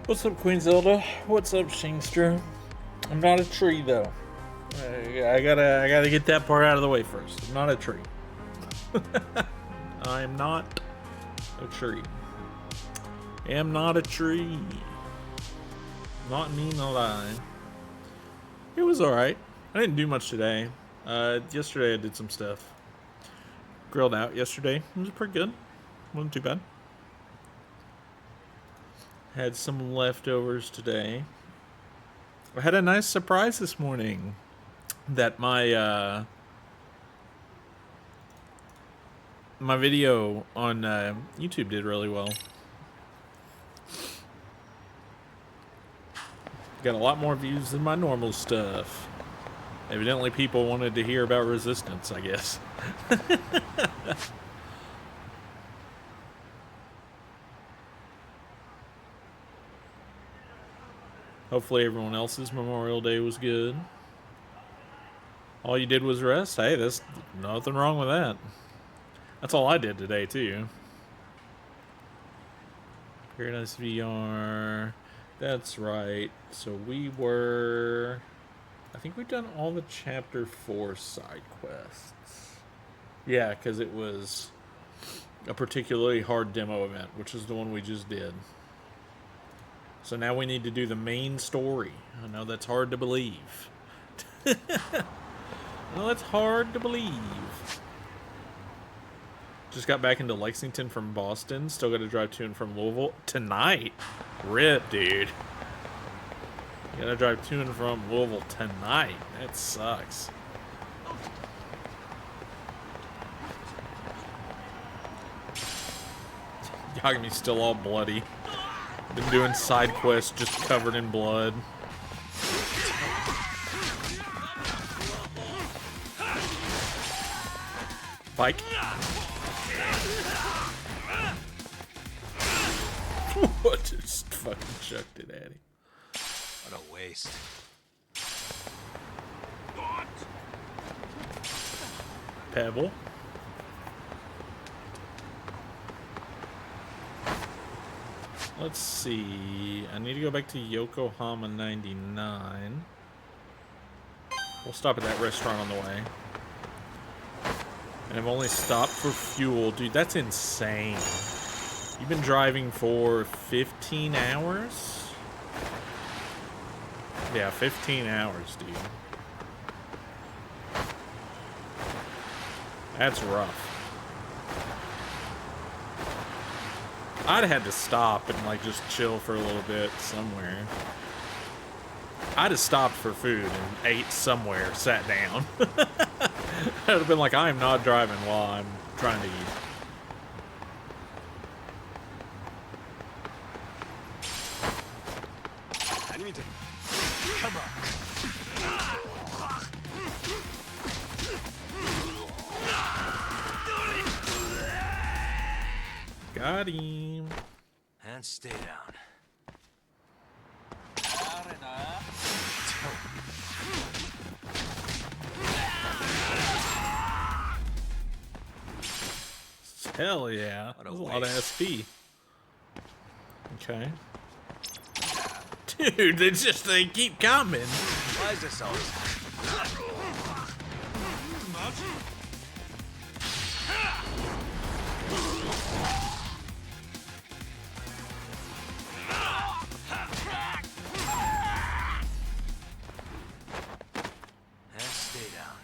What's up, Queen Zelda? What's up, Shingster? I'm not a tree, though. I gotta get that part out of the way first. I'm not a tree. I'm not a tree. Am not a tree. Not mean a lie. It was alright. I didn't do much today. Yesterday I did some stuff. Grilled out yesterday. It was pretty good. Wasn't too bad. Had some leftovers today. I had a nice surprise this morning that my my video on YouTube did really well. Got a lot more views than my normal stuff. Evidently people wanted to hear about Resistance, I guess. Hopefully everyone else's Memorial Day was good. All you did was rest? Hey, there's nothing wrong with that. That's all I did today, too. Paradise VR. That's right. So we were... I think we've done all the Chapter 4 side quests. Yeah, because it was a particularly hard demo event, which is the one we just did. So now we need to do the main story. I know that's hard to believe. Well, that's hard to believe. Just got back into Lexington from Boston. Still got to drive to and from Louisville tonight. Rip, dude. You gotta drive to and from Louisville tonight. That sucks. Yagami's still all bloody. Been doing side quests just covered in blood. Bike. What? Just fucking chucked it at him. What a waste. Pebble. Let's see. I need to go back to Yokohama 99. We'll stop at that restaurant on the way. And I've only stopped for fuel. Dude, that's insane. You've been driving for 15 hours? Yeah, 15 hours, dude. That's rough. I'd have had to stop and like just chill for a little bit somewhere. I'd have stopped for food and ate somewhere, sat down. I'd have been like, I am not driving while I'm trying to eat. Come on. Got him. And stay down. Hell yeah. What a That's a lot of waste. SP. Okay. Dude, they keep coming. Why is this always? And stay down.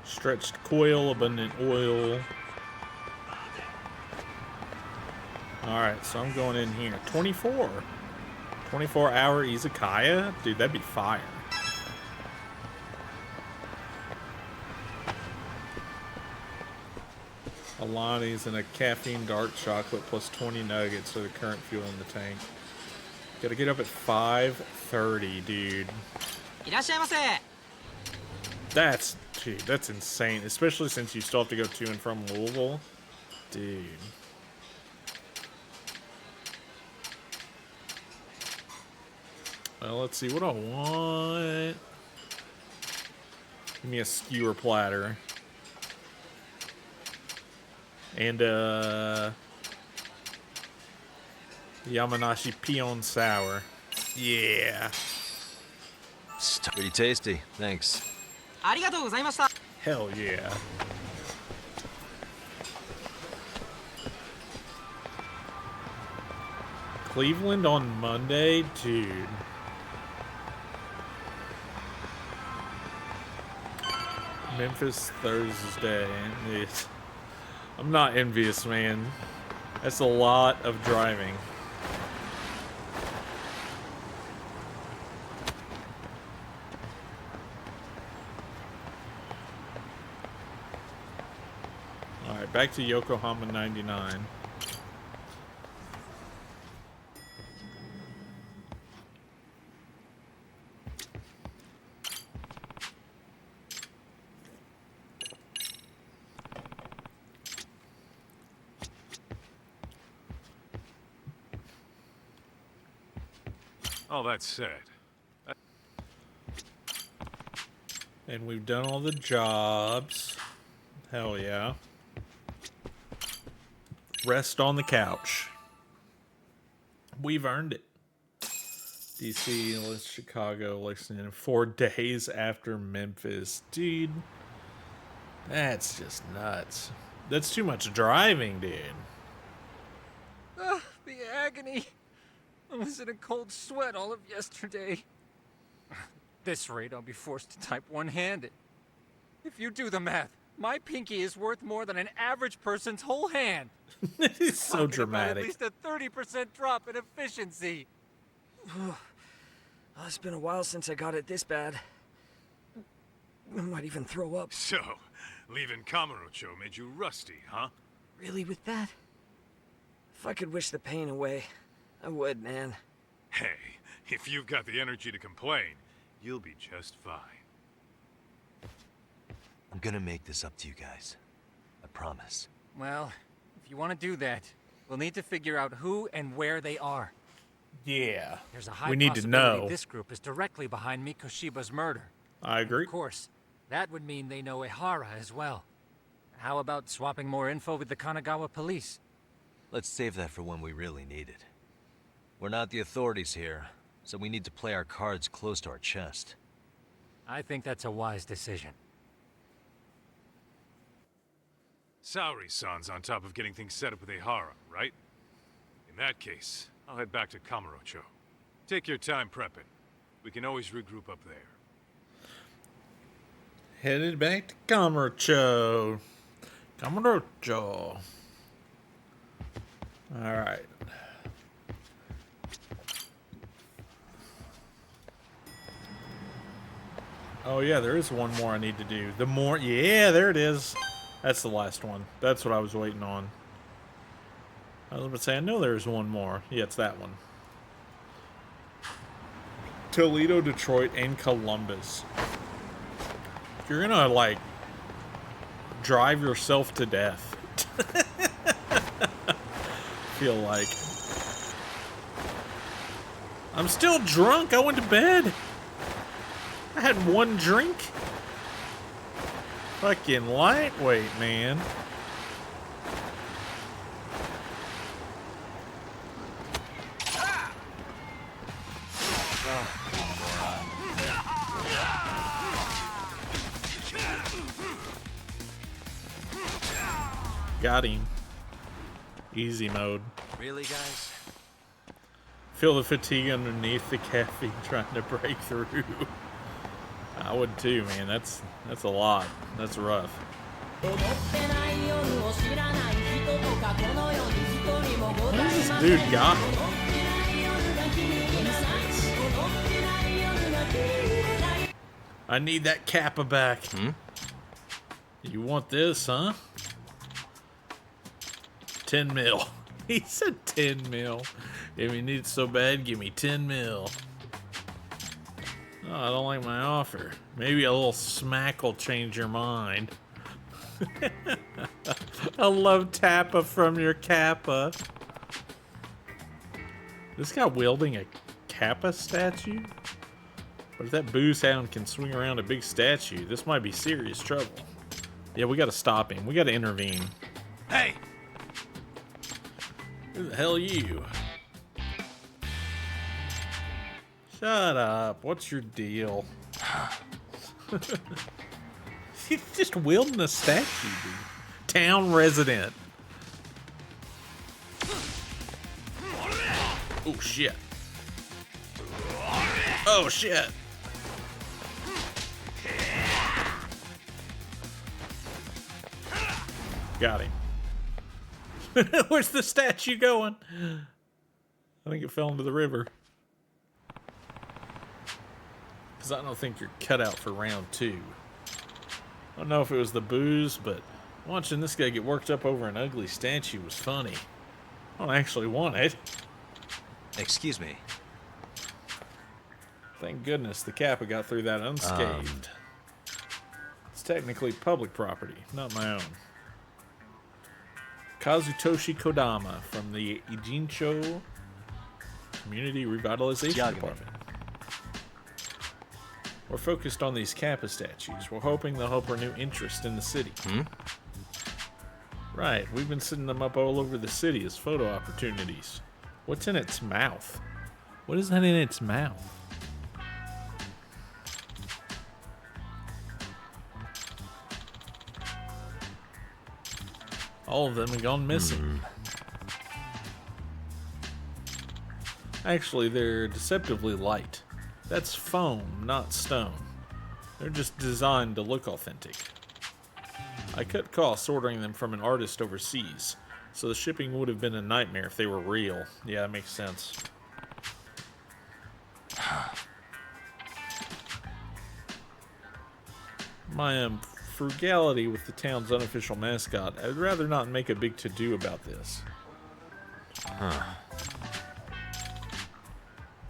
Stretched coil, abundant oil. Alright, so I'm going in here. 24. 24-hour izakaya? Dude, that'd be fire. Alani's and a caffeine dark chocolate plus 20 nuggets for the current fuel in the tank. Gotta get up at 5:30, dude. Dude, that's insane. Especially since you still have to go to and from Louisville. Dude. Well, let's see what I want. Give me a skewer platter. And Yamanashi peon sour. Yeah. Pretty tasty. Thanks. Hell yeah. Cleveland on Monday? Dude. Memphis Thursday. I'm not envious, man. That's a lot of driving. Alright, back to Yokohama 99. All that said, And we've done all the jobs. Hell yeah. Rest on the couch. We've earned it. DC, Chicago, Lexington, 4 days after Memphis. Dude, that's just nuts. That's too much driving, dude. The agony. I was in a cold sweat all of yesterday. At this rate, I'll be forced to type one-handed. If you do the math, my pinky is worth more than an average person's whole hand. It's so Talking about dramatic. at least a 30% drop in efficiency. It's been a while since I got it this bad. I might even throw up. so, leaving Kamurocho made you rusty, huh? Really, with that? If I could wish the pain away, I would, man. Hey, if you've got the energy to complain, you'll be just fine. I'm gonna make this up to you guys. I promise. Well, if you want to do that, we'll need to figure out who and where they are. Yeah. There's a high We need to possibility know. this group is directly behind Mikoshiba's murder. I agree. Of course, that would mean they know Ehara as well. How about swapping more info with the Kanagawa police? Let's save that for when we really need it. We're not the authorities here, so we need to play our cards close to our chest. I think that's a wise decision. Saori-san's on top of getting things set up with Ehara, right? In that case, I'll head back to Kamurocho. Take your time prepping. We can always regroup up there. Headed back to Kamurocho. Kamurocho. Alright. Oh yeah, there is one more I need to do. Yeah, there it is. That's the last one. That's what I was waiting on. I was about to say, I know there's one more. Yeah, it's that one. Toledo, Detroit, and Columbus. If you're gonna, like, drive yourself to death. Feel like. I'm still drunk. I went to bed. I had one drink. Fucking lightweight, man. Got him. Easy mode. Really, guys? Feel the fatigue underneath the caffeine trying to break through. I would too, man. That's a lot. That's rough. What is this dude got? I need that Kappa back. You want this, huh? 10 mil. He said 10 mil. If you need it so bad, give me 10 mil. Oh, I don't like my offer. Maybe a little smack will change your mind. I love Tappa from your Kappa. This guy wielding a Kappa statue? But if that booze hound can swing around a big statue, this might be serious trouble. Yeah, we gotta stop him. We gotta intervene. Hey! Who the hell are you? Shut up. What's your deal? He's just wielding a statue, dude. Town resident. Oh, shit. Oh, shit. Got him. Where's the statue going? I think it fell into the river. Because I don't think you're cut out for round 2. I don't know if it was the booze, but watching this guy get worked up over an ugly statue was funny. I don't actually want it. Excuse me. Thank goodness the Kappa got through that unscathed. It's technically public property, not my own. Kazutoshi Kodama from the Ijincho Community Revitalization Yagami. Department. We're focused on these Kappa statues. We're hoping they'll help renew interest in the city. Right, we've been setting them up all over the city as photo opportunities. What's in its mouth? What is that in its mouth? All of them have gone missing. Actually, they're deceptively light. That's foam, not stone. They're just designed to look authentic. I cut costs ordering them from an artist overseas, so the shipping would have been a nightmare if they were real. Yeah, that makes sense. My frugality with the town's unofficial mascot, I'd rather not make a big to-do about this.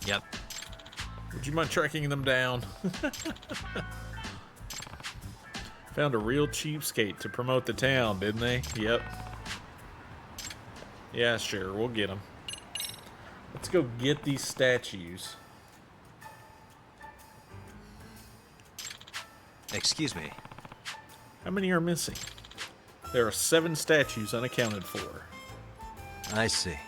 Yep. Would you mind tracking them down? Found a real cheapskate to promote the town, didn't they? Yep. Yeah, sure, we'll get them. Let's go get these statues. Excuse me. How many are missing? There are 7 statues unaccounted for. I see.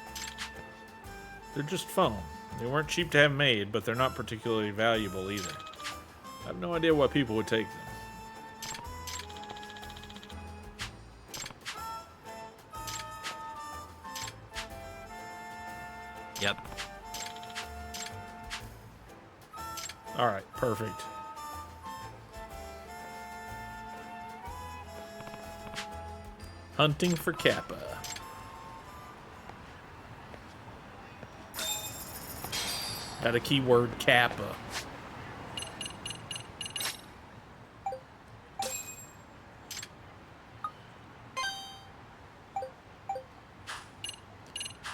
They're just foam. They weren't cheap to have made, but they're not particularly valuable either. I have no idea why people would take them. Yep. Alright, perfect. Hunting for Kappa. Got a keyword Kappa.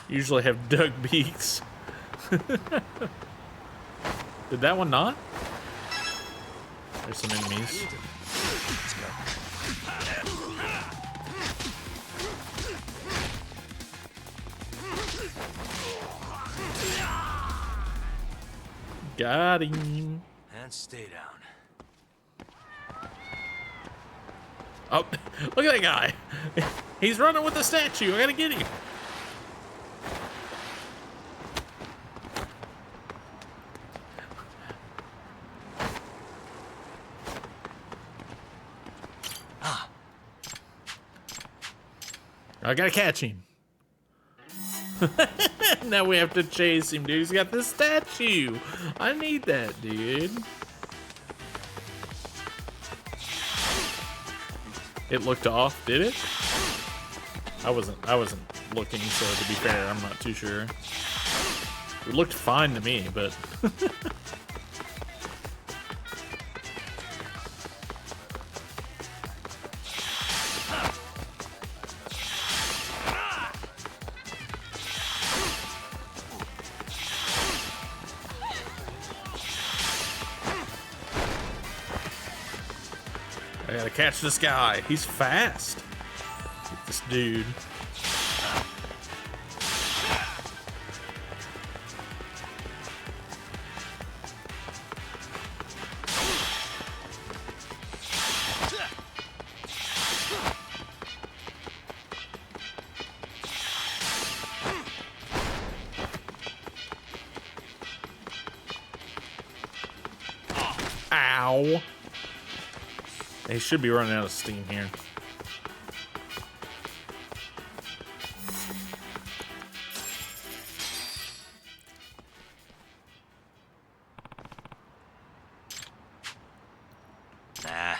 Usually have duck beaks. Did that one not? There's some enemies. Let's go. Got him. And stay down. Oh, look at that guy. He's running with the statue. I gotta get him. I gotta catch him. Now we have to chase him, dude. He's got the statue. I need that, dude. It looked off, did it? I wasn't looking, so to be fair, I'm not too sure. It looked fine to me, but I gotta catch this guy. He's fast. Get this dude. Ow. They should be running out of steam here. Nah.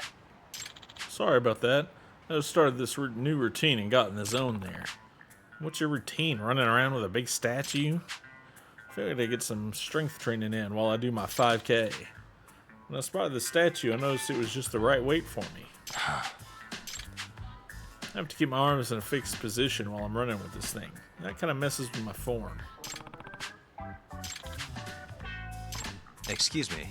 Sorry about that. I just started this new routine and got in the zone there. What's your routine? Running around with a big statue? I feel like I get some strength training in while I do my 5K. When I spotted the statue, I noticed it was just the right weight for me. I have to keep my arms in a fixed position while I'm running with this thing. That kind of messes with my form. Excuse me.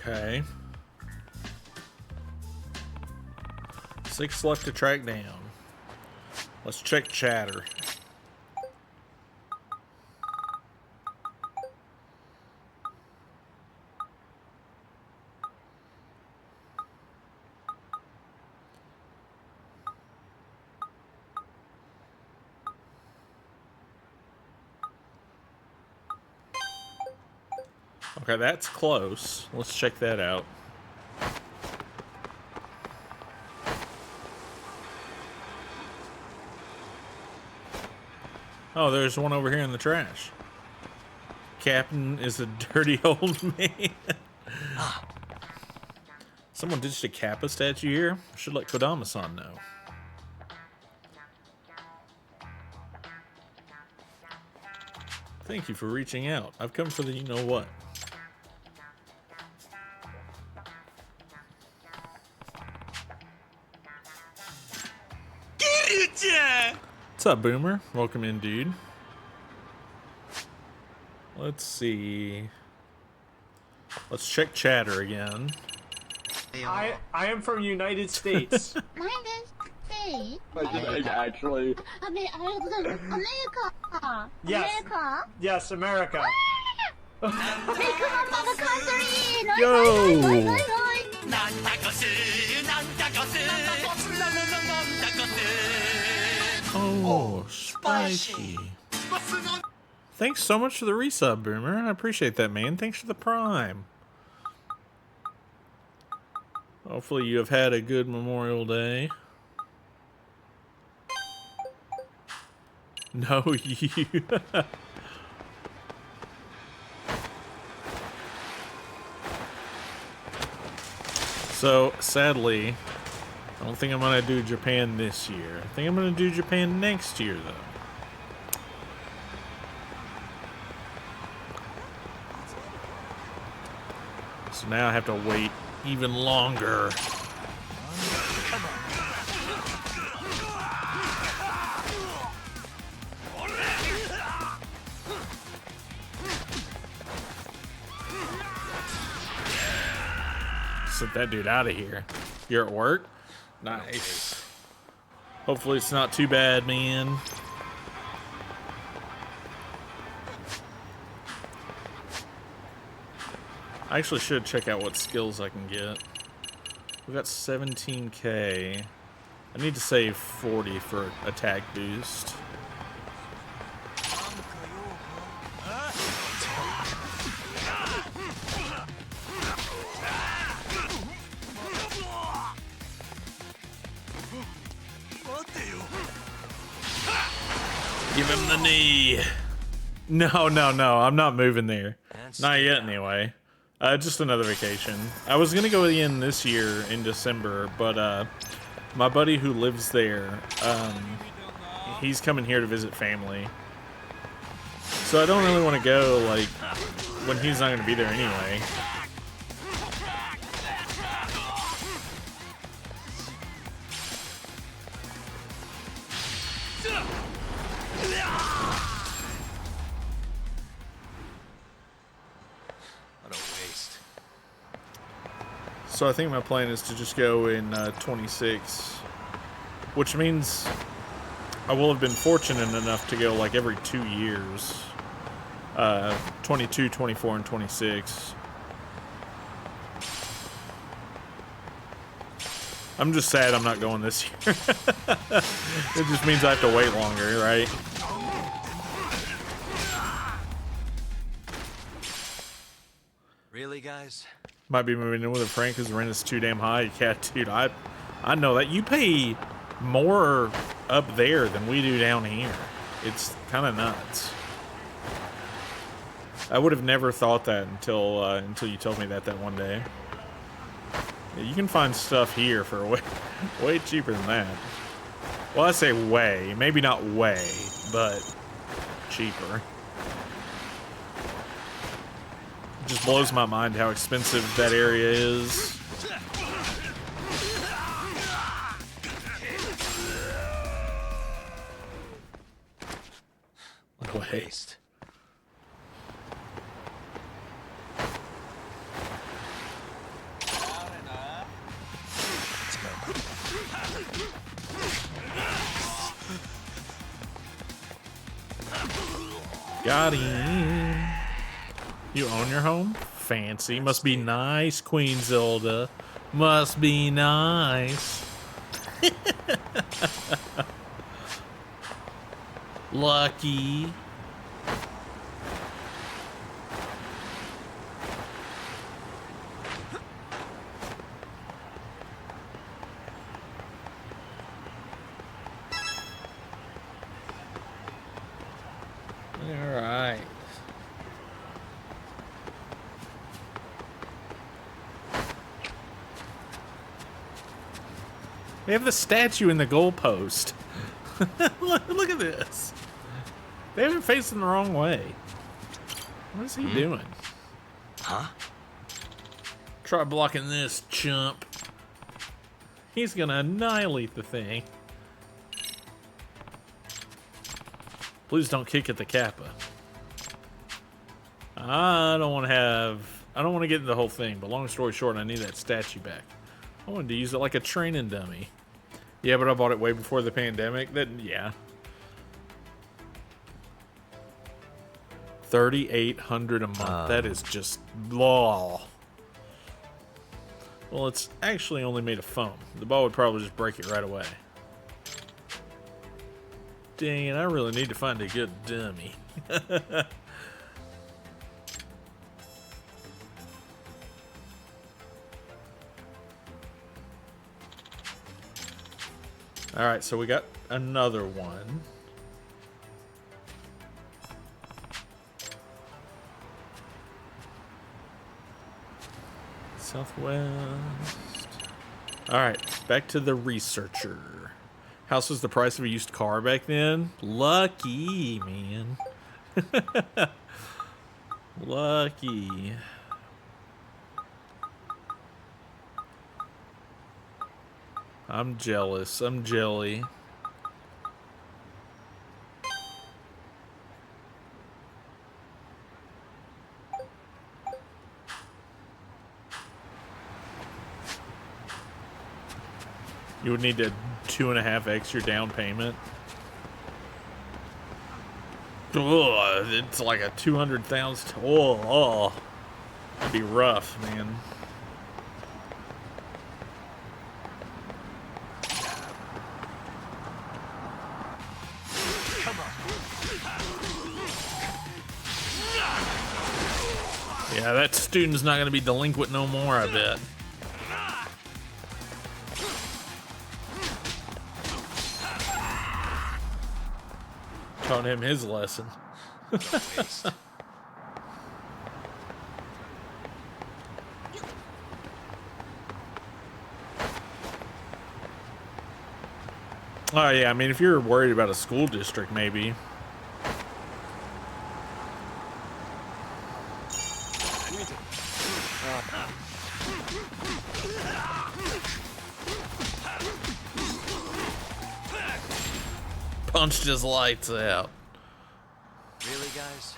Okay. 6 left to track down. Let's check chatter. Okay, that's close. Let's check that out. Oh, there's one over here in the trash. Captain is a dirty old man. Someone ditched a Kappa statue here. Should let Kodama-san know. Thank you for reaching out. I've come for the you-know-what. What's up, Boomer? Welcome in, dude. Let's see. Let's check chatter again. I am from United States. Mine is Hey. Like, actually. America. Yes. America. Yes, America. Yokohama country. Go. Oh, spicy. Thanks so much for the resub, Boomer. I appreciate that, man. Thanks for the prime. Hopefully you have had a good Memorial Day. No, you. So, sadly, I don't think I'm going to do Japan this year. I think I'm going to do Japan next year, though. So now I have to wait even longer. Set that dude out of here. You're at work? Nice. Hopefully it's not too bad, man. I actually should check out what skills I can get. We got 17k. I need to save 40 for attack boost. Give him the knee. No, I'm not moving there. Not yet, anyway. Just another vacation. I was gonna go in this year in December, but my buddy who lives there, he's coming here to visit family. So I don't really want to go like when he's not gonna be there anyway. So I think my plan is to just go in 26, which means I will have been fortunate enough to go like every 2 years, 22, 24, and 26. I'm just sad I'm not going this year. It just means I have to wait longer, right? Really, guys? Might be moving in with a friend because the rent is too damn high. Yeah, dude, I know that. You pay more up there than we do down here. It's kind of nuts. I would have never thought that until you told me that one day. Yeah, you can find stuff here for way cheaper than that. Well, I say way, maybe not way, but cheaper. It just blows my mind how expensive that area is. What a waste. Got him. You own your home? Fancy. Must be nice, Queen Zelda. Must be nice. Lucky. All right. They have the statue in the goalpost. Look at this. They have him facing the wrong way. What is he doing? Huh? Try blocking this, chump. He's gonna annihilate the thing. Please don't kick at the Kappa. I don't want to get into the whole thing, but long story short, I need that statue back. I wanted to use it like a training dummy. Yeah, but I bought it way before the pandemic. Then yeah. 3,800 a month. That is just law. Well, it's actually only made of foam. The ball would probably just break it right away. Dang it, I really need to find a good dummy. Alright, so we got another one. Southwest. Alright, back to the researcher. House was the price of a used car back then? Lucky, man. Lucky. I'm jealous. I'm jelly. You would need to 2.5x your down payment. Ugh, it's like a 200,000. Oh, that'd be rough, man. Yeah, that student's not going to be delinquent no more, I bet. Taught him his lesson. Oh, yeah, I mean, if you're worried about a school district, maybe. Punched his lights out. Really, guys?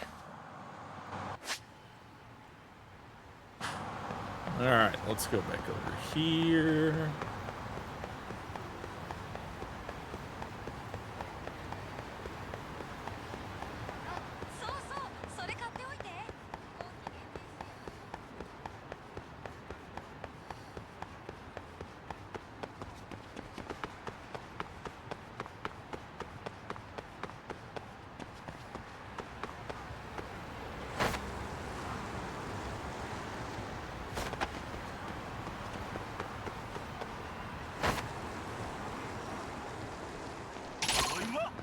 Alright, let's go back over here.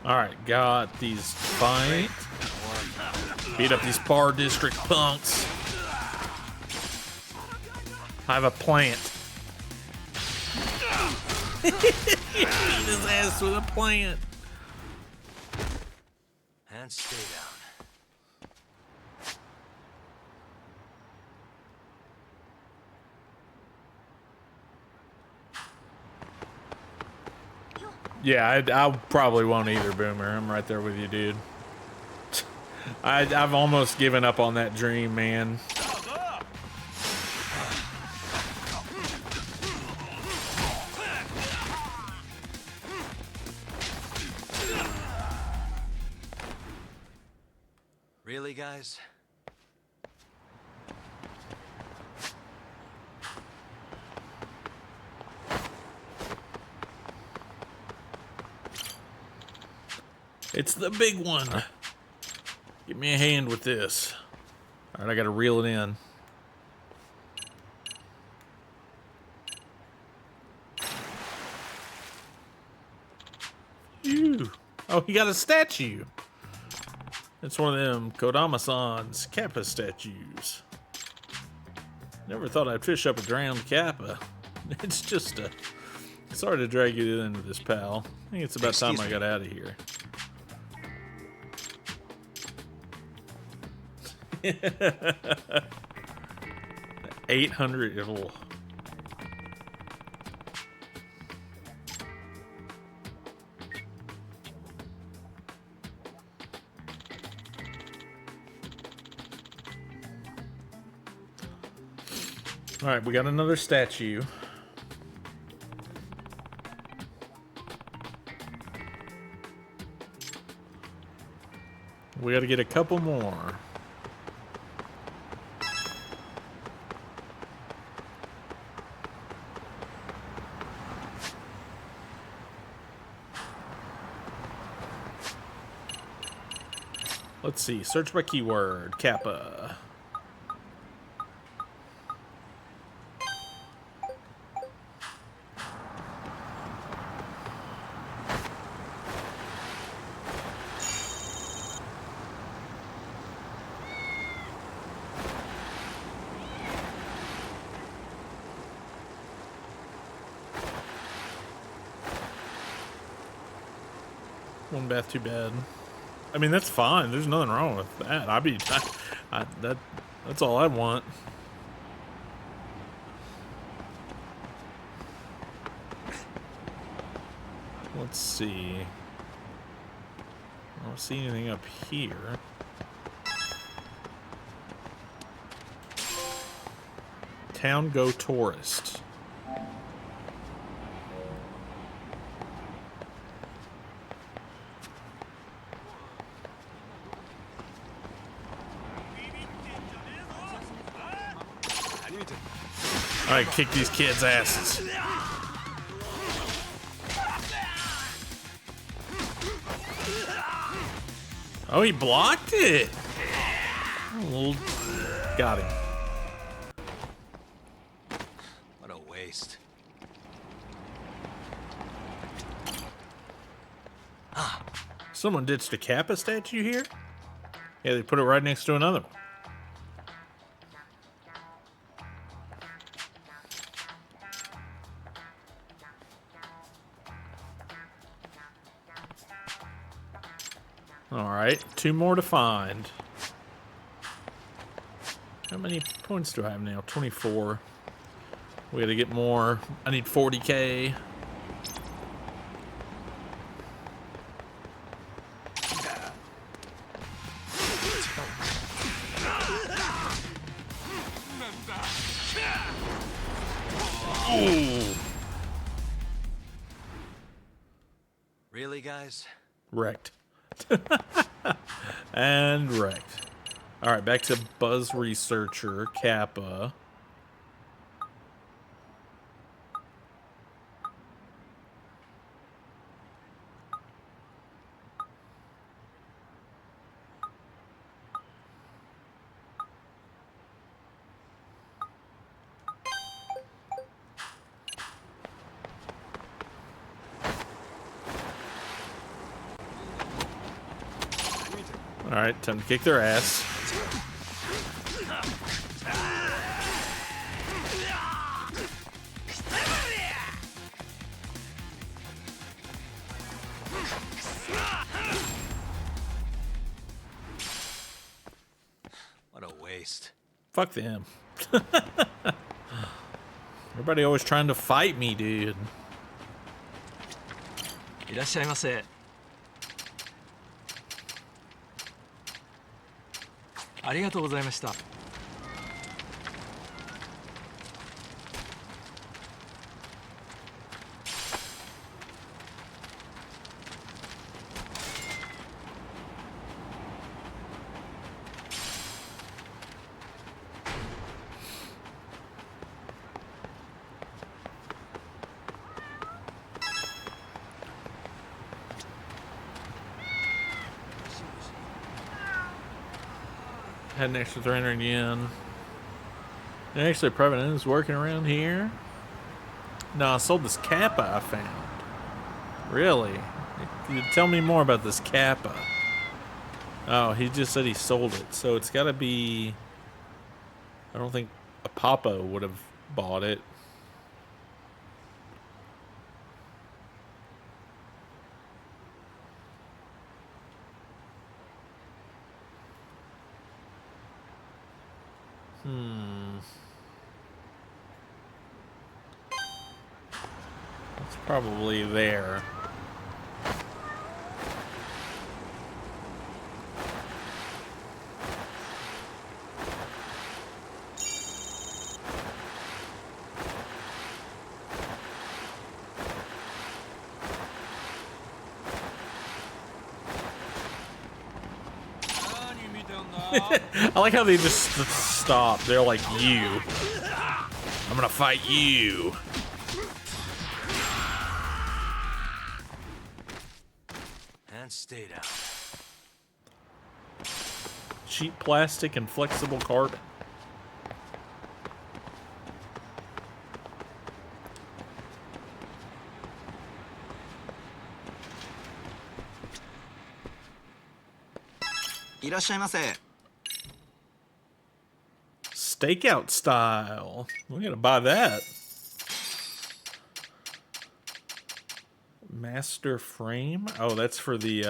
Alright, got these fight. Beat up these bar district punks. I have a plant. Beat his ass with a plant. And stay down. Yeah, I probably won't either, Boomer. I'm right there with you, dude. I've almost given up on that dream, man. Really, guys? It's the big one. Give me a hand with this. All right, I gotta reel it in. Ew. Oh, he got a statue. It's one of them Kodama-san's Kappa statues. Never thought I'd fish up a drowned Kappa. It's just a... Sorry to drag you into this, pal. I think it's about time I got out of here. 800. Ugh. All right, we got another statue. We got to get a couple more. Let's see. Search by keyword. Kappa. One bath, two bed. I mean, that's fine. There's nothing wrong with that. That's all I want. Let's see. I don't see anything up here. Town Go Tourist. Alright, kick these kids' asses. Oh, he blocked it. Oh, got him. What a waste. Someone ditched a Kappa statue here? Yeah, they put it right next to another one. Alright, 2 more to find. How many points do I have now? 24. We gotta get more. I need 40k. Ooh. Really, guys? Wrecked. And wrecked. Alright, back to Buzz Researcher, Kappa. Alright, time to kick their ass. What a waste. Fuck them. Everybody always trying to fight me, dude. いらっしゃいませ。ありがとうございました。Had an extra 300 yen. Actually, President is working around here. No, I sold this Kappa I found. Really? You tell me more about this Kappa. Oh, he just said he sold it. So it's got to be... I don't think a Papa would have bought it. It's probably there. I like how they just stop. They're like, you. I'm gonna fight you. And stay down. Cheap plastic and flexible carbon. Stakeout style. We're gonna buy that. Master frame. Oh, that's for the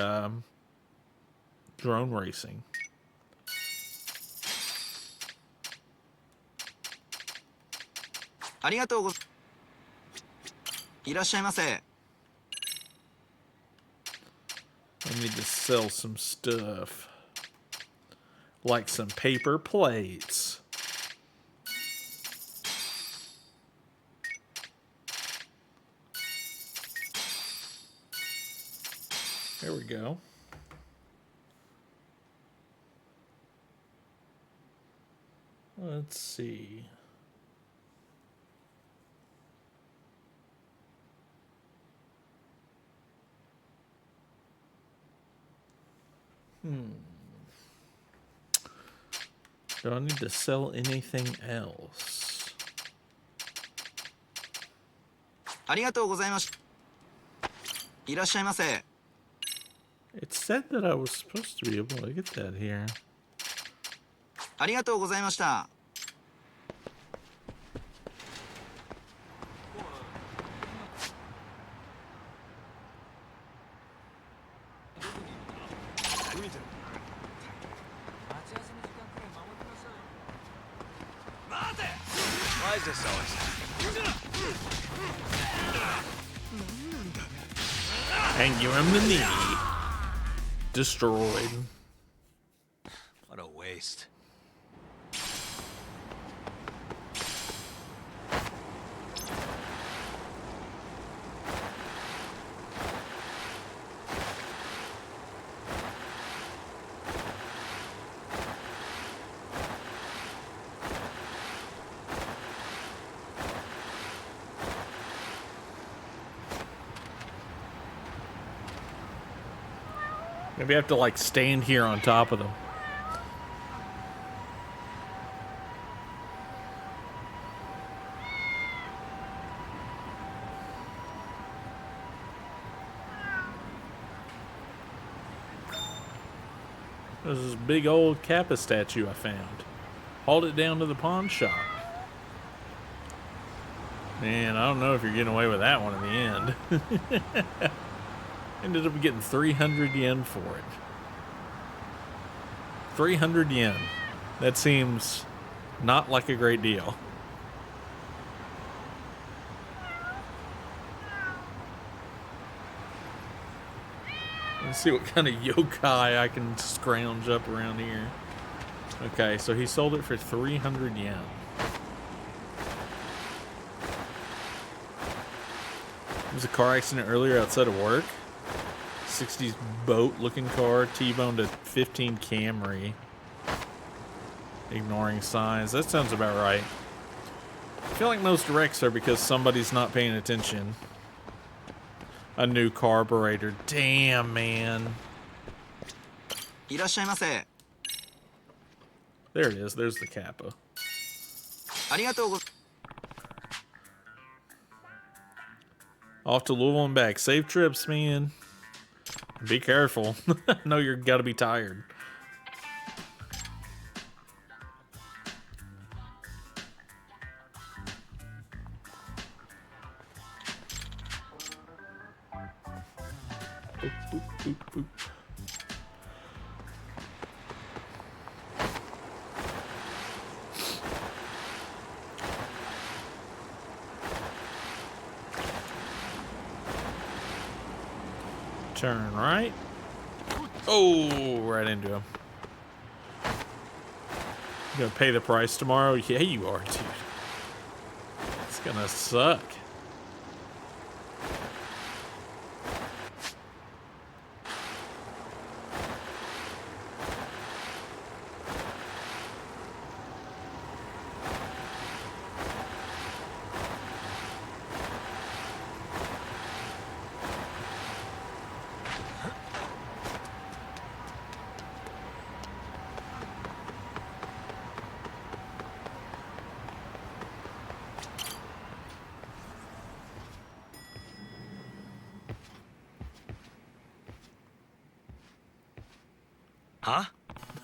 drone racing. I need to sell some stuff. Like some paper plates. There we go. Let's see. Do I need to sell anything else? It said that I was supposed to be able to get that here. Why is this always And you him the knee. Destroyed. What a waste. Maybe I have to like stand here on top of them. There's this big old Kappa statue I found. Hauled it down to the pawn shop. Man, I don't know if you're getting away with that one in the end. Ended up getting 300 yen for it. 300 yen. That seems not like a great deal. Let's see what kind of yokai I can scrounge up around here. Okay, so he sold it for 300 yen. There was a car accident earlier outside of work. 60s boat looking car, T-boned a 15 Camry. Ignoring signs. That sounds about right. I feel like most wrecks are because somebody's not paying attention. A new carburetor. Damn, man. There it is. There's the Kappa. Off to Louisville and back. Safe trips, man. Be careful. I know you're gotta be tired. Boop, boop, boop, boop. Turn right. Oh, right into him. You gonna pay the price tomorrow? Yeah, you are, dude. It's gonna suck. Huh?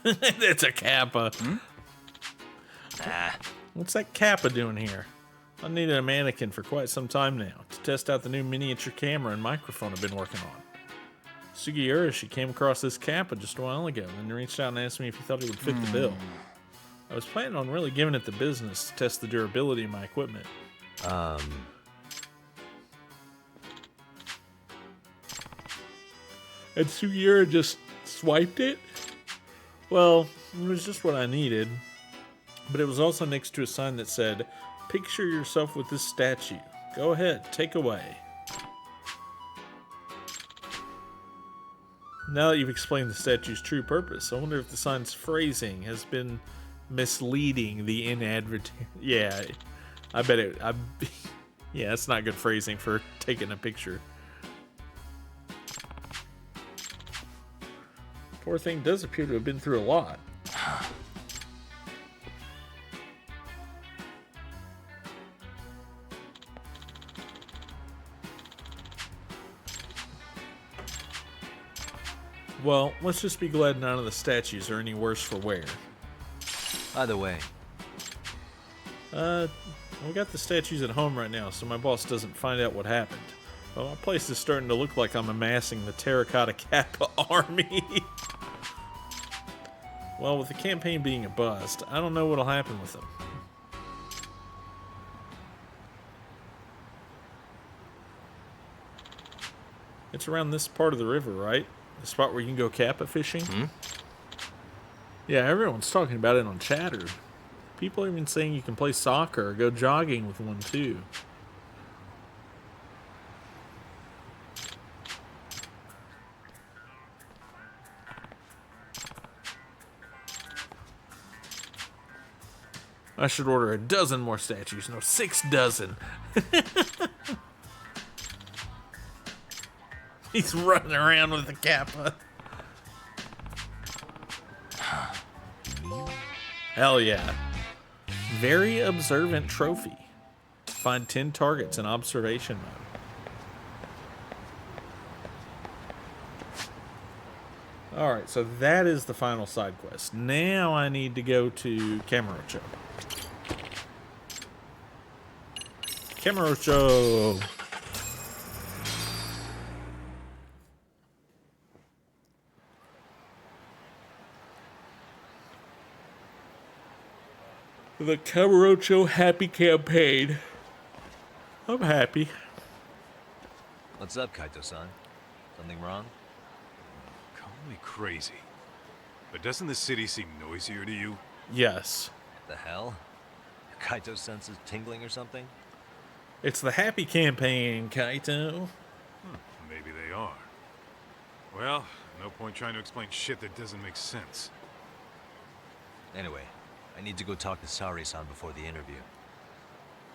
It's a Kappa. Nah. What's that Kappa doing here? I needed a mannequin for quite some time now to test out the new miniature camera and microphone I've been working on. Sugiura, she came across this Kappa just a while ago and then reached out and asked me if he thought it would fit the bill. I was planning on really giving it the business to test the durability of my equipment. And Sugiura just swiped it? Well, it was just what I needed. But it was also next to a sign that said, "Picture yourself with this statue. Go ahead, take away." Now that you've explained the statue's true purpose, I wonder if the sign's phrasing has been misleading the inadvertent. Yeah, I bet it. Yeah, it's not good phrasing for taking a picture. Poor thing does appear to have been through a lot. Well, let's just be glad none of the statues are any worse for wear. Either way, We got the statues at home right now, so my boss doesn't find out what happened. But my place is starting to look like I'm amassing the Terracotta Kappa army. Well, with the campaign being a bust, I don't know what'll happen with them. It's around this part of the river, right? The spot where you can go Kappa fishing? Yeah, everyone's talking about it on Chatter. People are even saying you can play soccer or go jogging with one, too. I should order a dozen more statues. No, 6 dozen. He's running around with a Kappa. Hell yeah. Very observant trophy. Find 10 targets in observation mode. Alright, so that is the final side quest. Now I need to go to Kamurocho. Kamurocho! The Kamurocho Happy Campaign. I'm happy. what's up, Kaito-san? Something wrong? Call me crazy, but doesn't the city seem noisier to you? Yes. The hell? Kaito senses tingling or something? It's the Happy Campaign, Kaito. Maybe they are. Well, no point trying to explain shit that doesn't make sense. Anyway, I need to go talk to Saori-san before the interview.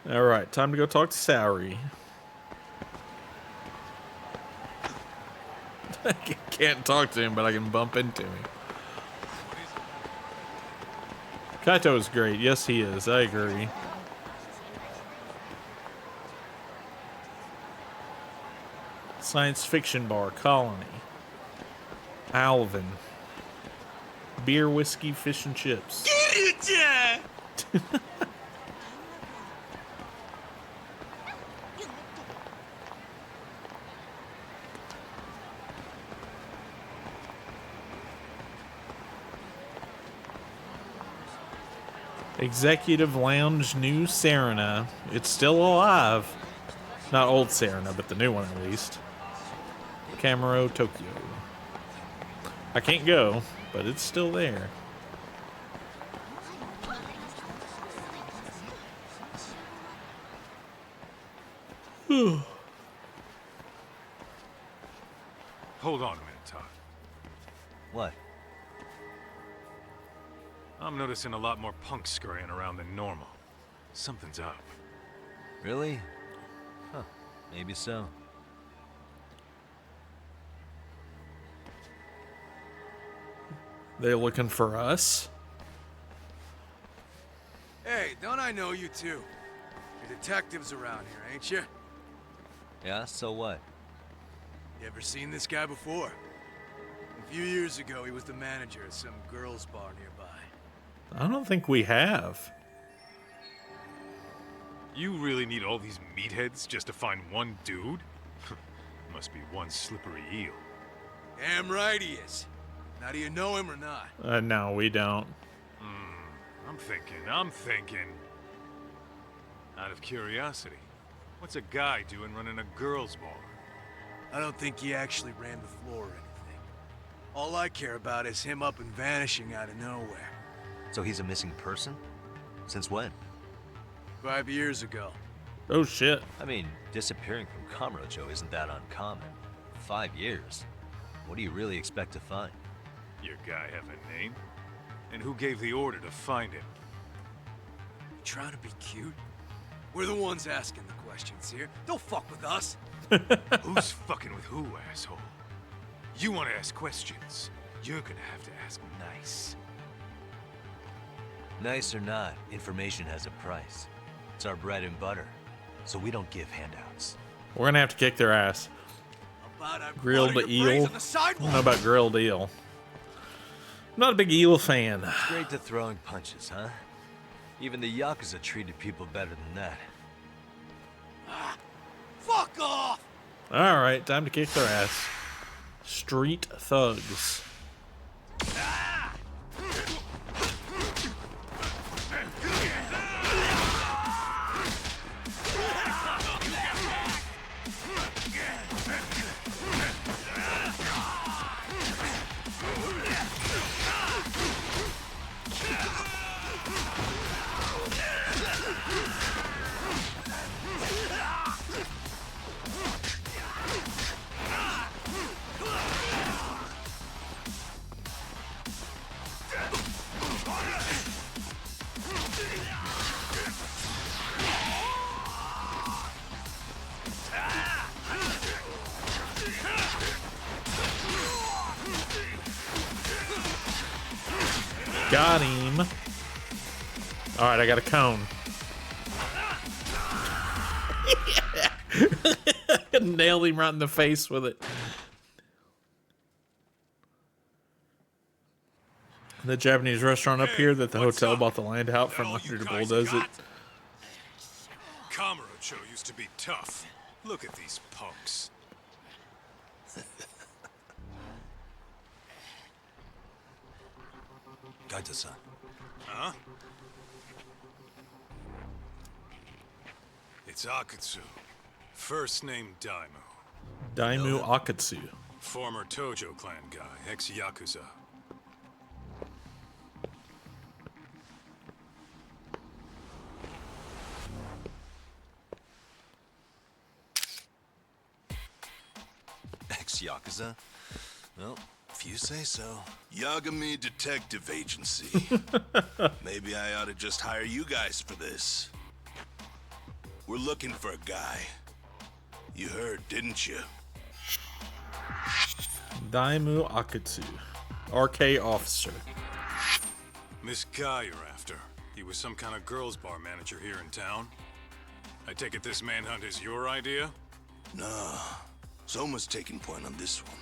Alright, time to go talk to Saori. I can't talk to him, but I can bump into him. Kaito is great. Yes, he is. I agree. Science fiction bar, Colony. Alvin. Beer, whiskey, fish, and chips. Executive Lounge New Serena. It's still alive. Not old Serena, but the new one at least. Kamuro, Tokyo. I can't go, but it's still there. Hold on a minute, Todd. What? I'm noticing a lot more punks scurrying around than normal. Something's up. Really? Huh. Maybe so. They're looking for us? Hey, don't I know you two? You're detectives around here, ain't you? Yeah, so what? You ever seen this guy before? If A few years ago, he was the manager at some girls' bar nearby. I don't think we have. You really need all these meatheads just to find one dude? Must be one slippery eel. Damn right he is. Now, do you know him or not? No, we don't. I'm thinking. Out of curiosity, what's a guy doing running a girls' bar? I don't think he actually ran the floor or anything. All I care about is him up and vanishing out of nowhere. So he's a missing person? Since when? 5 years ago. Oh shit. I mean, disappearing from Kamurocho isn't that uncommon. 5 years. What do you really expect to find? Your guy have a name? And who gave the order to find him? You trying to be cute? We're the ones asking the questions here. Don't fuck with us. Who's fucking with who, asshole? You want to ask questions? You're gonna have to ask nice. Nice or not, information has a price. It's our bread and butter, so we don't give handouts. We're gonna have to kick their ass. About I Grilled butter your eel. brains on the I sidewalk. don't know about grilled eel. I'm not a big eel fan. Straight to throwing punches, huh? Even the Yakuza treated people better than that. Fuck off! Alright, time to kick their ass. Street thugs. Got him. Alright, I got a cone. Yeah. Nailed him right in the face with it. The Japanese restaurant up here that the what's hotel up? bought the land out That from all you under to guys bulldoze it. got? Kamurocho used to be tough. Look at these punks. Gaita-san. Huh? It's Akutsu. First name Daimyo. Daimu Akatsu. Former Tojo clan guy, ex-Yakuza. Ex-Yakuza? Well, if you say so. Yagami Detective Agency. Maybe I ought to just hire you guys for this. We're looking for a guy. You heard, didn't you? Daimu Akatsu. RK officer. This guy you're after, he was some kind of girls' bar manager here in town? I take it this manhunt is your idea? Nah. Soma's taking point on this one.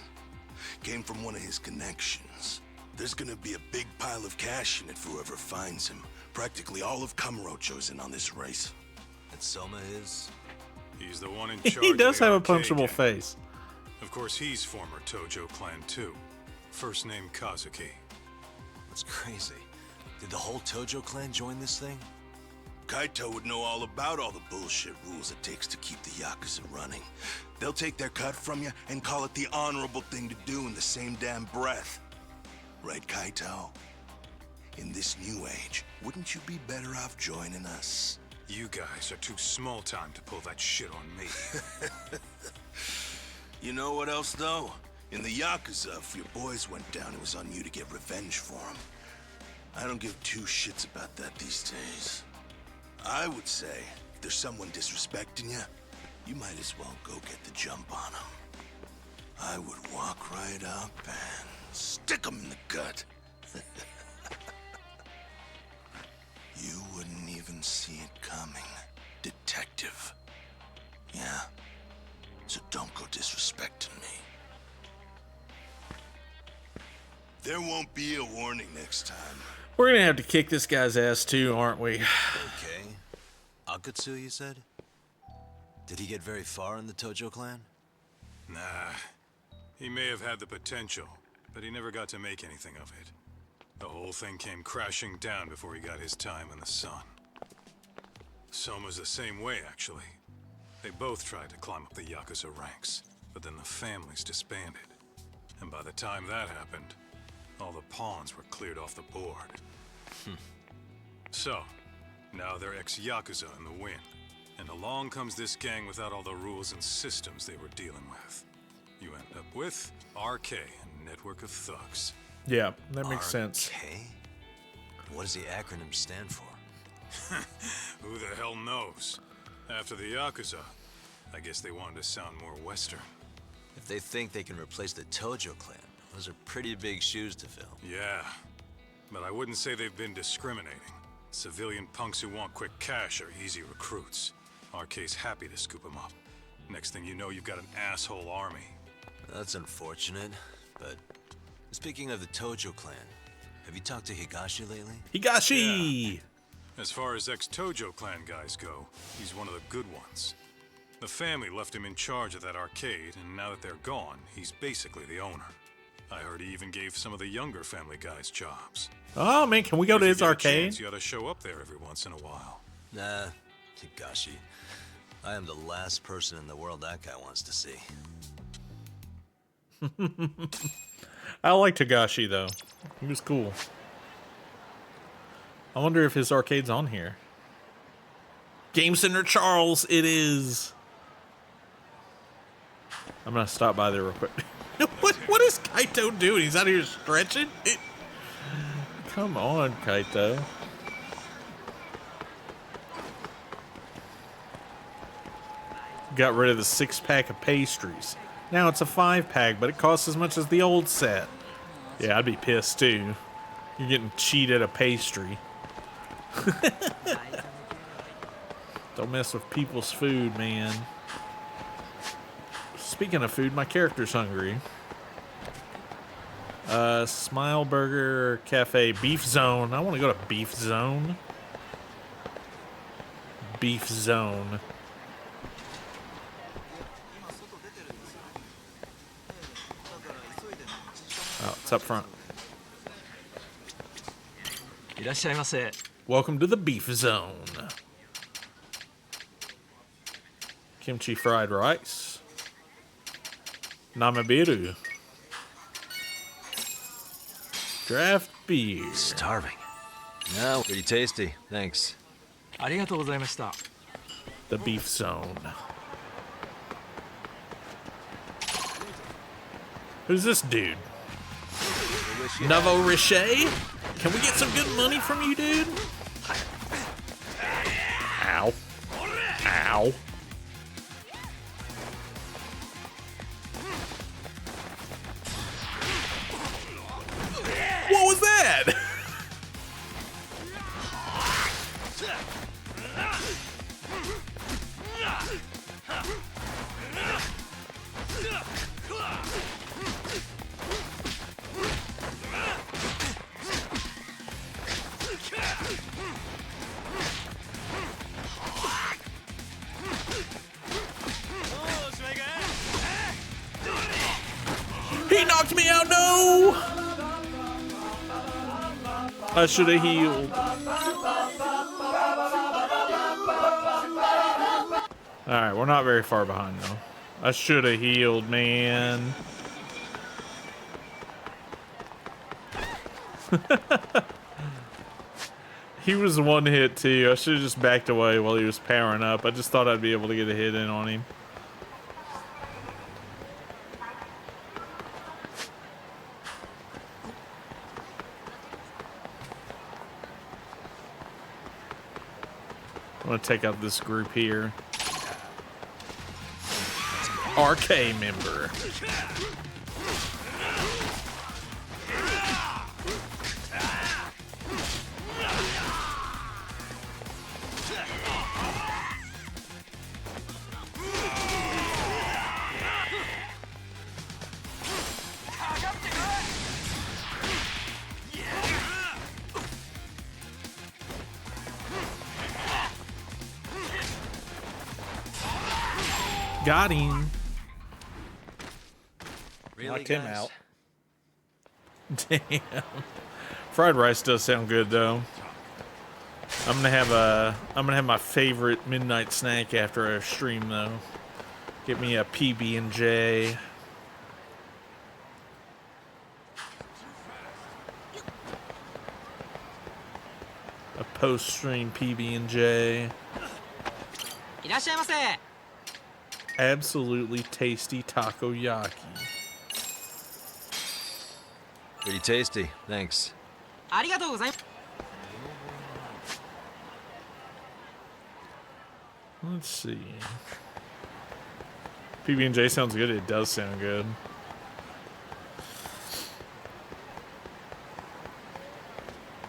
Came from one of his connections. There's gonna be a big pile of cash in it for whoever finds him. Practically all of Kamurocho's in on this race. And Soma is? He's the one in charge He does of the have a arcade punchable gang. face. Of course, he's former Tojo clan too. First name Kazuki. That's crazy. Did the whole Tojo clan join this thing? Kaito would know all about all the bullshit rules it takes to keep the Yakuza running. They'll take their cut from you and call it the honorable thing to do in the same damn breath. Right, Kaito? In this new age, wouldn't you be better off joining us? You guys are too small time to pull that shit on me. You know what else, though? In the Yakuza, if your boys went down, it was on you to get revenge for them. I don't give two shits about that these days. I would say, if there's someone disrespecting you, you might as well go get the jump on them. I would walk right up and stick them in the gut. You wouldn't even see it coming, detective. Yeah? So don't go disrespecting me. There won't be a warning next time. We're gonna have to kick this guy's ass too, aren't we? Okay. Akatsu, you said? Did he get very far in the Tojo clan? Nah. He may have had the potential, but he never got to make anything of it. The whole thing came crashing down before he got his time in the sun. Soma's the same way, actually. They both tried to climb up the Yakuza ranks, but then the families disbanded. And by the time that happened, all the pawns were cleared off the board. So, now they're ex-Yakuza in the wind. And along comes this gang without all the rules and systems they were dealing with. You end up with RK, a network of thugs. Yeah, that makes sense. Okay. What does the acronym stand for? Who the hell knows? After the Yakuza, I guess they wanted to sound more Western. If they think they can replace the Tojo clan, those are pretty big shoes to fill. Yeah, but I wouldn't say they've been discriminating. Civilian punks who want quick cash are easy recruits. RK's happy to scoop them up. Next thing you know, you've got an asshole army. That's unfortunate, but speaking of the Tojo clan, have you talked to Higashi lately? Higashi! As far as ex-Tojo clan guys go, he's one of the good ones. The family left him in charge of that arcade, and now that they're gone, he's basically the owner. I heard he even gave some of the younger family guys jobs. Oh man, can we go to his If you get a arcade? chance, you ought to show up there every once in a while. Nah, Higashi. I am the last person in the world that guy wants to see. I liked Higashi though. He was cool. I wonder if his arcade's on here. Game Center Charles, it is. I'm gonna stop by there real quick. What is Kaito doing? He's out here stretching? Come on, Kaito. Got rid of the 6-pack of pastries. Now it's a 5-pack, but it costs as much as the old set. Yeah, I'd be pissed too. You're getting cheated a pastry. Don't mess with people's food, man. Speaking of food, my character's hungry. Smile Burger Cafe Beef Zone. I want to go to Beef Zone. Beef Zone. Oh, it's up front. いらっしゃいませ。 Welcome to the Beef Zone. Kimchi fried rice. Namabiru. Draft beer. Starving. No, pretty tasty. Thanks. ありがとうございました。 The Beef Zone. Who's this dude? Novo Riche? Can we get some good money from you, dude? Ow. Ow. What was that? He knocked me out, no! I should have healed. Alright, we're not very far behind though. I should have healed, man. He was one hit too. I should have just backed away while he was powering up. I just thought I'd be able to get a hit in on him. I'm gonna take out this group here. RK member. Got him. Really, Knocked him guys? out. Damn. Fried rice does sound good though. I'm gonna have my favorite midnight snack after I stream though. Get me a PB&J. A post-stream PB&J. Absolutely tasty takoyaki. Pretty tasty. Thanks. Let's see. PB&J sounds good. It does sound good.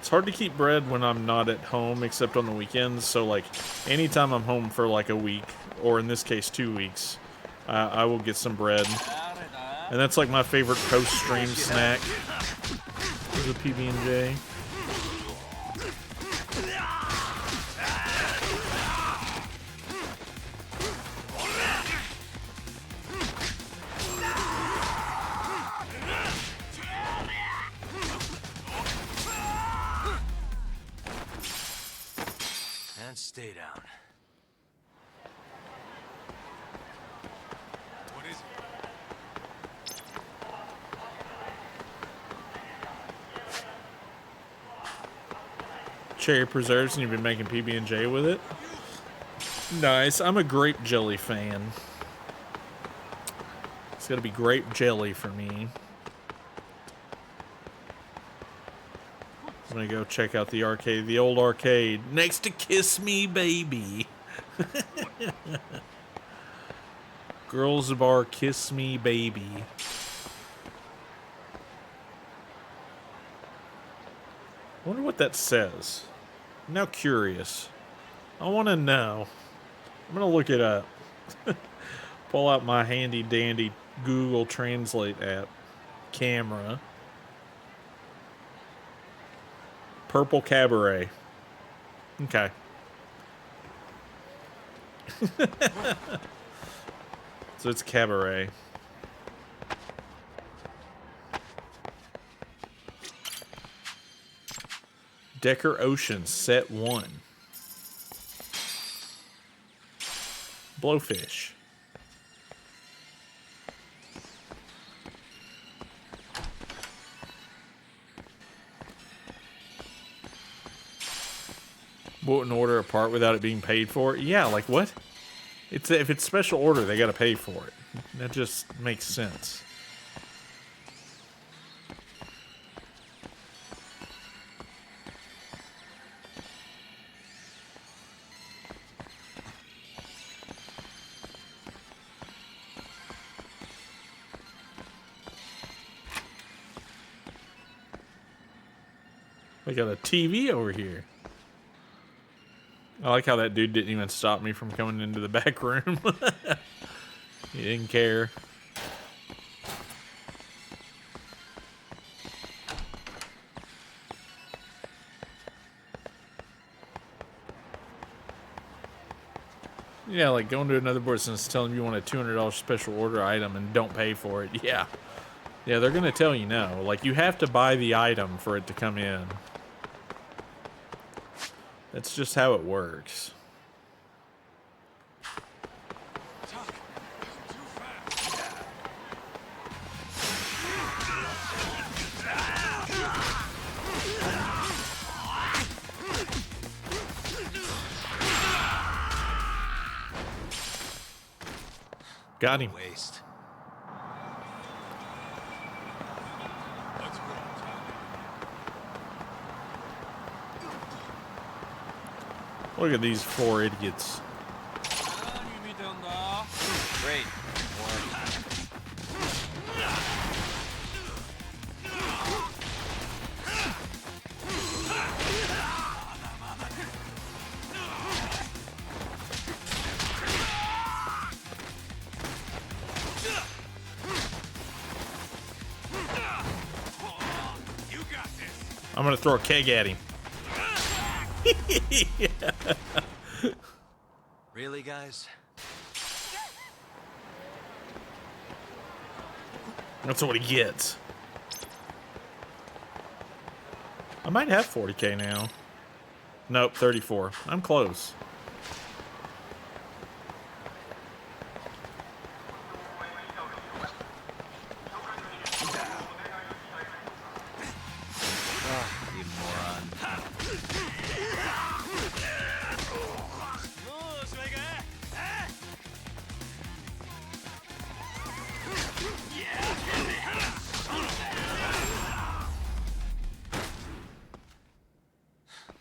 It's hard to keep bread when I'm not at home, except on the weekends. So, like, anytime I'm home for like a week, or in this case, 2 weeks, I will get some bread. And that's like my favorite post-stream snack. Is a PB&J. And stay down. What is it? Cherry preserves, and you've been making PB&J with it. Nice. I'm a grape jelly fan. It's got to be grape jelly for me. I'm gonna go check out the arcade, the old arcade next to Kiss Me Baby. Girls Bar Kiss Me Baby. I wonder what that says. I'm now curious. I want to know. I'm gonna look it up. Pull out my handy dandy Google Translate app. Camera. Purple Cabaret. Okay. So it's Cabaret. Decker Ocean, Set 1. Blowfish. Wouldn't order a part without it being paid for? Yeah, like what? If it's special order, they gotta pay for it. That just makes sense. We got a TV over here. I like how that dude didn't even stop me from coming into the back room. He didn't care. Yeah, like going to another person is telling you want a $200 special order item and don't pay for it. Yeah. Yeah, they're going to tell you no. Like, you have to buy the item for it to come in. That's just how it works. Got him. Waste. Look at these 4 idiots. Great. I'm gonna throw a keg at him. Really, guys? That's what he gets. I might have 40k now. Nope, 34. I'm close. You moron.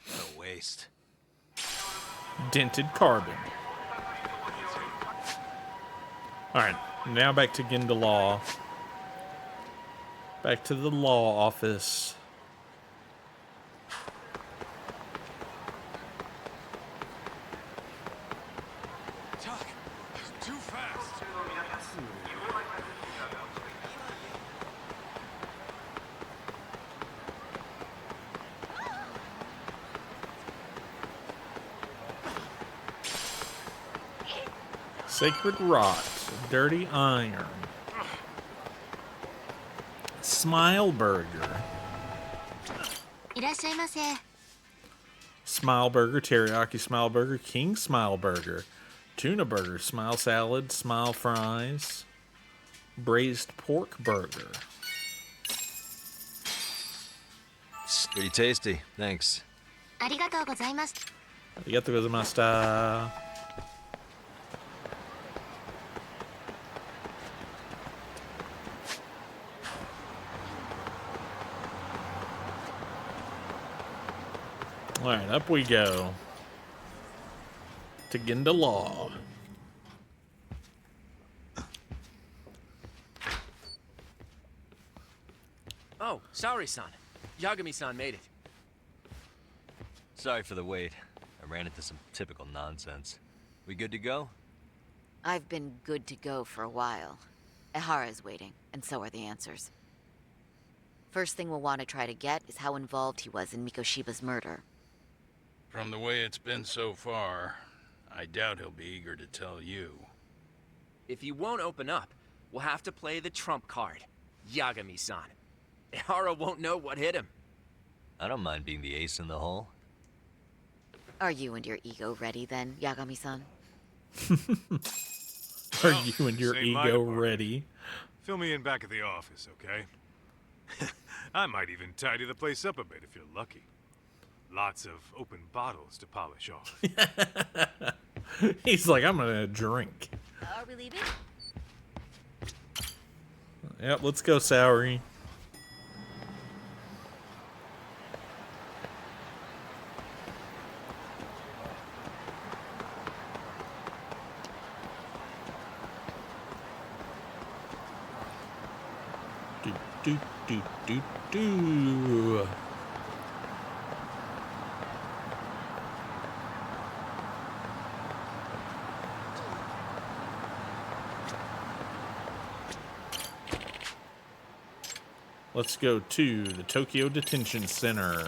What a waste. Dented carbon. Alright, now back to Ginda Law. Back to the law office. Tuck, too fast. Sacred Rot. Dirty Iron. Smile Burger. いらっしゃいませ。 Smile Burger, Teriyaki Smile Burger, King Smile Burger, Tuna Burger, Smile Salad, Smile Fries, Braised Pork Burger. It's pretty tasty. Thanks. ありがとうございます。 Arigatou gozaimashita. Alright, up we go. To Ginda Law. Oh, sorry-san. Yagami-san made it. Sorry for the wait. I ran into some typical nonsense. We good to go? I've been good to go for a while. Ehara is waiting, and so are the answers. First thing we'll want to try to get is how involved he was in Mikoshiba's murder. From the way it's been so far, I doubt he'll be eager to tell you. If he won't open up, we'll have to play the trump card. Yagami-san. Ehara won't know what hit him. I don't mind being the ace in the hole. Are you and your ego ready then, Yagami-san? Are you and your Say my ego department. ready? Fill me in back at the office, okay? I might even tidy the place up a bit if you're lucky. Lots of open bottles to polish off. He's like, I'm gonna drink. Are we leaving? Yep, let's go, Soury. Do, do, do, do. Let's go to the Tokyo Detention Center.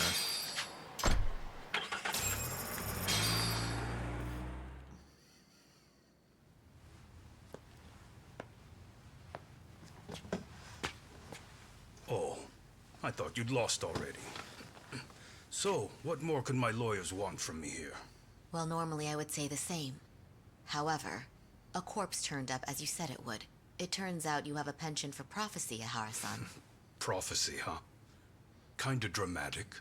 Oh, I thought you'd lost already. So, what more could my lawyers want from me here? Well, normally I would say the same. However, a corpse turned up as you said it would. It turns out you have a penchant for prophecy, Ehara-san. Prophecy, huh? Kinda dramatic.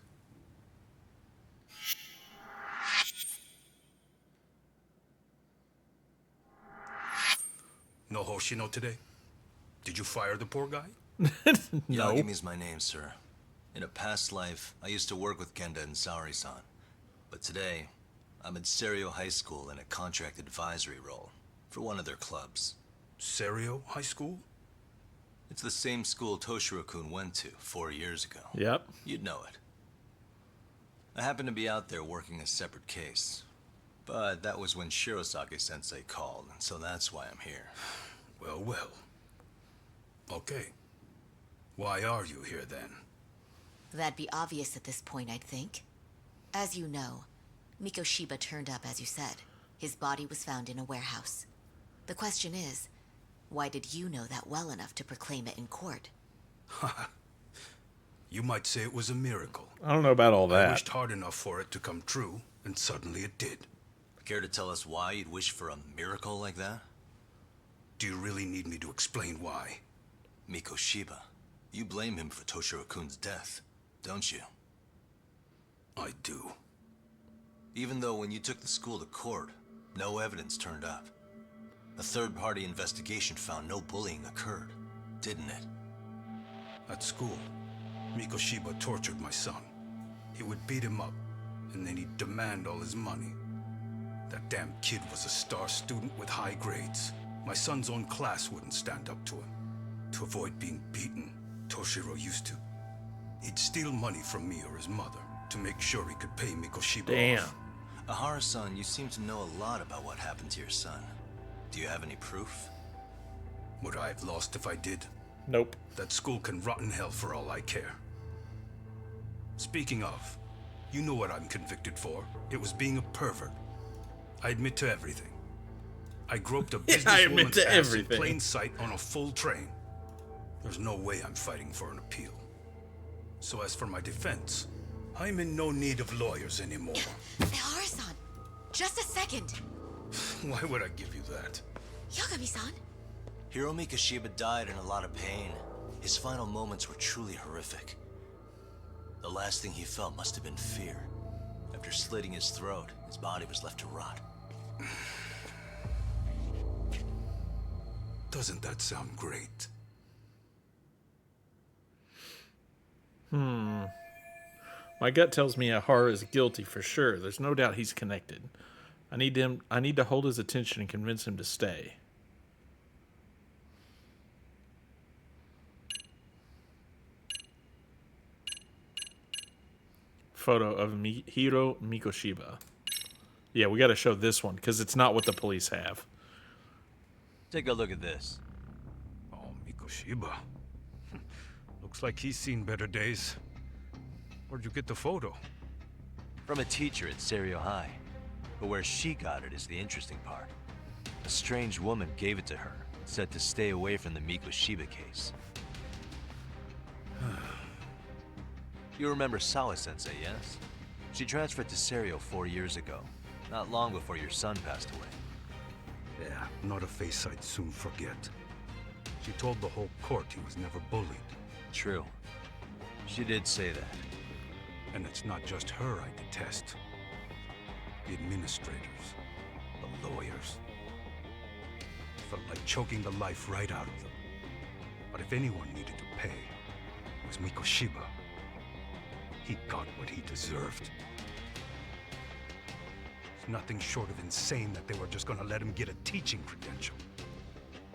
No Hoshino today? Did you fire the poor guy? No. Yagami's my name, sir. In a past life, I used to work with Kenda and Saori-san. But today, I'm at Serio High School in a contract advisory role for one of their clubs. Serio High School? It's the same school Toshiro-kun went to 4 years ago. Yep. You'd know it. I happened to be out there working a separate case. But that was when Shirosaki-sensei called, and so that's why I'm here. Well, well. Okay. Why are you here then? That'd be obvious at this point, I'd think. As you know, Mikoshiba turned up as you said. His body was found in a warehouse. The question is, Why did you know that well enough to proclaim it in court? You might say it was a miracle. I don't know about all that. I wished hard enough for it to come true, and suddenly it did. Care to tell us why you'd wish for a miracle like that? Do you really need me to explain why? Mikoshiba. You blame him for Toshiro-kun's death, don't you? I do. Even though when you took the school to court, no evidence turned up. A third-party investigation found no bullying occurred, didn't it? At school, Mikoshiba tortured my son. He would beat him up, and then he'd demand all his money. That damn kid was a star student with high grades. My son's own class wouldn't stand up to him. To avoid being beaten, Toshiro used to. He'd steal money from me or his mother to make sure he could pay Mikoshiba off. Ahara-san, you seem to know a lot about what happened to your son. Do you have any proof? Would I have lost if I did? Nope. That school can rot in hell for all I care. Speaking of, you know what I'm convicted for. It was being a pervert. I admit to everything. I groped a businesswoman's ass in plain sight on a full train. There's no way I'm fighting for an appeal. So as for my defense, I'm in no need of lawyers anymore. Ahara-san, just a second. Why would I give you that? Yagami-san? Hiro Mikoshiba died in a lot of pain. His final moments were truly horrific. The last thing he felt must have been fear. After slitting his throat, his body was left to rot. Doesn't that sound great? My gut tells me Ahara is guilty for sure. There's no doubt he's connected. I need to hold his attention and convince him to stay. Photo of Hiro Mikoshiba. Yeah, we got to show this one because it's not what the police have. Take a look at this. Oh, Mikoshiba. Looks like he's seen better days. Where'd you get the photo? From a teacher at Serio High. But where she got it is the interesting part. A strange woman gave it to her and said to stay away from the Mikoshiba case. You remember Sawa-sensei, yes? She transferred to Serio 4 years ago, not long before your son passed away. Yeah, not a face I'd soon forget. She told the whole court he was never bullied. True. She did say that. And it's not just her I detest. The administrators, the lawyers. Felt like choking the life right out of them. But if anyone needed to pay, it was Mikoshiba. He got what he deserved. It's nothing short of insane that they were just gonna let him get a teaching credential.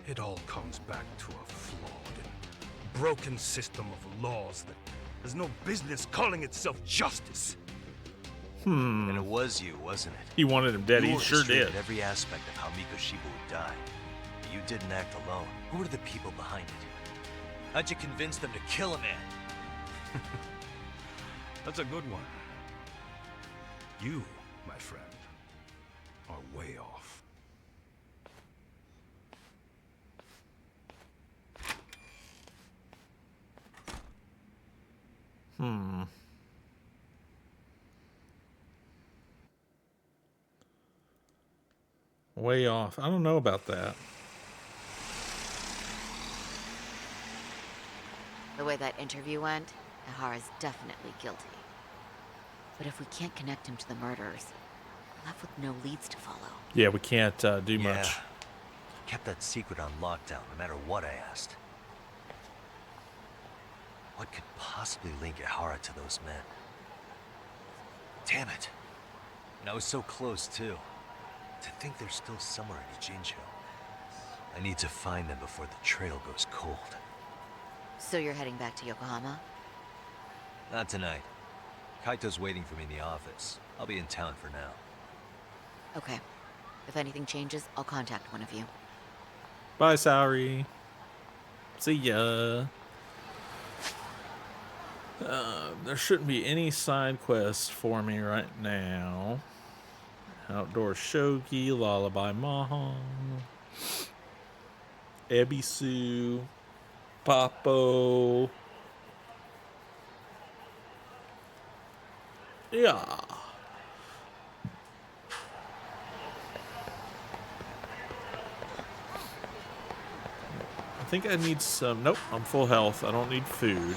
It all comes back to a flawed and broken system of laws that has no business calling itself justice. And it was you, wasn't it? He wanted him dead. You He sure did. orchestrated every aspect of how Mikoshiba would die. You didn't act alone. Who were the people behind it? How'd you convince them to kill a man? That's a good one. You, my friend, are way off. Way off. I don't know about that. The way that interview went, Ahara's definitely guilty. But if we can't connect him to the murderers, we're left with no leads to follow. Yeah, we can't do much. Kept that secret on lockdown, no matter what I asked. What could possibly link Ahara to those men? Damn it. And I was so close, too. To think they're still somewhere in Ijincho. I need to find them before the trail goes cold. So you're heading back to Yokohama? Not tonight. Kaito's waiting for me in the office. I'll be in town for now. Okay. If anything changes, I'll contact one of you. Bye, Saori. See ya. There shouldn't be any side quests for me right now. Outdoor shogi, lullaby mahon. Ebisu, Papo. Yeah. I think I need some... Nope, I'm full health. I don't need food.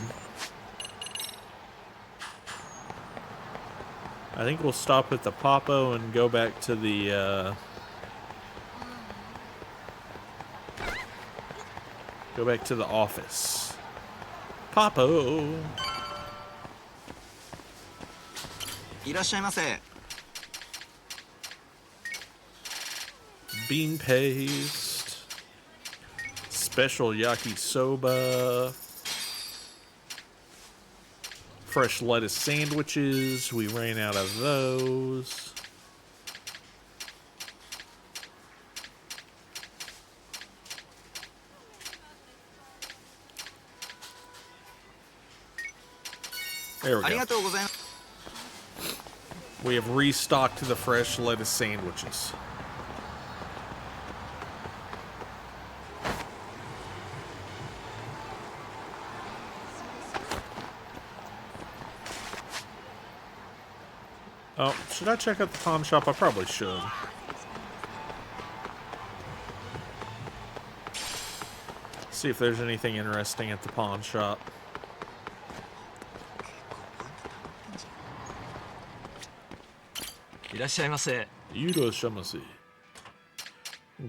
I think we'll stop at the Papo and go back to the, go back to the office. Papo! いらっしゃいませ。 Bean paste. Special yakisoba. Fresh lettuce sandwiches. We ran out of those. There we go. We have restocked the fresh lettuce sandwiches. Oh, should I check out the pawn shop? I probably should. See if there's anything interesting at the pawn shop.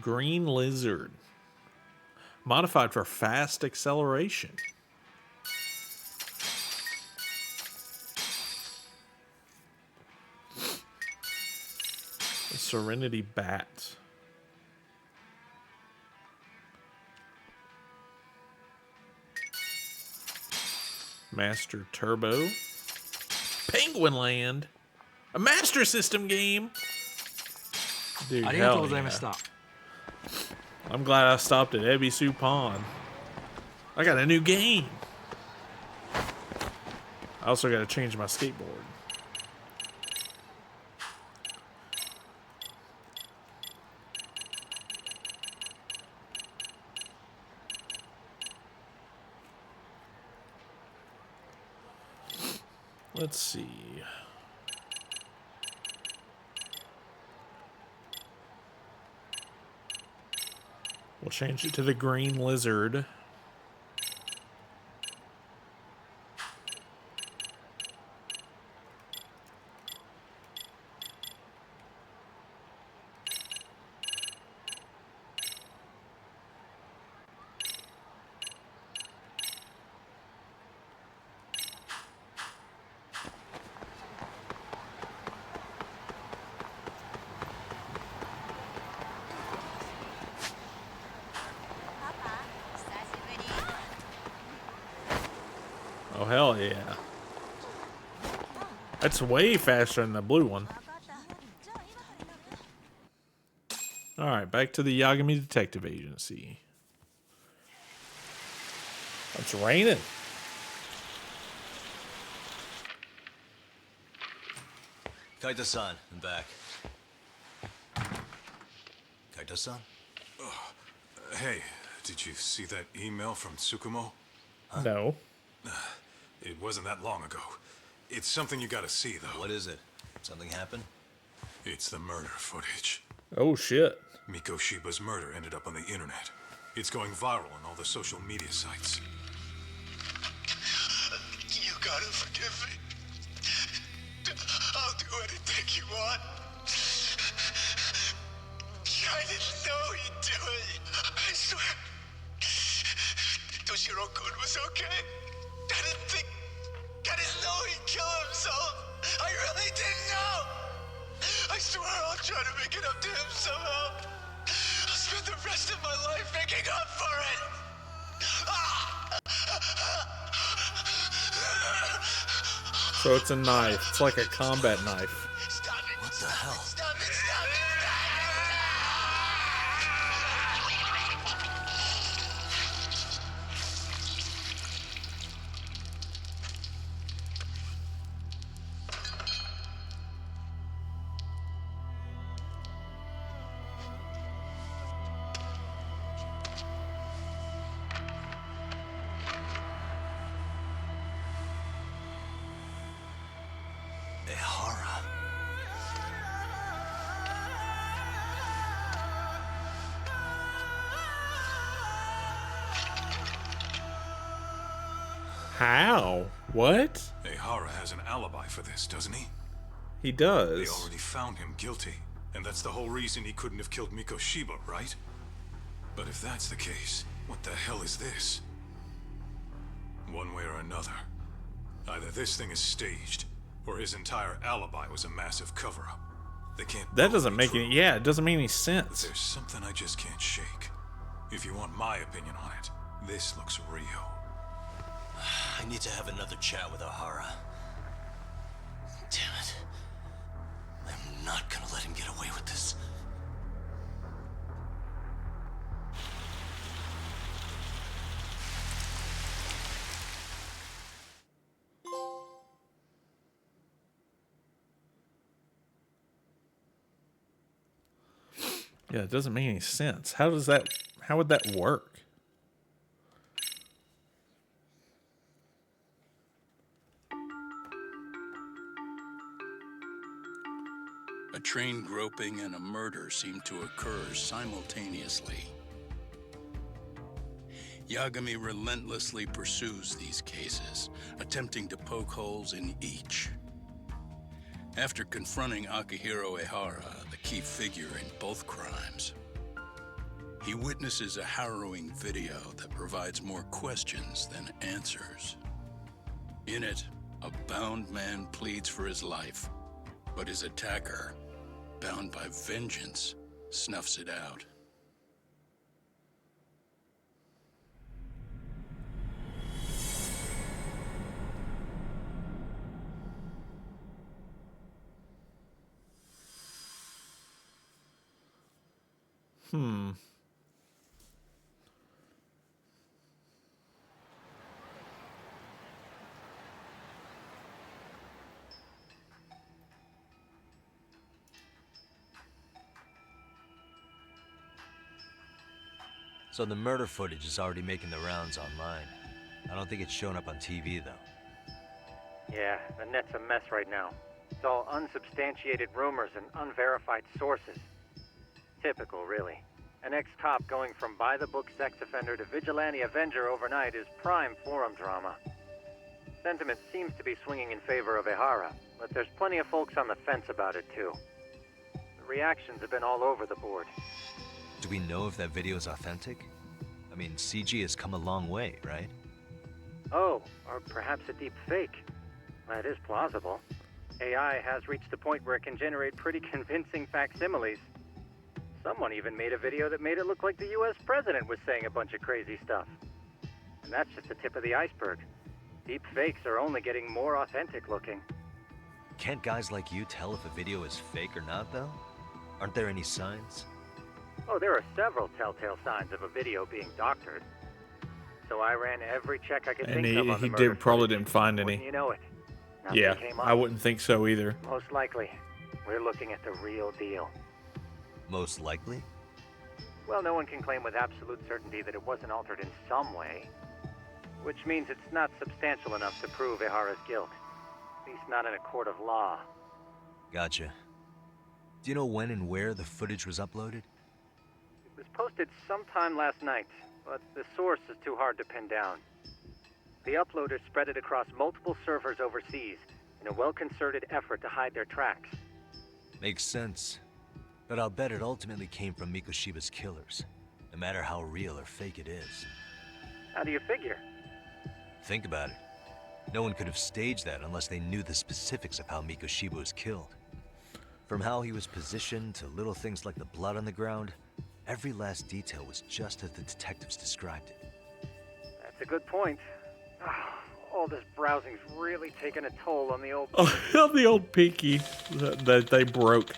Green lizard. Modified for fast acceleration. A Serenity bat. Master Turbo. Penguin Land. A Master System game. Dude, hell yeah. I'm glad I stopped at Ebisu Pawn. I got a new game. I also got to change my skateboard. Let's see. We'll change it to the green lizard. Oh, hell yeah. That's way faster than the blue one. Alright, back to the Yagami Detective Agency. It's raining. Kaito-san, I'm back. Kaito-san? Hey, did you see that email from Tsukumo? Huh? No. It wasn't that long ago. It's something you gotta see, though. What is it? Something happened? It's the murder footage. Oh, shit. Miko Shiba's murder ended up on the internet. It's going viral on all the social media sites. You gotta forgive me. I'll do anything you want. I didn't know he'd do it. I swear. Toshiro-kun was okay. I didn't know he'd kill himself. I really didn't know. I swear I'll try to make it up to him somehow. I'll spend the rest of my life making up for it. So it's a knife. It's like a combat knife. What the hell? How? What? Ehara has an alibi for this, doesn't he? He does. They already found him guilty, and that's the whole reason he couldn't have killed Mikoshiba, right? But if that's the case, what the hell is this? One way or another, either this thing is staged, or his entire alibi was a massive cover-up. They can't. That doesn't make any. Yeah, it doesn't make any sense. There's something I just can't shake. If you want my opinion on it, this looks real. I need to have another chat with Ehara. Damn it. I'm not gonna let him get away with this. Yeah, it doesn't make any sense. How would that work? A train groping and a murder seem to occur simultaneously. Yagami relentlessly pursues these cases, attempting to poke holes in each. After confronting Akihiro Ehara, the key figure in both crimes, he witnesses a harrowing video that provides more questions than answers. In it, a bound man pleads for his life, but his attacker, bound by vengeance, snuffs it out. So the murder footage is already making the rounds online. I don't think it's showing up on TV, though. Yeah, the net's a mess right now. It's all unsubstantiated rumors and unverified sources. Typical, really. An ex-cop going from by-the-book sex offender to vigilante avenger overnight is prime forum drama. Sentiment seems to be swinging in favor of Ehara, but there's plenty of folks on the fence about it, too. The reactions have been all over the board. Do we know if that video is authentic? I mean, CG has come a long way, right? Oh, or perhaps a deep fake. That is plausible. AI has reached the point where it can generate pretty convincing facsimiles. Someone even made a video that made it look like the US president was saying a bunch of crazy stuff. And that's just the tip of the iceberg. Deep fakes are only getting more authentic looking. Can't guys like you tell if a video is fake or not, though? Aren't there any signs? Oh, there are several telltale signs of a video being doctored. So I ran every check I could And think of on the he murder probably footage. didn't find Wouldn't any. you know it? Nothing Yeah, came up. I wouldn't think so either. Most likely, we're looking at the real deal. Most likely? Well, no one can claim with absolute certainty that it wasn't altered in some way. Which means it's not substantial enough to prove Ehara's guilt. At least not in a court of law. Gotcha. Do you know when and where the footage was uploaded? It was posted sometime last night, but the source is too hard to pin down. The uploaders spread it across multiple servers overseas in a well-concerted effort to hide their tracks. Makes sense. But I'll bet it ultimately came from Mikoshiba's killers, no matter how real or fake it is. How do you figure? Think about it. No one could have staged that unless they knew the specifics of how Mikoshiba was killed. From how he was positioned to little things like the blood on the ground, every last detail was just as the detectives described it. That's a good point. All this browsing's really taken a toll on the old... Oh, the old pinky that they broke.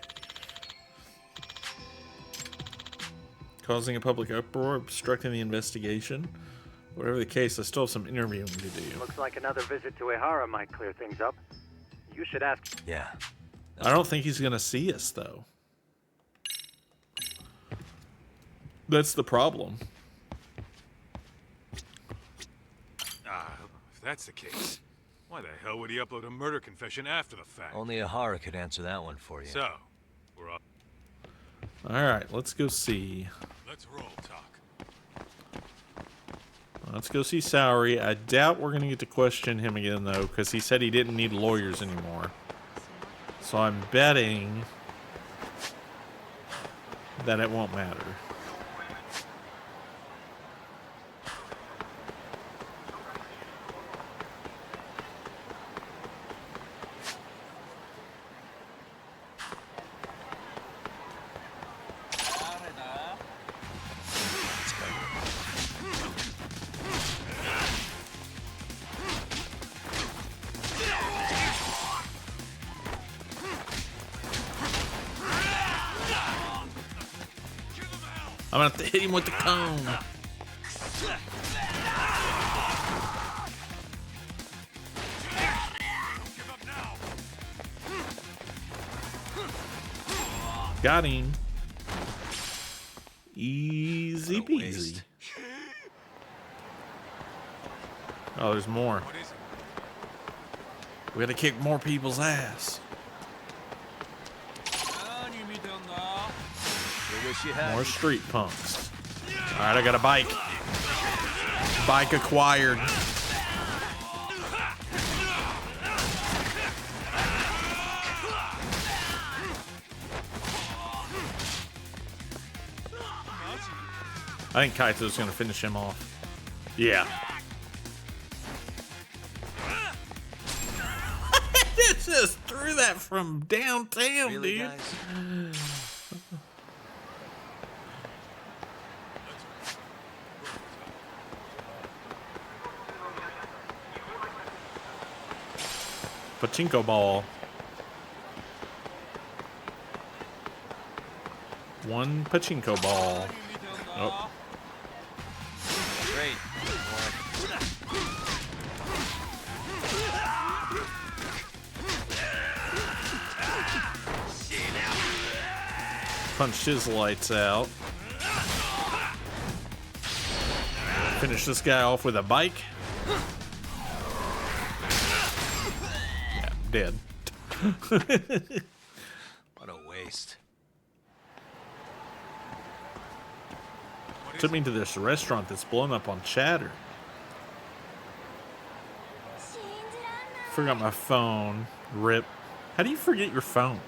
Causing a public uproar, obstructing the investigation. Whatever the case, I still have some interviewing to do. Looks like another visit to Ehara might clear things up. You should ask... Yeah. I don't think he's going to see us, though. That's the problem. If that's the case, why the hell would he upload a murder confession after the fact? Only Ehara could answer that one for you. So, we're up. Alright, let's go see. Let's roll, Talk. Let's go see Saori. I doubt we're going to get to question him again, though, because he said he didn't need lawyers anymore. So I'm betting that it won't matter. I'm gonna have to hit him with the cone. Got him. Easy peasy. Oh, there's more. We gotta kick more people's ass. More street punks. Alright, I got a bike. Bike acquired. I think Kaito's gonna finish him off. Yeah. It just threw that from downtown, really, dude. Pachinko ball. One pachinko ball. Oh. Great. Punched his lights out. Finish this guy off with a bike. Yeah, dead. What a waste. Took me to this restaurant that's blown up on Chatter. Forgot my phone. Rip. How do you forget your phone?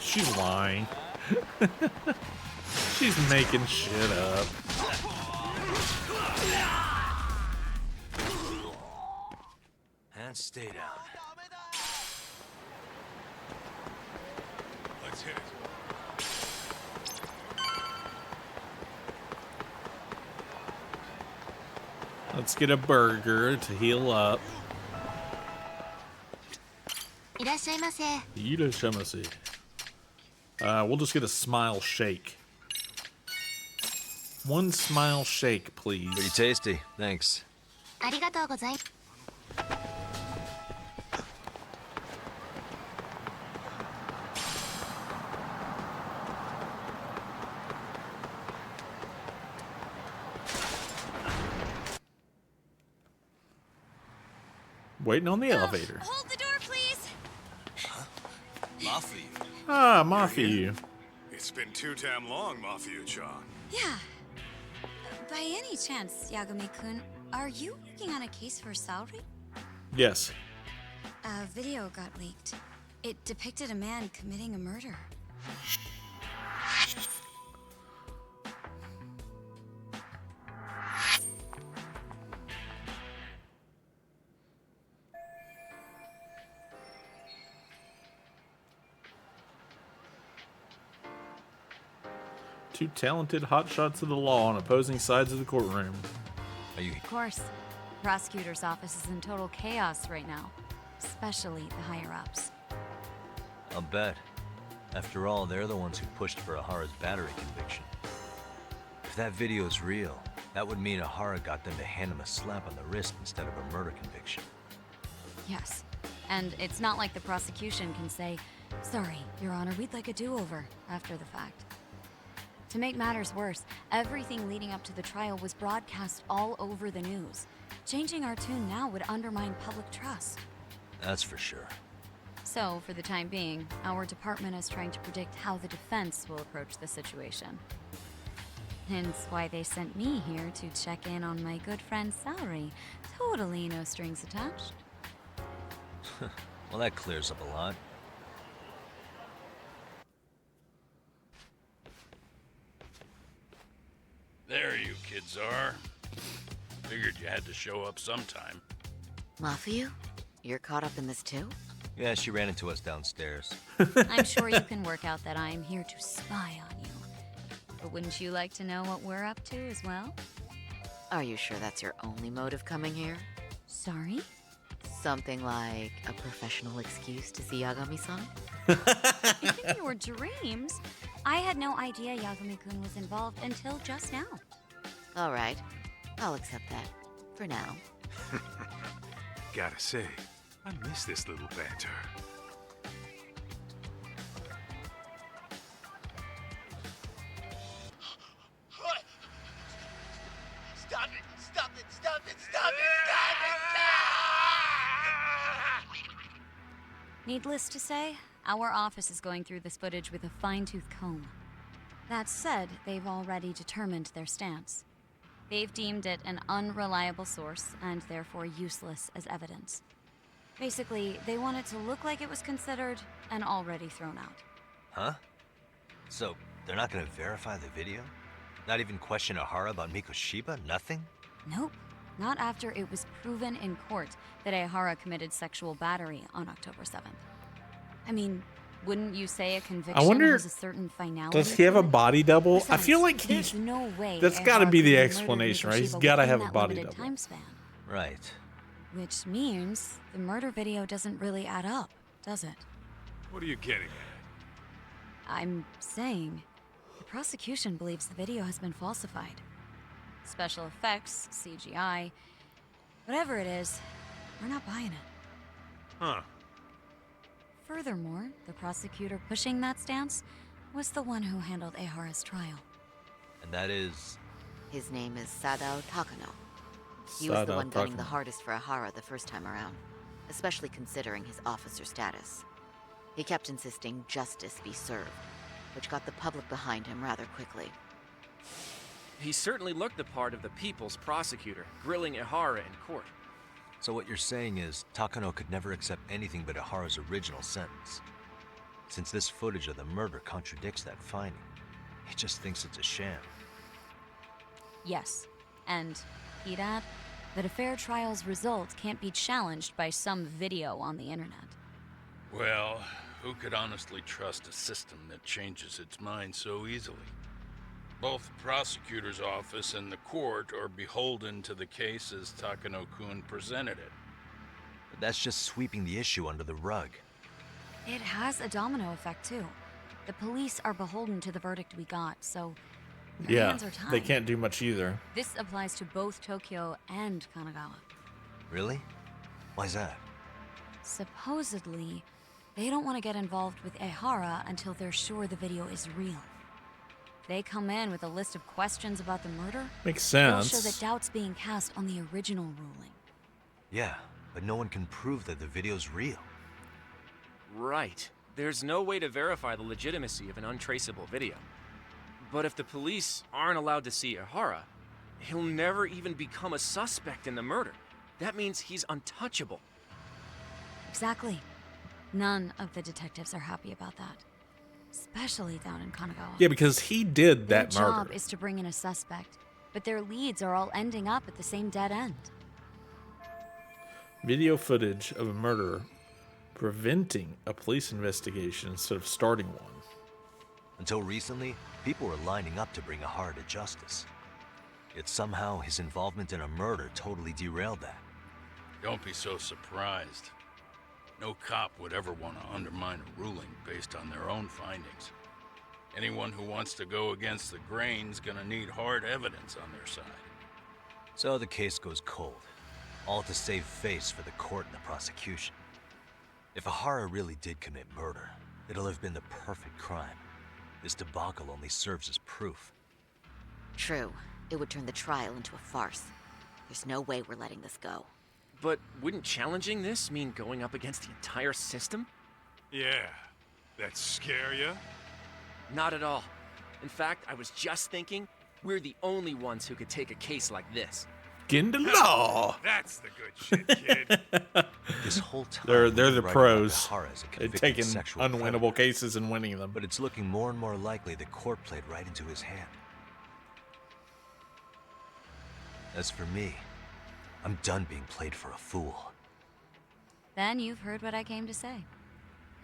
She's lying. She's making shit up. And stay down. Let's hit it. Let's get a burger to heal up. いらっしゃいませ。 We'll just get a smile shake. One smile shake, please. Pretty tasty. Thanks. ありがとうございます。 Waiting on the elevator. Hold the door, please. Mafia. Ah, Mafia. It's been too damn long, Mafia-chan. Yeah. By any chance, Yagami-kun, are you working on a case for Saori? Yes. A video got leaked. It depicted a man committing a murder. Two talented hotshots of the law on opposing sides of the courtroom. Are you? Of course. The prosecutor's office is in total chaos right now, especially the higher-ups. I'll bet. After all, they're the ones who pushed for Ahara's battery conviction. If that video is real, that would mean Ahara got them to hand him a slap on the wrist instead of a murder conviction. Yes. And it's not like the prosecution can say, "Sorry, Your Honor, we'd like a do-over," after the fact. To make matters worse, everything leading up to the trial was broadcast all over the news. Changing our tune now would undermine public trust. That's for sure. So, for the time being, our department is trying to predict how the defense will approach the situation. Hence why they sent me here to check in on my good friend's salary. Totally no strings attached. Well, that clears up a lot. There you kids are. Figured you had to show up sometime. Mafuyu? You're caught up in this too? Yeah, she ran into us downstairs. I'm sure you can work out that I'm here to spy on you. But wouldn't you like to know what we're up to as well? Are you sure that's your only motive coming here? Sorry? Something like a professional excuse to see Yagami-san? In your dreams? I had no idea Yagami-kun was involved until just now. All right. I'll accept that. For now. Gotta say, I miss this little banter. Stop it! Stop it! Stop it! Stop it! Needless to say, our office is going through this footage with a fine-tooth comb. That said, they've already determined their stance. They've deemed it an unreliable source and therefore useless as evidence. Basically, they want it to look like it was considered and already thrown out. Huh? So, they're not gonna verify the video? Not even question Ahara about Mikoshiba? Nothing? Nope. Not after it was proven in court that Ehara committed sexual battery on October 7th. I mean, wouldn't you say a conviction wonder, has a certain finality? does he have a body double? I Besides, feel like there's no way that's got to Ehara be the could have explanation, murdered right? He's Mikoshiba got to within have a that body limited double. time span. Right. Which means the murder video doesn't really add up, does it? What are you getting at? I'm saying the prosecution believes the video has been falsified. Special effects, CGI, whatever it is, we're not buying it. Huh. Furthermore, the prosecutor pushing that stance was the one who handled Ehara's trial. And that is... His name is Sadao Takano. He was the one gunning the hardest for Ehara the first time around, especially considering his officer status. He kept insisting justice be served, which got the public behind him rather quickly. He certainly looked the part of the people's prosecutor, grilling Ehara in court. So what you're saying is, Takano could never accept anything but Ahara's original sentence. Since this footage of the murder contradicts that finding, he just thinks it's a sham. Yes, and he'd add that a fair trial's result can't be challenged by some video on the internet. Well, who could honestly trust a system that changes its mind so easily? Both the prosecutor's office and the court are beholden to the case as Takano-kun presented it. But that's just sweeping the issue under the rug. It has a domino effect, too. The police are beholden to the verdict we got, so their hands are tied. They can't do much either. This applies to both Tokyo and Kanagawa. Really? Why's that? Supposedly, they don't want to get involved with Ehara until they're sure the video is real. They come in with a list of questions about the murder. Makes sense. It'll show that doubt's being cast on the original ruling. Yeah, but no one can prove that the video's real. Right. There's no way to verify the legitimacy of an untraceable video. But if the police aren't allowed to see Ehara, he'll never even become a suspect in the murder. That means he's untouchable. Exactly. None of the detectives are happy about that. Especially down in Kanagawa. Yeah, because he did that Their murder. job is to bring in a suspect, but their leads are all ending up at the same dead end. Video footage of a murder preventing a police investigation instead of starting one. Until recently, people were lining up to bring Ahara to justice. Yet somehow his involvement in a murder totally derailed that. Don't be so surprised. No cop would ever want to undermine a ruling based on their own findings. Anyone who wants to go against the grain's gonna need hard evidence on their side. So the case goes cold, all to save face for the court and the prosecution. If Ahara really did commit murder, it'll have been the perfect crime. This debacle only serves as proof. True. It would turn the trial into a farce. There's no way we're letting this go. But wouldn't challenging this mean going up against the entire system? Yeah. That scare ya? Not at all. In fact, I was just thinking, we're the only ones who could take a case like this. Get into law. That's the good shit, kid. This whole time, They're we've been the writing about pros. Ihara as a They're convicted taking sexual unwinnable predator. cases and winning them. But it's looking more and more likely that court played right into his hand. As for me, I'm done being played for a fool. Then you've heard what I came to say.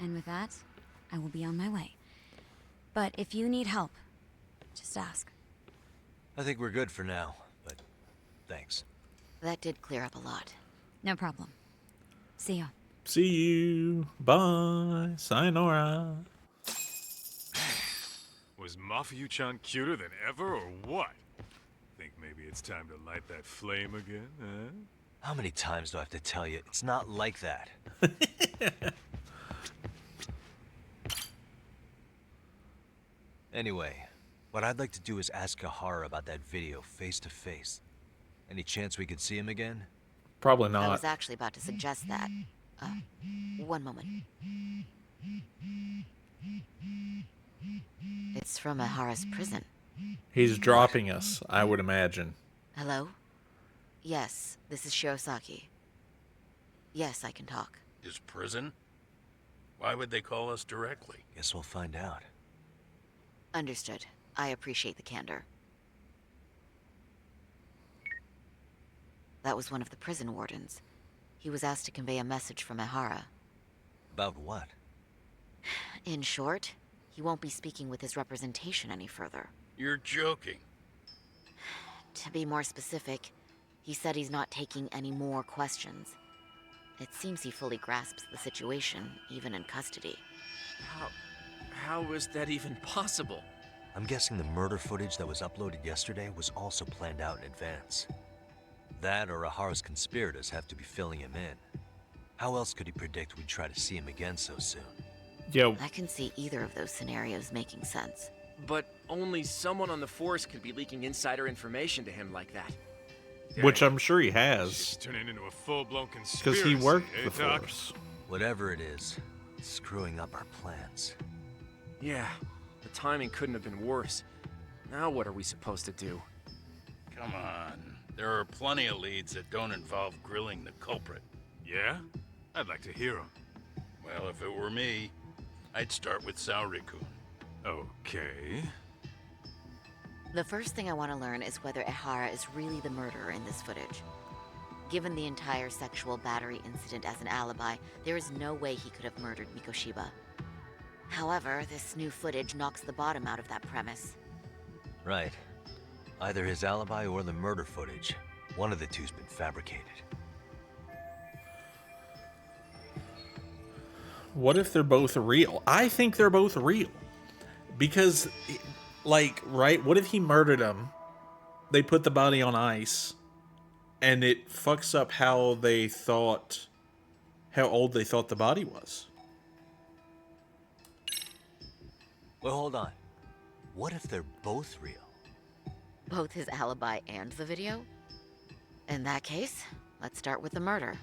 And with that, I will be on my way. But if you need help, just ask. I think we're good for now, but thanks. That did clear up a lot. No problem. See ya. See you. Bye. Sayonara. Was Mafuyu-chan cuter than ever, or what? Think maybe it's time to light that flame again, huh? How many times do I have to tell you? It's not like that. Anyway, what I'd like to do is ask Ihara about that video face to face. Any chance we could see him again? Probably I not. was actually about to suggest that. One moment. It's from Ihara's prison. He's dropping us, I would imagine. Hello? Yes, this is Shirosaki. Yes, I can talk. His prison? Why would they call us directly? Guess we'll find out. Understood. I appreciate the candor. That was one of the prison wardens. He was asked to convey a message from Ihara. About what? In short, he won't be speaking with his representation any further. You're joking. To be more specific, he said he's not taking any more questions. It seems he fully grasps the situation, even in custody. How is that even possible? I'm guessing the murder footage that was uploaded yesterday was also planned out in advance. That or Ihara's conspirators have to be filling him in. How else could he predict we'd try to see him again so soon? Yo. I can see either of those scenarios making sense. But only someone on the force could be leaking insider information to him like that. Which I'm sure he has. She's turning into a full-blown conspiracy. Because he worked the Doc? force. Whatever it is, it's screwing up our plans. Yeah, the timing couldn't have been worse. Now what are we supposed to do? Come on. There are plenty of leads that don't involve grilling the culprit. Yeah? I'd like to hear him. Well, if it were me, I'd start with Saori-kun. Okay. The first thing I want to learn is whether Ihara is really the murderer in this footage. Given the entire sexual battery incident as an alibi, there is no way he could have murdered Mikoshiba. However, this new footage knocks the bottom out of that premise. Right. Either his alibi or the murder footage. One of the two's been fabricated. What if they're both real? I think they're both real. Because, like, right, what if he murdered him, they put the body on ice, and it fucks up how old they thought the body was? Well, hold on. What if they're both real? Both his alibi and the video? In that case, let's start with the murder.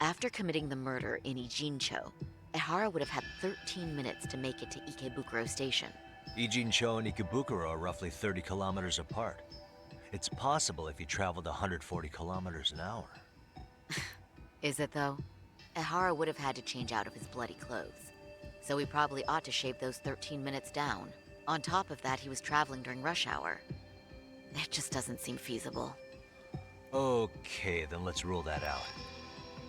After committing the murder in Ijincho, Ihara would have had 13 minutes to make it to Ikebukuro Station. Ijincho and Ikebukuro are roughly 30 kilometers apart. It's possible if he traveled 140 kilometers an hour. Is it though? Ihara would have had to change out of his bloody clothes. So he probably ought to shave those 13 minutes down. On top of that, he was traveling during rush hour. It just doesn't seem feasible. Okay, then let's rule that out.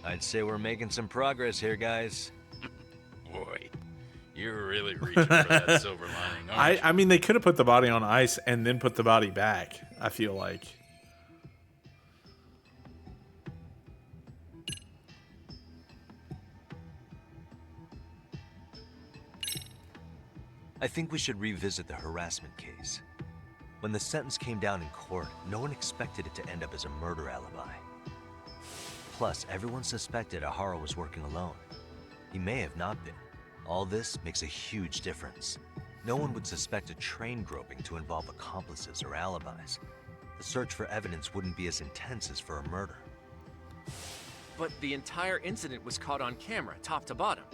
I'd say we're making some progress here, guys. Boy, you're really reaching for that silver lining, aren't you? I mean, they could have put the body on ice and then put the body back, I feel like. I think we should revisit the harassment case. When the sentence came down in court, no one expected it to end up as a murder alibi. Plus, everyone suspected Ihara was working alone. He may have not been. All this makes a huge difference. No one would suspect a train groping to involve accomplices or alibis. The search for evidence wouldn't be as intense as for a murder. But the entire incident was caught on camera, top to bottom.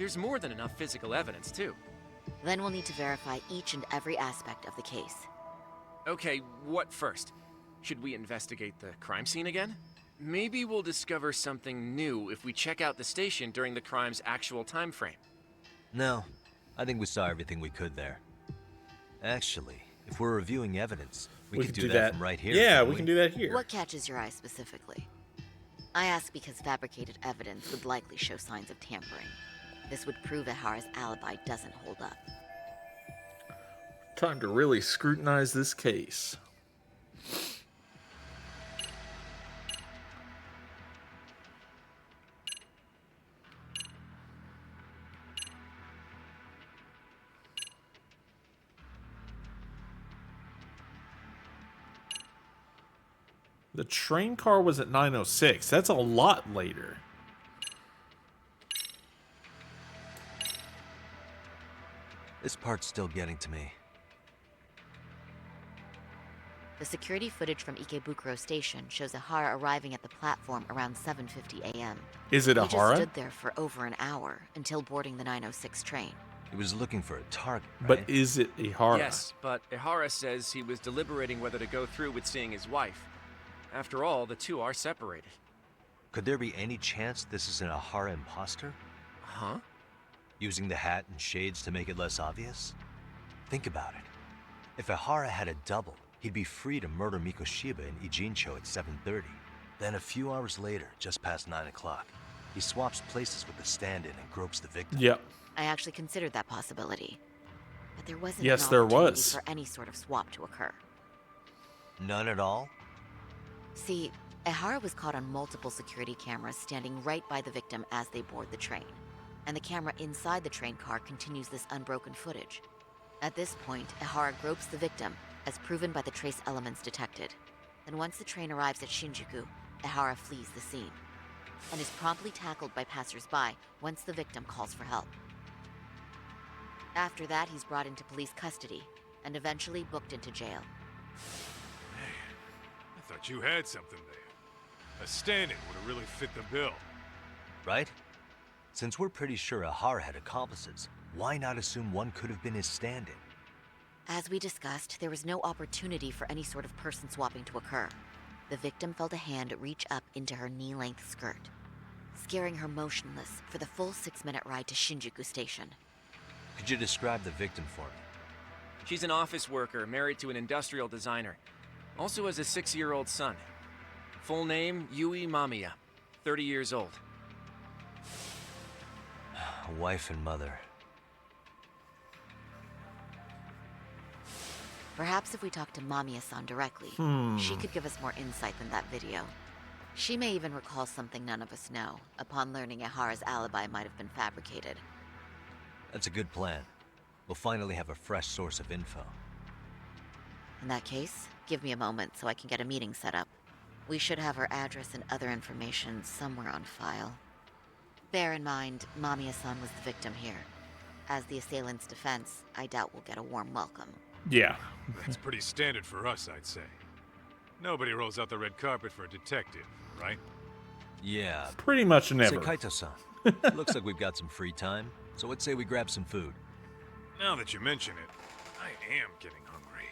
There's more than enough physical evidence, too. Then we'll need to verify each and every aspect of the case. Okay, what first? Should we investigate the crime scene again? Maybe we'll discover something new if we check out the station during the crime's actual time frame. No, I think we saw everything we could there. Actually, if we're reviewing evidence, we could do that from right here. Yeah, we can do that here. What catches your eye specifically? I ask because fabricated evidence would likely show signs of tampering. This would prove Ihara's alibi doesn't hold up. Time to really scrutinize this case. The train car was at 9:06. That's a lot later. This part's still getting to me. The security footage from Ikebukuro Station shows Ihara arriving at the platform around 7:50 a.m. Is it He just Ihara? stood there for over an hour until boarding the 9:06 train. He was looking for a target, right? But is it Ihara? Yes, but Ihara says he was deliberating whether to go through with seeing his wife. After all, the two are separated. Could there be any chance this is an Ihara imposter? Huh? Using the hat and shades to make it less obvious? Think about it. If Ihara had a double, he'd be free to murder Mikoshiba in Ijincho at 7:30. Then a few hours later, just past 9 o'clock, he swaps places with the stand-in and gropes the victim. Yep. I actually considered that possibility. But there wasn't Yes, an there opportunity was. for any sort of swap to occur. None at all? See, Ihara was caught on multiple security cameras standing right by the victim as they board the train. And the camera inside the train car continues this unbroken footage. At this point, Ihara gropes the victim, as proven by the trace elements detected. Then once the train arrives at Shinjuku, Ihara flees the scene, and is promptly tackled by passers-by once the victim calls for help. After that, he's brought into police custody, and eventually booked into jail. I thought you had something there. A stand-in would have really fit the bill. Right? Since we're pretty sure Ihara had accomplices, why not assume one could have been his stand-in? As we discussed, there was no opportunity for any sort of person swapping to occur. The victim felt a hand reach up into her knee-length skirt, scaring her motionless for the full 6-minute ride to Shinjuku Station. Could you describe the victim for me? She's an office worker married to an industrial designer. Also has a 6-year-old son. Full name, Yui Mamiya. 30 years old. A wife and mother. Perhaps if we talk to Mamiya-san directly, she could give us more insight than that video. She may even recall something none of us know, upon learning Ihara's alibi might have been fabricated. That's a good plan. We'll finally have a fresh source of info. In that case, give me a moment so I can get a meeting set up. We should have her address and other information somewhere on file. Bear in mind, Mamiya-san was the victim here. As the assailant's defense, I doubt we'll get a warm welcome. Yeah. That's pretty standard for us, I'd say. Nobody rolls out the red carpet for a detective, right? Yeah. Pretty much never. Say, Kaito-san, looks like we've got some free time, so let's say we grab some food. Now that you mention it, I am getting hungry.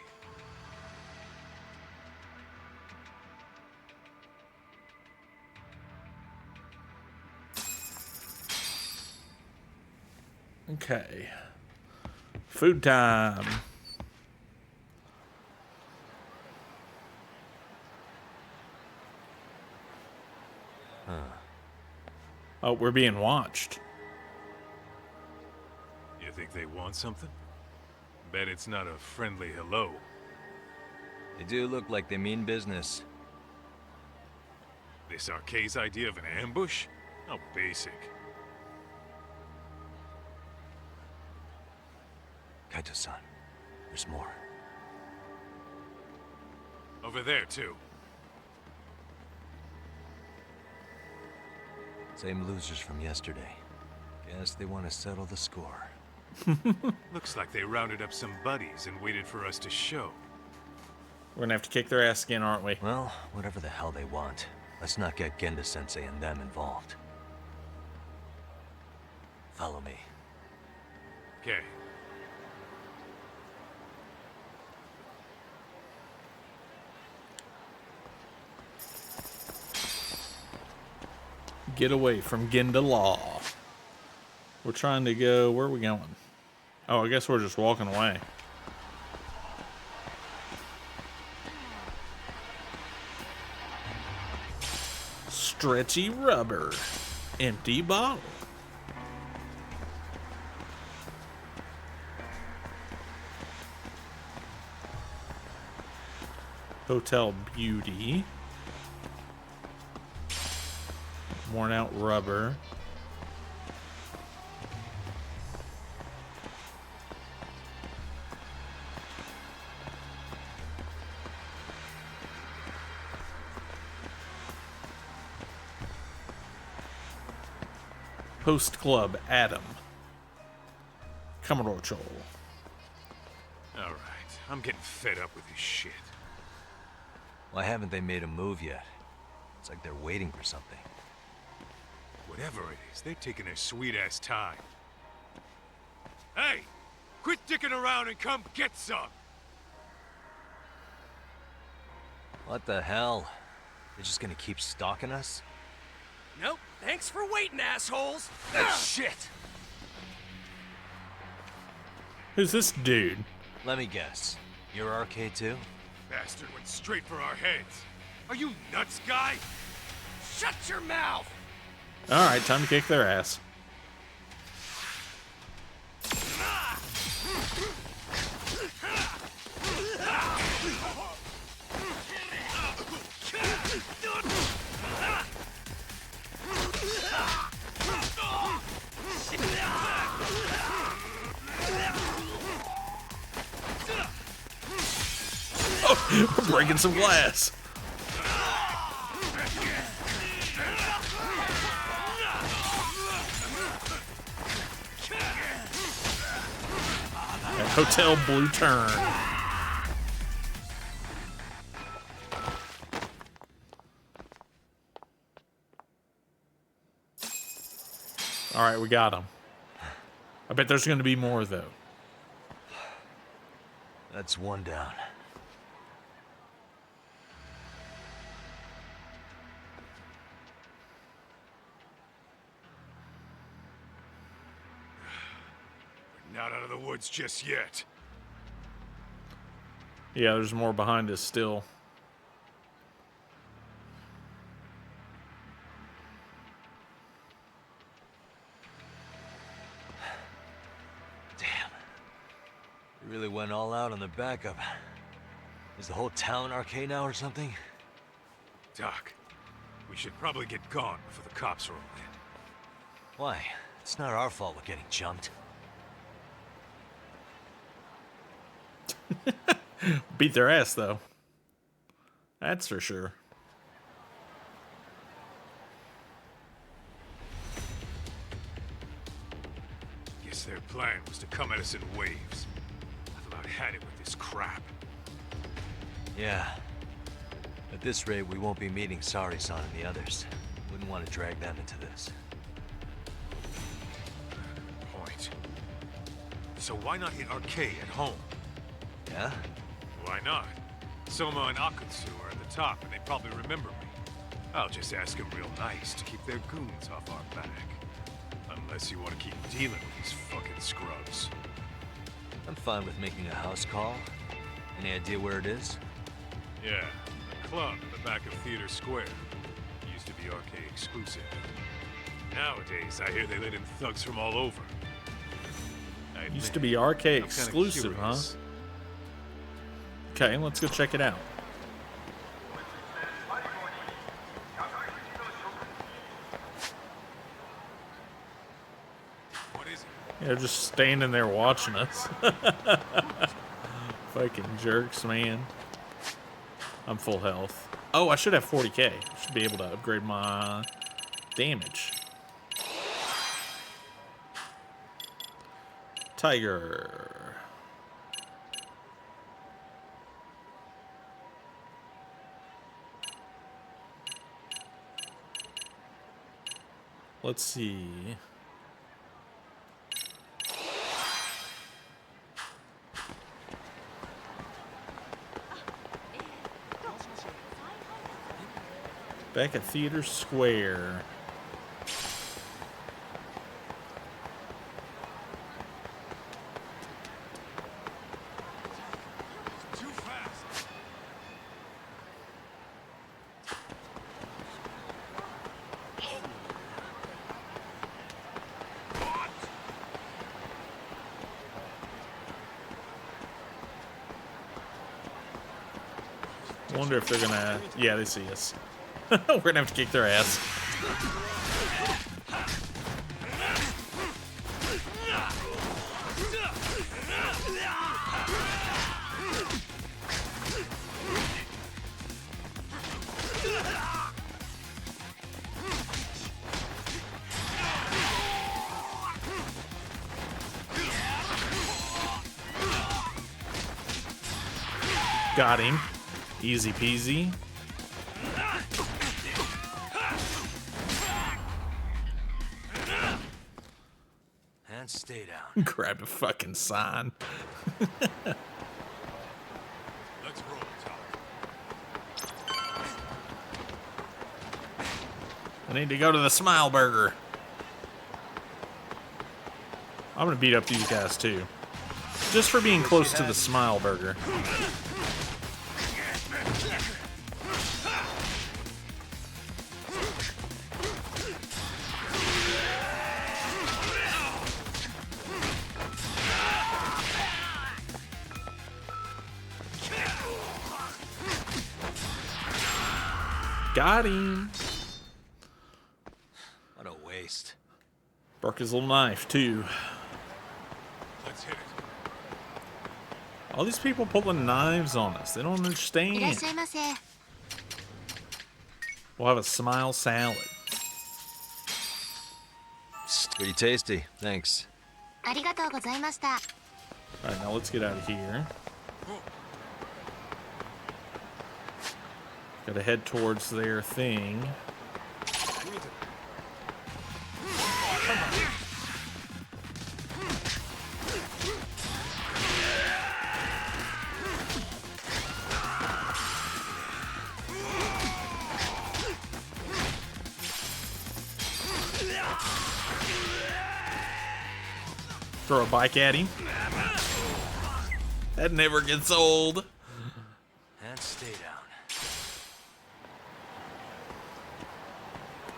Okay. Food time. Oh, we're being watched. You think they want something? Bet it's not a friendly hello. They do look like they mean business. This Arcade's idea of an ambush? How basic. Kaito-san, there's more. Over there, too. Same losers from yesterday. Guess they want to settle the score. Looks like they rounded up some buddies and waited for us to show. We're gonna have to kick their ass again, aren't we? Well, whatever the hell they want. Let's not get Genda-sensei and them involved. Follow me. Okay. Get away from Ginda Law. We're trying to go... Where are we going? Oh, I guess we're just walking away. Stretchy rubber. Empty bottle. Hotel Beauty. Worn out rubber. Host Club Adam. Camarocho. Alright, I'm getting fed up with this shit. Why haven't they made a move yet? It's like they're waiting for something. Whatever it is, they're taking their sweet-ass time. Hey! Quit dicking around and come get some! What the hell? They're just gonna keep stalking us? Nope. Thanks for waiting, assholes. Shit! Who's this dude? Let me guess. You're RK too? Bastard went straight for our heads. Are you nuts, guy? Shut your mouth! Alright, time to kick their ass. Oh, we're breaking some glass. Hotel Blue Turn. All right, we got him. I bet there's going to be more, though. That's one down. We're not out of the woods just yet. Yeah, there's more behind us still. We really went all out on the backup. Is the whole town RK now or something? Doc, we should probably get gone before the cops roll in. Why? It's not our fault we're getting jumped. Beat their ass, though. That's for sure. Guess their plan was to come at us in waves. I've about had it with this crap. Yeah. At this rate, we won't be meeting Sari-san and the others. Wouldn't want to drag them into this. Point. So why not hit RK at home? Yeah? Why not? Soma and Akutsu are at the top, and they probably remember me. I'll just ask them real nice to keep their goons off our back. Unless you want to keep dealing with these fucking scrubs. I'm fine with making a house call. Any idea where it is? Yeah, a club in the back of Theater Square. Used to be RK exclusive. Nowadays, I hear they let in thugs from all over. Used to be RK exclusive, huh? Okay, let's go check it out. What is it? Yeah, just standing there watching us. Fucking jerks, man. I'm full health. Oh, I should have 40k. Should be able to upgrade my damage. Tiger. Let's see. Back at Theater Square. Wonder if they're gonna... Yeah, they see us. We're gonna have to kick their ass. Got him. Easy peasy. And stay down. Grabbed a fucking sign. Let's roll, Tom. I need to go to the Smile Burger. I'm gonna beat up these guys too. Just for being close to the Smile Burger. Got him. What a waste. Broke his little knife too. Let's hit it. All these people pulling knives on us. They don't understand. いらっしゃいませ。 We'll have a smile salad. It's pretty tasty. Thanks. ありがとうございました。 Alright, now let's get out of here. Gotta head towards their thing. Throw a bike at him. That never gets old. And stay down.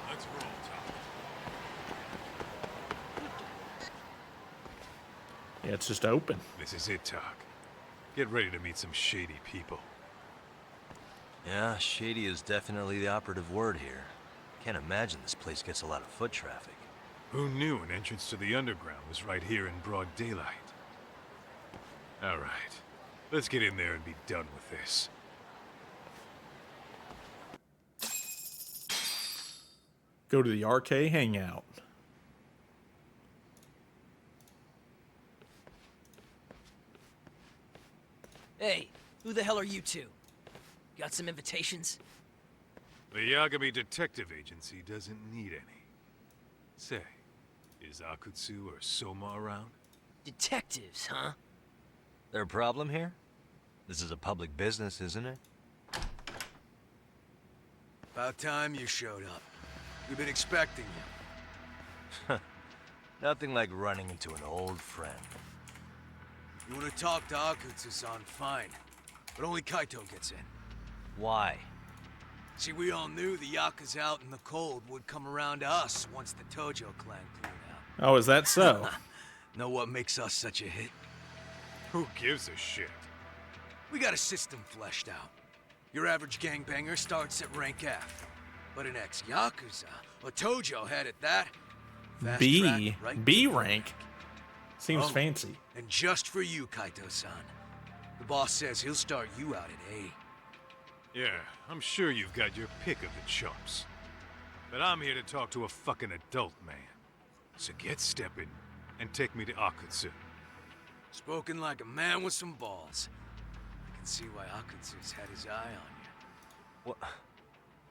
Let's roll, Tom. Yeah, it's just open. This is it, Talk. Get ready to meet some shady people. Yeah, shady is definitely the operative word here. Can't imagine this place gets a lot of foot traffic. Who knew an entrance to the underground was right here in broad daylight? All right, let's get in there and be done with this. Go to the RK hangout. Hey, who the hell are you two? Got some invitations? The Yagami Detective Agency doesn't need any. Say, is Akutsu or Soma around? Detectives, huh? There a problem here? This is a public business, isn't it? About time you showed up. We've been expecting you. Nothing like running into an old friend. You want to talk to Akutsu-san, fine. But only Kaito gets in. Why? See, we all knew the Yakuza out in the cold would come around to us once the Tojo clan cleared out. Oh, is that so? Know what makes us such a hit? Who gives a shit? We got a system fleshed out. Your average gangbanger starts at rank F. But an ex-Yakuza, a Tojo head at that, fast B. track right B to rank. Seems Oh, fancy. And just for you, Kaito-san. The boss says he'll start you out at A. Yeah, I'm sure you've got your pick of the chumps. But I'm here to talk to a fucking adult man. So get stepping and take me to Akutsu. Spoken like a man with some balls. I can see why Akutsu's had his eye on What?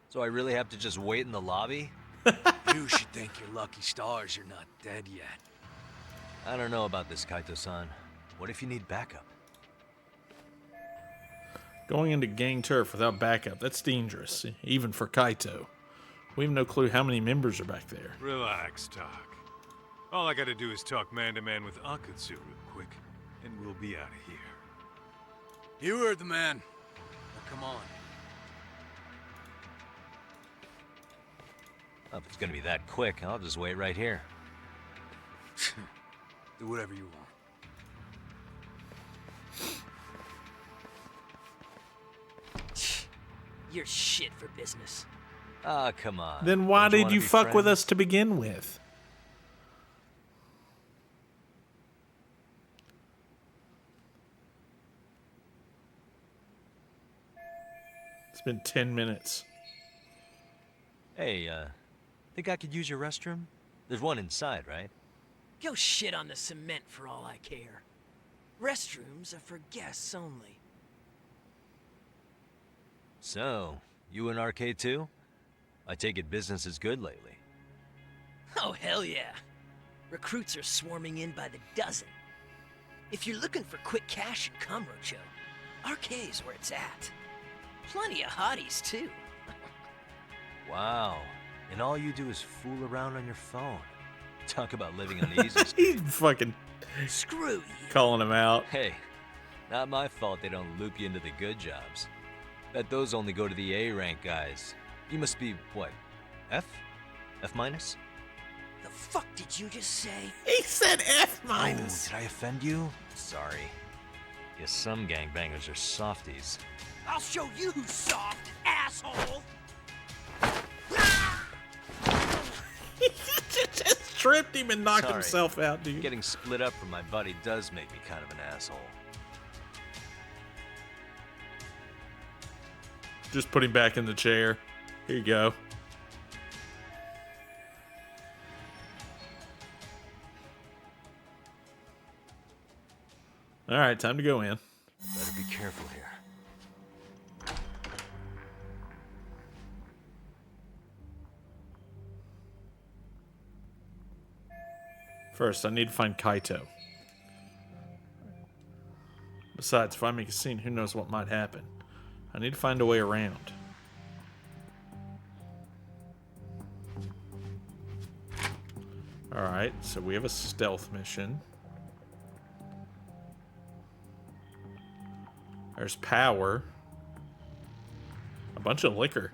So I really have to just wait in the lobby? you. You should thank your lucky stars you're not dead yet. I don't know about this, Kaito-san. What if you need backup? Going into gang turf without backup, that's dangerous, even for Kaito. We have no clue how many members are back there. Relax, Tak. All I gotta do is talk man-to-man with Akutsu real quick, and we'll be out of here. You heard the man. Now come on. Well, if it's gonna be that quick, I'll just wait right here. Do whatever you want. You're shit for business. Ah, come on. Then why Don't did wanna you be fuck with friends? us to begin with? It's been 10 minutes. Hey, think I could use your restroom? There's one inside, right? Go shit on the cement for all I care. Restrooms are for guests only. So, you in arcade too? I take it business is good lately. Oh, hell yeah. Recruits are swarming in by the dozen. If you're looking for quick cash in Kamurocho, arcade's where it's at. Plenty of hotties, too. Wow. And all you do is fool around on your phone. Talk about living on the easy street. He's fucking Screw you. calling him out. Hey, not my fault they don't loop you into the good jobs. Bet those only go to the A rank guys. You must be, what, F? F minus? The fuck did you just say? He said F Oh, minus. did I offend you? Sorry. Guess some gangbangers are softies. I'll show you who's soft, asshole! He just tripped him and knocked Sorry. himself out, dude. Getting split up from my buddy does make me kind of an asshole. Just put him back in the chair. Here you go. All right, time to go in. Better be careful here. First, I need to find Kaito. Besides, if I make a scene, who knows what might happen. I need to find a way around. Alright, so we have a stealth mission. There's power. A bunch of liquor.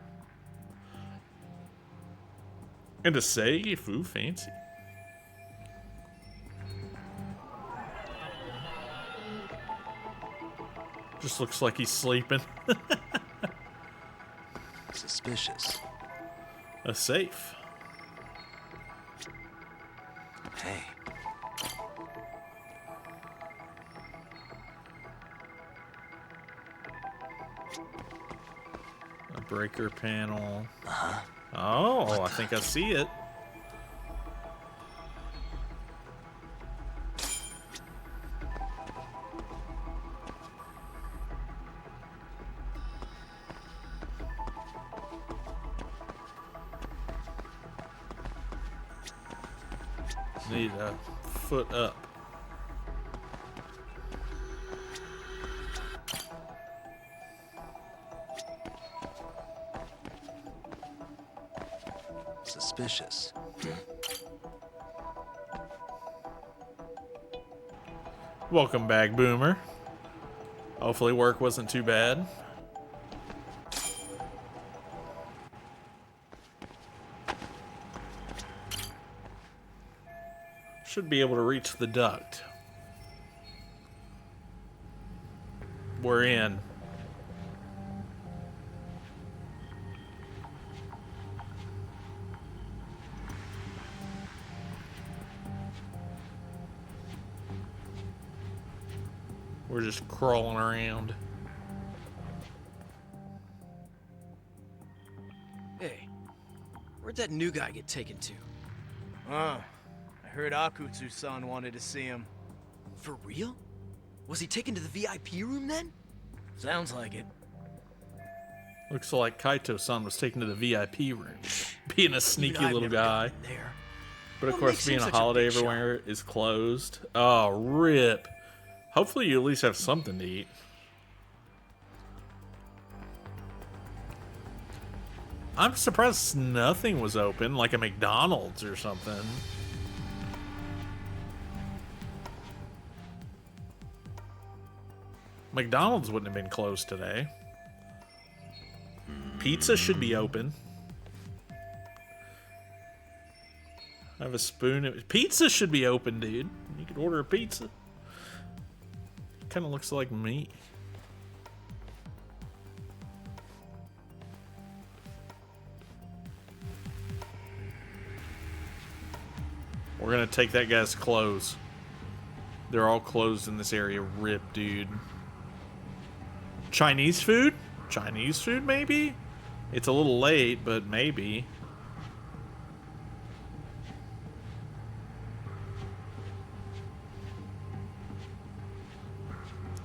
And a safe. Ooh, fancy. Just looks like he's sleeping. Suspicious. A safe. Hey. A breaker panel. Uh-huh. Oh, I think I see it. Need a foot up. Suspicious. Welcome back, Boomer. Hopefully work wasn't too bad. Should be able to reach the duct. We're in. We're just crawling around. Hey, where'd that new guy get taken to? I heard Akutsu-san wanted to see him. For real? Was he taken to the VIP room then? Sounds like it. Looks like Kaito-san was taken to the VIP room. Being a sneaky I've little never guy. been there. But of What course, makes being him a such a holiday big shot? everywhere is closed. Oh, rip. Hopefully you at least have something to eat. I'm surprised nothing was open, like a McDonald's or something. McDonald's wouldn't have been closed today. Pizza should be open. I have a spoon. Pizza should be open, dude. You could order a pizza. Kind of looks like meat. We're gonna take that guy's clothes. They're all closed in this area. Rip, dude. Chinese food? Chinese food, maybe? It's a little late, but maybe.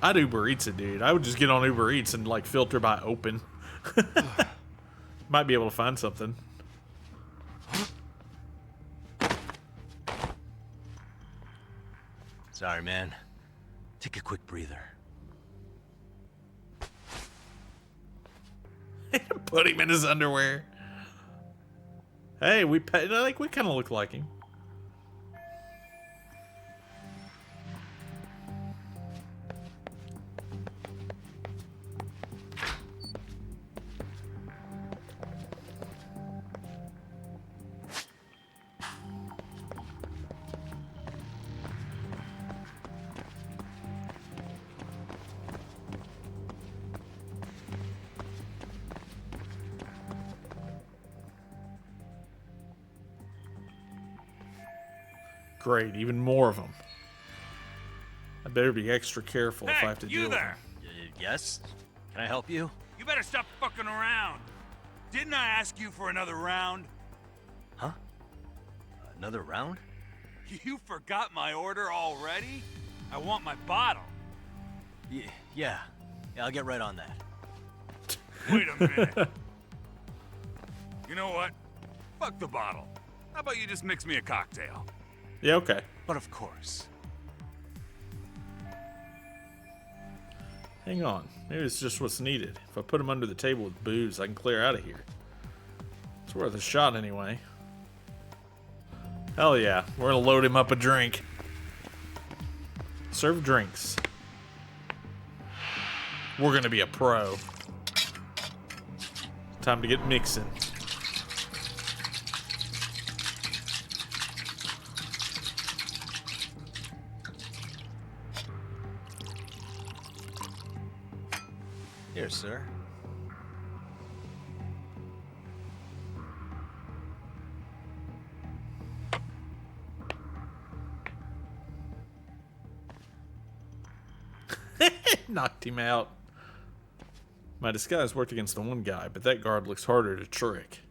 I'd Uber Eats it, dude. I would just get on Uber Eats and, like, filter by open. Might be able to find something. Sorry, man. Take a quick breather. Put him in his underwear. Hey, we kind of look like him. Great, even more of them. I better be extra careful if I have to deal with them. Yes? Can I help you? You better stop fucking around. Didn't I ask you for another round? Huh? Another round? You forgot my order already? I want my bottle. Yeah, I'll get right on that. Wait a minute. You know what? Fuck the bottle. How about you just mix me a cocktail? Yeah, okay. But of course. Hang on. Maybe it's just what's needed. If I put him under the table with booze, I can clear out of here. It's worth a shot anyway. Hell yeah. We're gonna load him up a drink. Serve drinks. We're gonna be a pro. Time to get mixing. Here, sir. Knocked him out. My disguise worked against the one guy, but that guard looks harder to trick.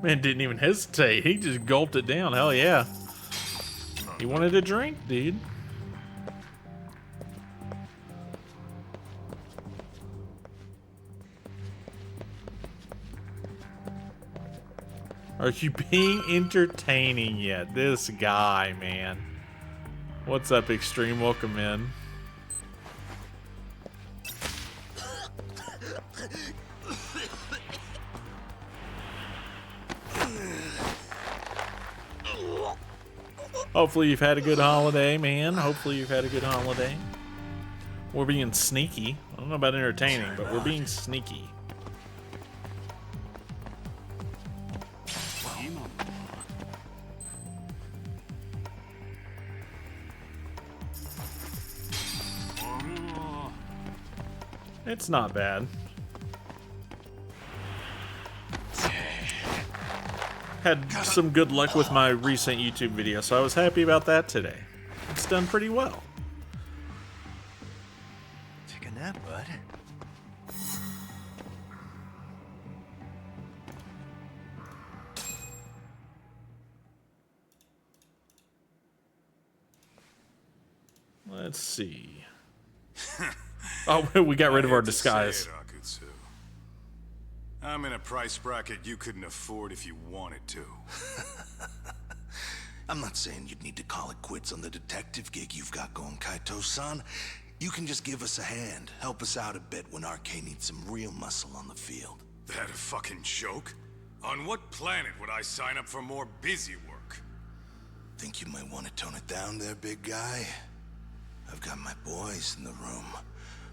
Man didn't even hesitate. He just gulped it down. Hell yeah. He wanted a drink, dude. Are you being entertaining yet? This guy, man. What's up, Extreme? Welcome in. Hopefully you've had a good holiday, man. Hopefully you've had a good holiday. We're being sneaky. I don't know about entertaining, but we're being sneaky. It's not bad. Had some good luck with my recent YouTube video, so I was happy about that today. It's done pretty well. Take a nap, bud. Let's see. Oh, we got rid of our disguise. I'm in a price bracket you couldn't afford if you wanted to. I'm not saying you'd need to call it quits on the detective gig you've got going, Kaito-san. You can just give us a hand, help us out a bit when RK needs some real muscle on the field. That a fucking joke? On what planet would I sign up for more busy work? Think you might want to tone it down there, big guy? I've got my boys in the room.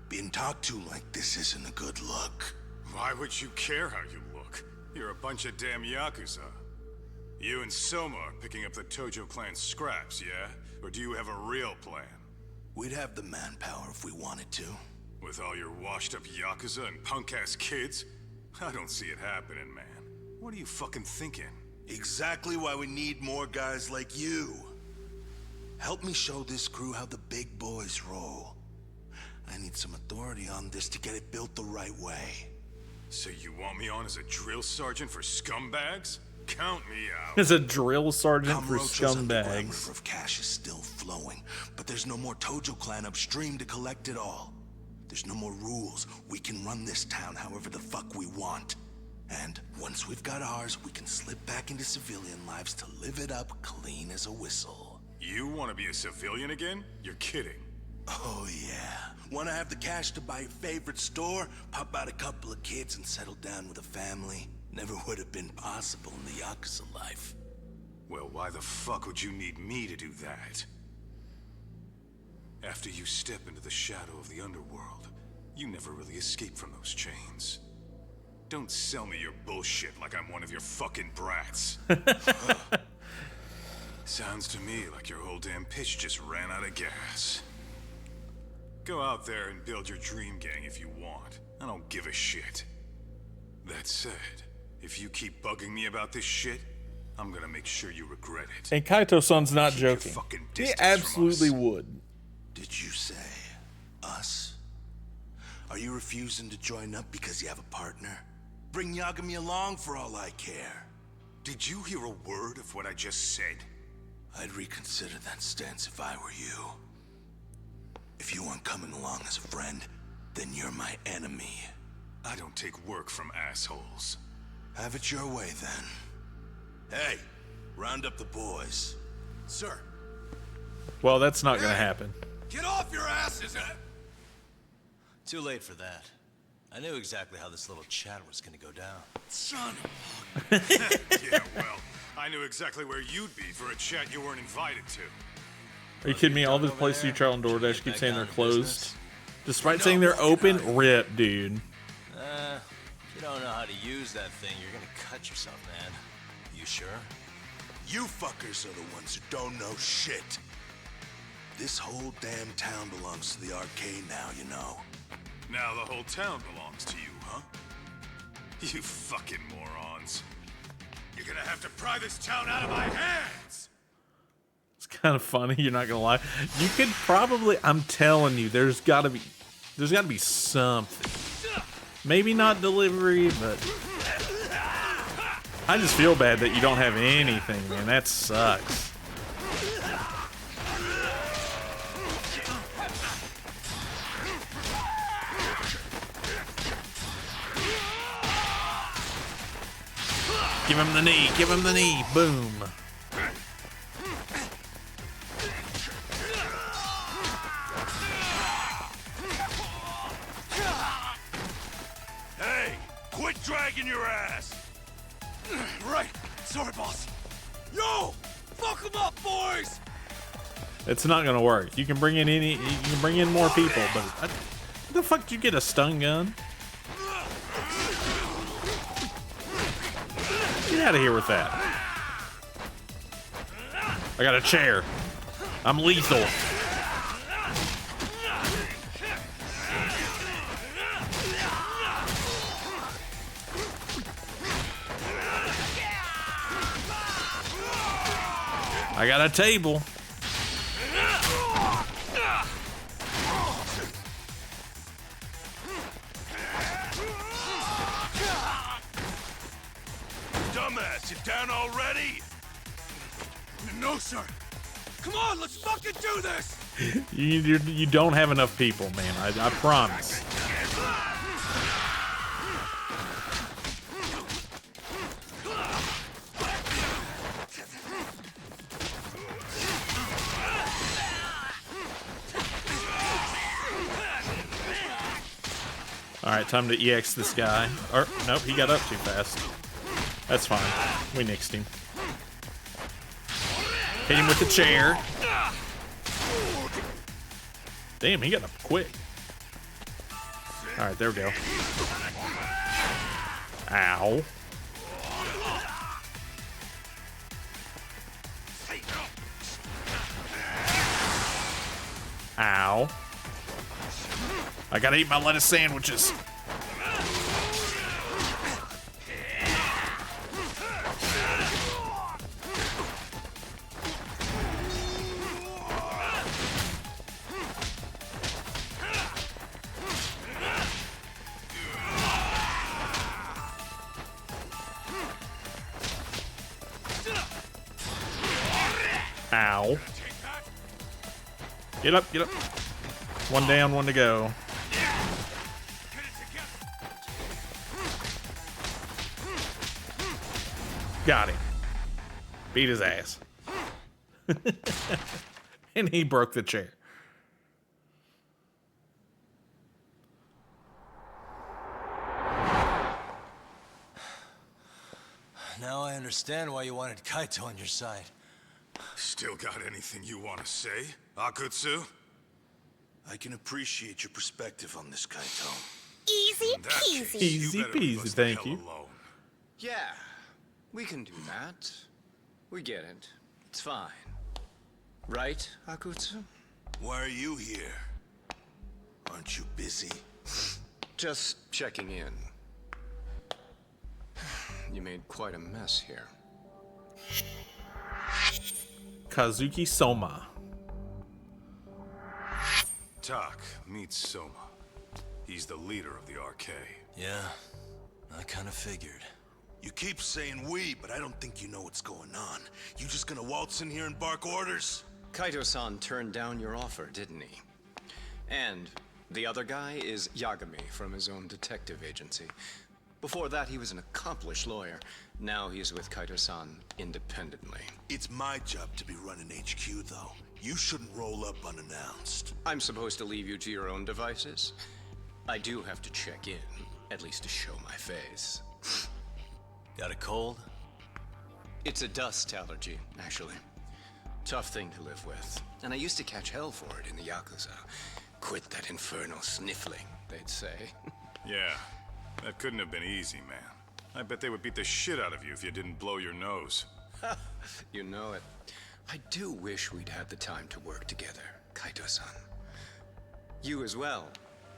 Being talked to like this isn't a good look. Why would you care how you look? You're a bunch of damn Yakuza. You and Soma are picking up the Tojo clan's scraps, yeah? Or do you have a real plan? We'd have the manpower if we wanted to. With all your washed-up Yakuza and punk-ass kids? I don't see it happening, man. What are you fucking thinking? Exactly why we need more guys like you. Help me show this crew how the big boys roll. I need some authority on this to get it built the right way. So you want me on as a drill sergeant for scumbags? Count me out. As a drill sergeant for Kamurocho's underground scumbags. river of cash is still flowing, but there's no more Tojo clan upstream to collect it all. There's no more rules. We can run this town however the fuck we want. And once we've got ours, we can slip back into civilian lives to live it up clean as a whistle. You want to be a civilian again? You're kidding. Oh yeah. Want to have the cash to buy your favorite store, pop out a couple of kids and settle down with a family? Never would have been possible in the Yakuza life. Well, why the fuck would you need me to do that? After you step into the shadow of the underworld, you never really escape from those chains. Don't sell me your bullshit like I'm one of your fucking brats. Sounds to me like your whole damn pitch just ran out of gas. Go out there and build your dream gang if you want. I don't give a shit. That said, if you keep bugging me about this shit, I'm gonna make sure you regret it. And Kaito-san's not Keep your joking. fucking He distance from absolutely us. would. Did you say us? Are you refusing to join up because you have a partner? Bring Yagami along for all I care. Did you hear a word of what I just said? I'd reconsider that stance if I were you. If you aren't coming along as a friend, then you're my enemy. I don't take work from assholes. Have it your way, then. Hey, round up the boys. Sir. Well, that's not gonna happen. Get off your asses! Too late for that. I knew exactly how this little chat was gonna go down. Son Yeah, well, I knew exactly where you'd be for a chat you weren't invited to. Are you kidding me? All the places you try on DoorDash keep saying they're closed. Despite saying they're open, rip, dude. If you don't know how to use that thing, you're gonna cut yourself, man. You sure? You fuckers are the ones who don't know shit. This whole damn town belongs to the arcade now, you know. Now the whole town belongs to you, huh? You fucking morons. You're gonna have to pry this town out of my hands! It's kind of funny, you're not gonna lie. You could probably, I'm telling you, there's gotta be something. Maybe not delivery, but I just feel bad that you don't have anything, man. That sucks. Give him the knee, give him the knee, boom. Hey, quit dragging your ass! Right. Sorry, boss. Yo! Fuck them up, boys! It's not gonna work. You can bring in more people, but what the fuck did you get, a stun gun? Get out of here with that. I got a chair. I'm lethal. I got a table. Dumbass, you down already? No, sir. Come on, let's fucking do this! You don't have enough people, man. I promise. Alright, time to EX this guy. Or, nope, he got up too fast. That's fine. We nixed him. Hit him with the chair. Damn, he got up quick. Alright, there we go. Ow. Ow. I gotta eat my lettuce sandwiches. Ow. Get up, get up. One down, one to go. Got him. Beat his ass. And he broke the chair. Now I understand why you wanted Kaito on your side. Still got anything you want to say, Akutsu? I can appreciate your perspective on this, Kaito. Easy peasy. Easy peasy, thank you. Yeah, we can do that. We get it. It's fine. Right, Akutsu? Why are you here? Aren't you busy? Just checking in. You made quite a mess here. Kazuki Soma. Tak meets Soma. He's the leader of the RK. Yeah, I kind of figured. You keep saying we, but I don't think you know what's going on. You just gonna waltz in here and bark orders? Kaito-san turned down your offer, didn't he? And the other guy is Yagami from his own detective agency. Before that, he was an accomplished lawyer. Now he's with Kaito-san independently. It's my job to be running HQ, though. You shouldn't roll up unannounced. I'm supposed to leave you to your own devices? I do have to check in, at least to show my face. Got a cold? It's a dust allergy, actually. Tough thing to live with. And I used to catch hell for it in the Yakuza. Quit that infernal sniffling, they'd say. Yeah, that couldn't have been easy, man. I bet they would beat the shit out of you if you didn't blow your nose. You know it. I do wish we'd had the time to work together, Kaito-san. You as well,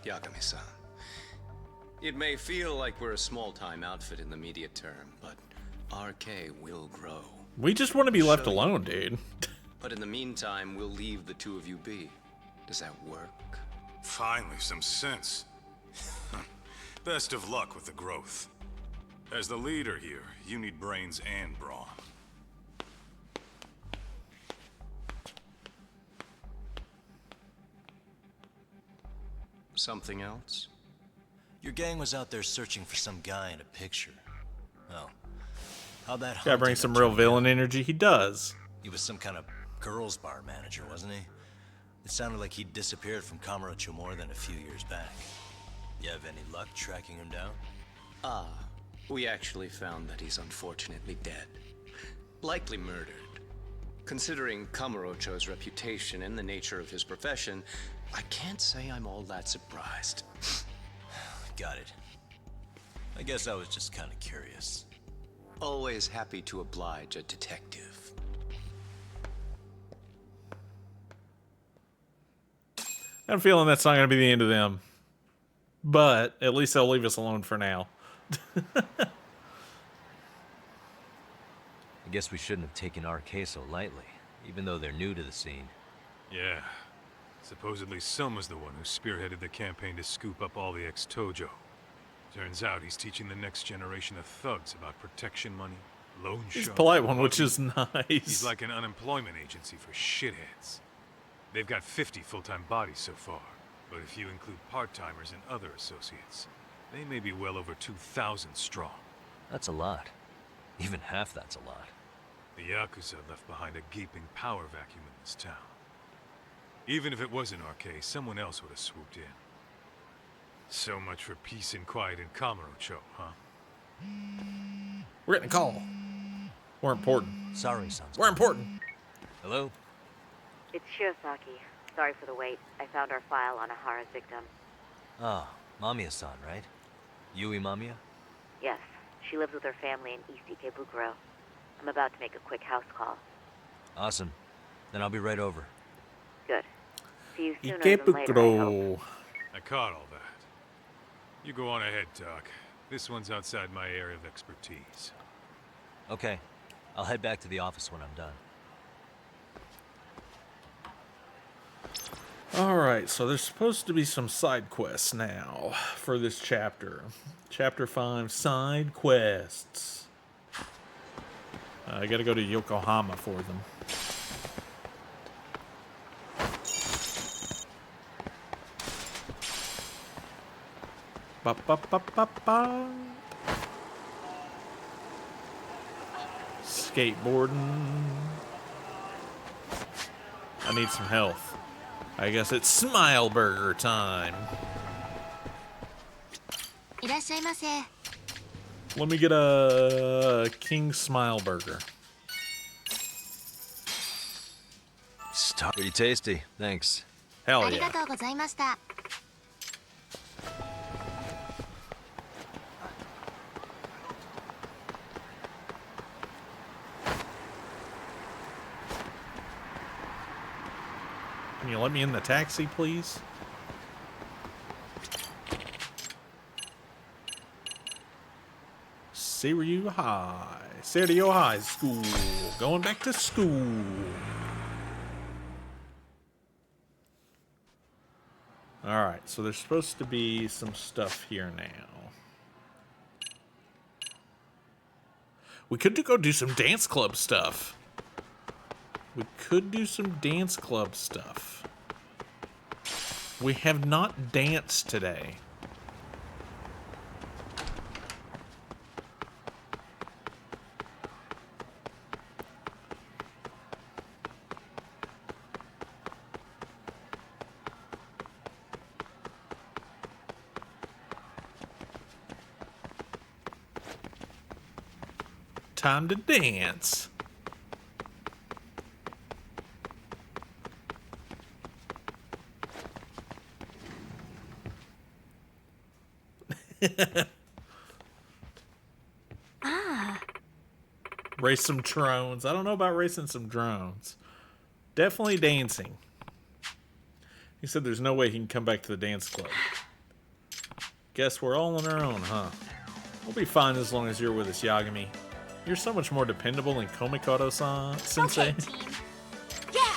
Yagami-san. It may feel like we're a small-time outfit in the immediate term, but RK will grow. We just want to be left alone, dude. But in the meantime, we'll leave the two of you be. Does that work? Finally, some sense. Best of luck with the growth. As the leader here, you need brains and brawn. Something else? Your gang was out there searching for some guy in a picture. Oh. How'd that Gotta bring some real villain energy. He does. He was some kind of girls' bar manager, wasn't he? It sounded like he'd disappeared from Kamurocho more than a few years back. You have any luck tracking him down? We actually found that he's unfortunately dead. Likely murdered. Considering Kamurocho's reputation and the nature of his profession, I can't say I'm all that surprised. Got it. I guess I was just kind of curious. Always happy to oblige a detective. I have a feeling that's not going to be the end of them. But at least they'll leave us alone for now. I guess we shouldn't have taken RK so lightly, even though they're new to the scene. Yeah. Supposedly Selma's the one who spearheaded the campaign to scoop up all the ex-Tojo. Turns out he's teaching the next generation of thugs about protection money, loan sharks. He's a polite one, which is nice. He's like an unemployment agency for shitheads. They've got 50 full-time bodies so far, but if you include part-timers and other associates, they may be well over 2,000 strong. That's a lot. Even half that's a lot. The Yakuza left behind a gaping power vacuum in this town. Even if it wasn't RK, someone else would have swooped in. So much for peace and quiet in Kamurocho, huh? We're getting a call. We're important. Sorry, Sans. We're important. Hello? It's Shirosaki. Sorry for the wait. I found our file on Ahara's victim. Ah, Mamiya-san, right? Yui Mamiya? Yes, she lives with her family in East Ikebukuro. I'm about to make a quick house call. Awesome. Then I'll be right over. Good. See you sooner than later, I hope. Ikebukuro. I caught all that. You go on ahead, Doc. This one's outside my area of expertise. Okay. I'll head back to the office when I'm done. Alright, so there's supposed to be some side quests now for this chapter. Chapter 5, side quests. I gotta go to Yokohama for them. Ba ba ba ba ba. Skateboarding. I need some health. I guess it's Smile Burger time. Let me get a King Smile Burger. Pretty tasty. Thanks. Hell yeah. Can you let me in the taxi, please? Seiryu High. Seiryu High School. Going back to school. Alright, so there's supposed to be some stuff here now. We could go do some dance club stuff. We could do some dance club stuff. We have not danced today. Time to dance. Race some drones. I don't know about racing some drones. Definitely dancing. He said there's no way he can come back to the dance club. Guess we're all on our own, huh? We'll be fine as long as you're with us, Yagami. You're so much more dependable than Komikoto-san, Sensei. Okay, team. Yeah!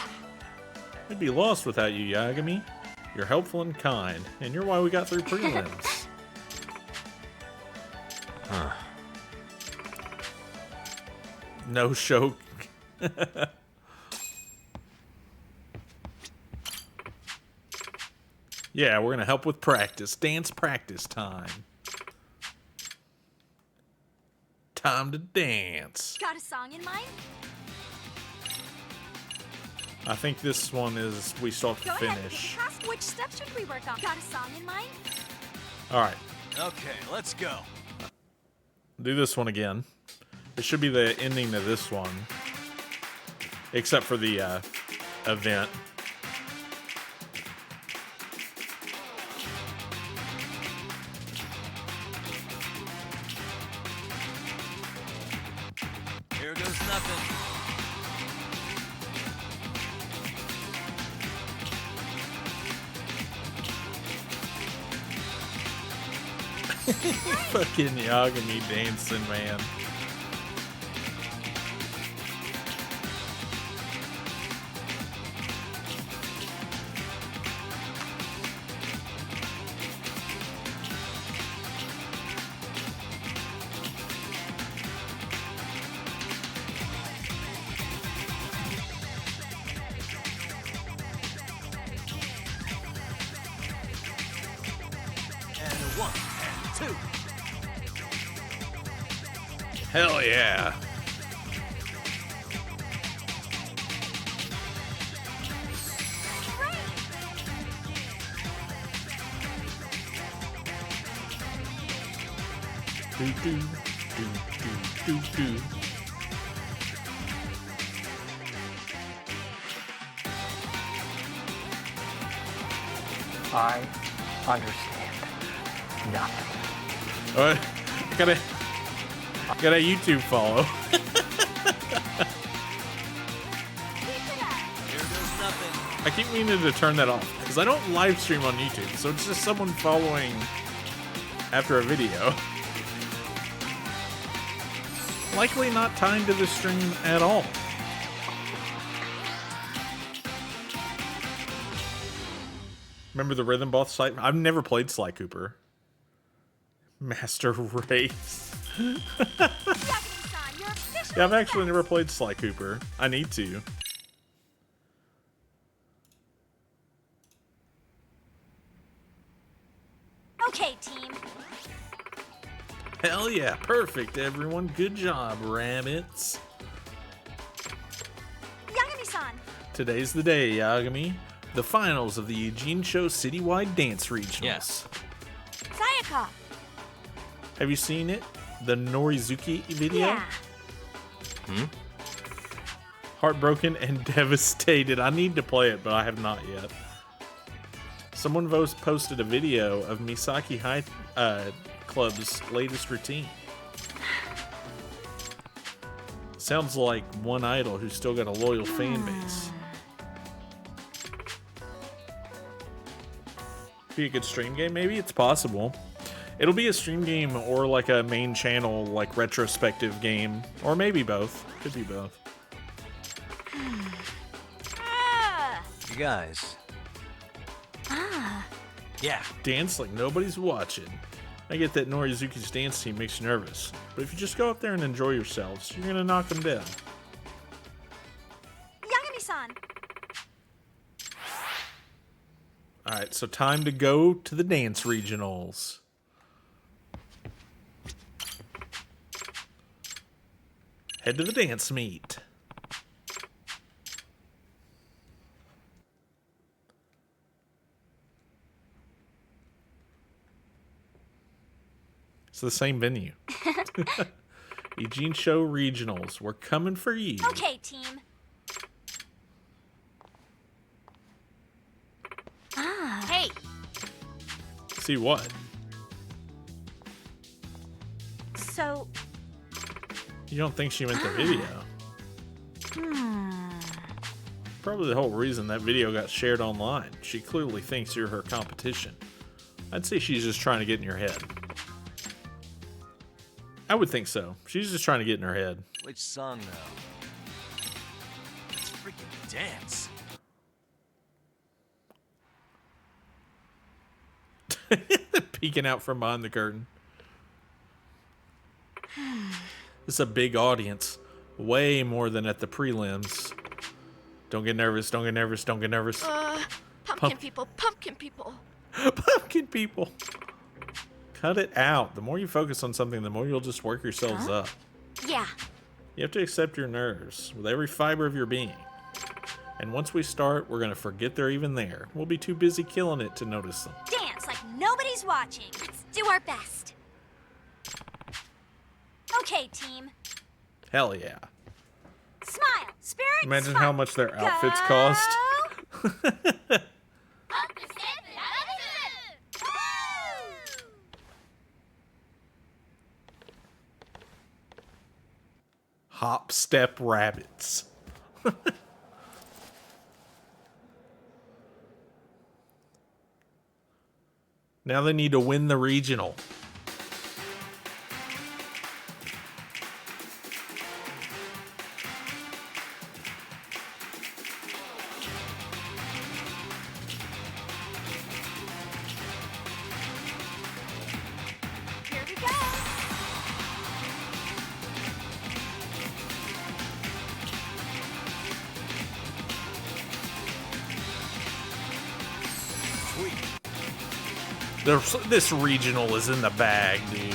We'd be lost without you, Yagami. You're helpful and kind, and you're why we got through prelims. Huh. No show. Yeah, we're gonna help with practice. Dance practice time. Time to dance. Got a song in mind? I think this one is we still have to Go ahead, finish. pick a task. Which step should we work on? Got a song in mind? Alright. Okay, let's go. Do this one again. It should be the ending of this one. Except for the event. Here goes nothing. Fucking Yagami dancing, man. And a 1 and 2. Hell yeah. Do do do do do. I understand nothing. Alright, got a YouTube follow. I keep meaning to turn that off because I don't live stream on YouTube, so it's just someone following after a video. Likely not timed to the stream at all. Remember the Rhythm Boss site? I've never played Sly Cooper. Master Race. Yeah, I've actually never played Sly Cooper. I need to. Okay, team. Hell yeah, perfect, everyone. Good job, rabbits. Yagami-san. Today's the day, Yagami. The finals of the Eugene Show Citywide Dance Regionals. Yes. Sayaka. Have you seen it? The Norizuki video? Yeah. Heartbroken and devastated. I need to play it, but I have not yet. Someone posted a video of Misaki High Club's latest routine. Sounds like one idol who's still got a loyal fan base. Be a good stream game, maybe? It's possible. It'll be a stream game or like a main channel, like retrospective game. Or maybe both. Could be both. You guys. Yeah. Dance like nobody's watching. I get that Norizuki's dance team makes you nervous. But if you just go up there and enjoy yourselves, you're gonna knock them dead. Yagami-san. Alright, so time to go to the dance regionals. Head to the dance meet. It's the same venue. Eugene Show Regionals. We're coming for you. Okay, team. Hey. See what? So. You don't think she meant the video? Probably the whole reason that video got shared online. She clearly thinks you're her competition. I'd say she's just trying to get in your head. I would think so. She's just trying to get in her head. Which song, though? Let's freaking dance. Peeking out from behind the curtain. This is a big audience. Way more than at the prelims. Don't get nervous, don't get nervous, don't get nervous. Pumpkin people, pumpkin people. Pumpkin people. Cut it out. The more you focus on something, the more you'll just work yourselves up. Yeah. You have to accept your nerves with every fiber of your being. And once we start, we're going to forget they're even there. We'll be too busy killing it to notice them. Dance like nobody's watching. Let's do our best. Okay, team. Hell yeah. Smile. Spirit. Imagine smile. how much their outfits cost. Hop, step, rabbits. Now they need to win the regional. Here we go. This regional is in the bag, dude.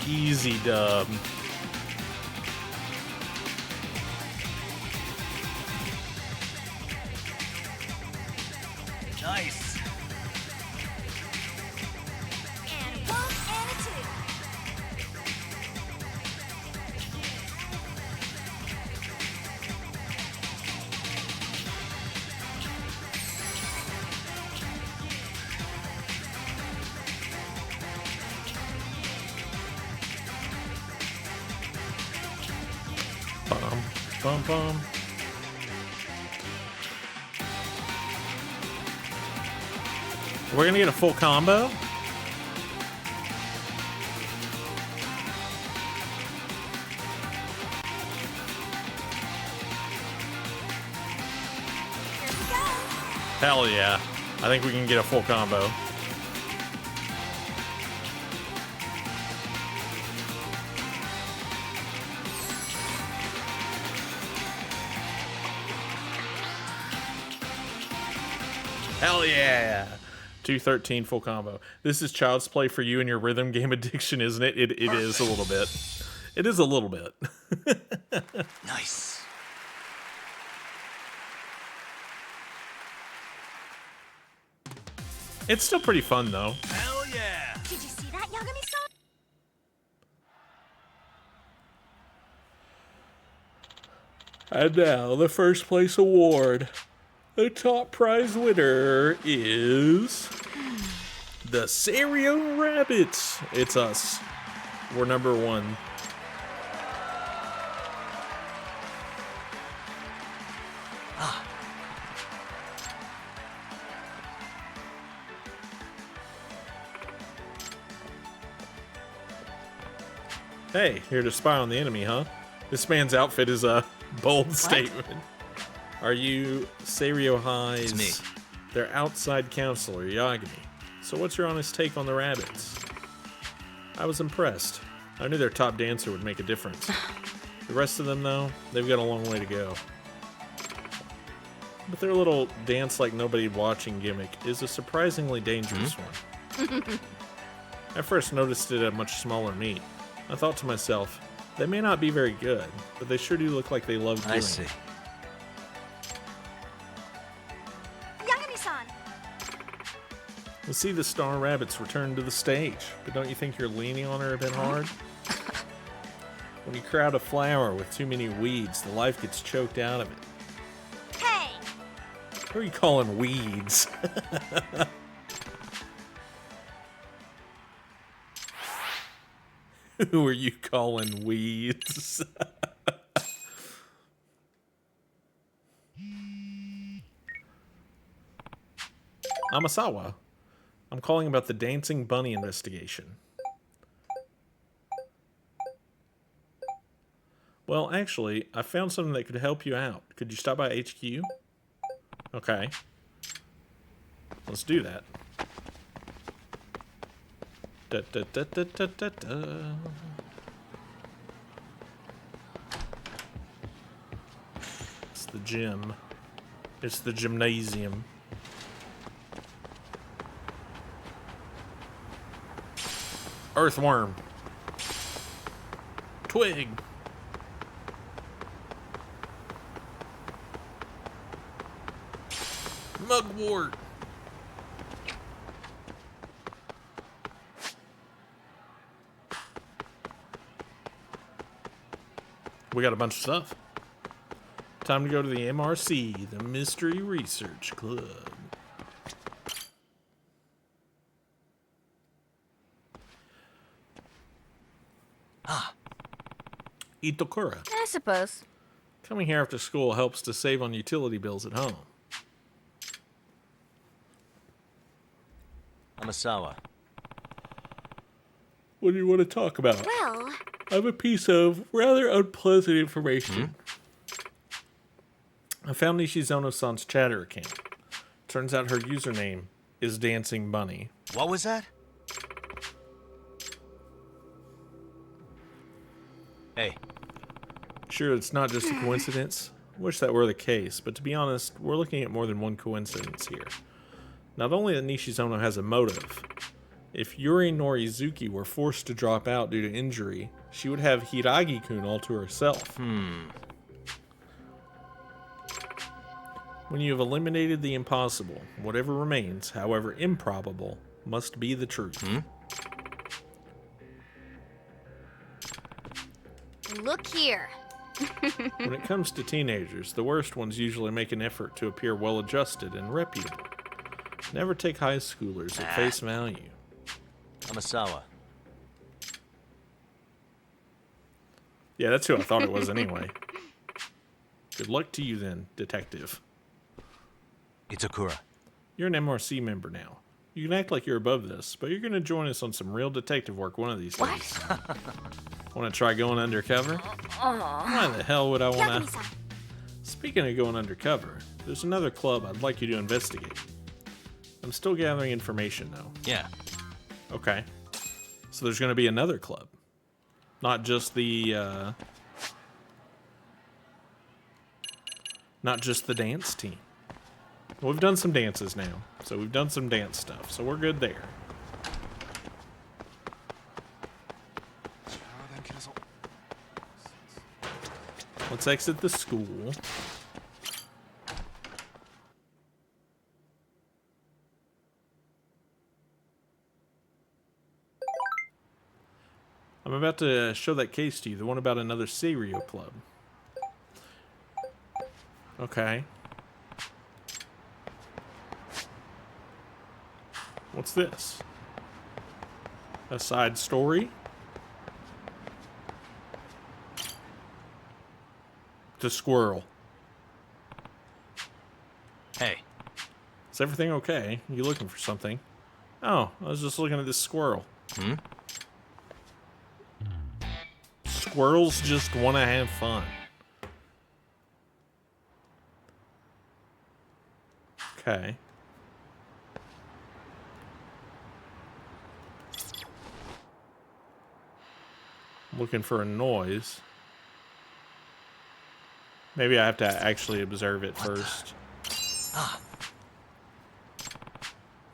Easy dub. Nice. And one and a two. Bum bum. We're gonna get a full combo. Hell yeah. I think we can get a full combo. Hell yeah. 213 full combo. This is child's play for you and your rhythm game addiction, isn't it? It is a little bit. It is a little bit. Nice. It's still pretty fun, though. Hell yeah! Did you see that, Yagami-san? And now, the first place award. The top prize winner is the Ceidian Rabbits. It's us. We're number one. Hey, here to spy on the enemy, huh? This man's outfit is a bold statement. Are you Seirio High's? It's me. Their outside counselor, Yagami. So what's your honest take on the rabbits? I was impressed. I knew their top dancer would make a difference. The rest of them, though, they've got a long way to go. But their little dance like nobody watching gimmick is a surprisingly dangerous one. I first noticed it at much smaller meet. I thought to myself, they may not be very good, but they sure do look like they love doing I see. it. Yagami-san! We'll see the Star Rabbits return to the stage, but don't you think you're leaning on her a bit hard? When you crowd a flower with too many weeds, the life gets choked out of it. Hey! Who are you calling weeds? Who are you calling weeds? Amasawa. I'm calling about the dancing bunny investigation. Well, actually, I found something that could help you out. Could you stop by HQ? Okay. Let's do that. Da, da, da, da, da, da, da. It's the gym. It's the gymnasium. Earthworm. Twig. Mugwort. We got a bunch of stuff. Time to go to the MRC, the Mystery Research Club. Itokura. I suppose. Coming here after school helps to save on utility bills at home. Amasawa. What do you want to talk about? Well, I have a piece of rather unpleasant information. I found Nishizono-san's chatter account. Turns out her username is Dancing Bunny. What was that? Hey. Sure, it's not just a coincidence. Wish that were the case, but to be honest, we're looking at more than one coincidence here. Not only that Nishizono has a motive. If Yuri Norizuki were forced to drop out due to injury, she would have Hiragi-kun all to herself. When you have eliminated the impossible, whatever remains, however improbable, must be the truth. Look here. When it comes to teenagers, the worst ones usually make an effort to appear well-adjusted and reputable. Never take high schoolers at face value. Amasawa. Yeah, that's who I thought it was anyway. Good luck to you then, detective. Itakura. You're an MRC member now. You can act like you're above this, but you're going to join us on some real detective work one of these days. Want to try going undercover? Why the hell would I want to? Speaking of going undercover, there's another club I'd like you to investigate. I'm still gathering information, though. Yeah. Okay. So there's going to be another club. Not just the, not just the dance team. Well, we've done some dances now. So we've done some dance stuff. So we're good there. Let's exit the school. I'm about to show that case to you, the one about another serial club. Okay. What's this? A side story? The squirrel. Hey. Is everything okay? You looking for something? Oh, I was just looking at this squirrel. Squirrels just want to have fun. Okay. Looking for a noise. Maybe I have to actually observe it first.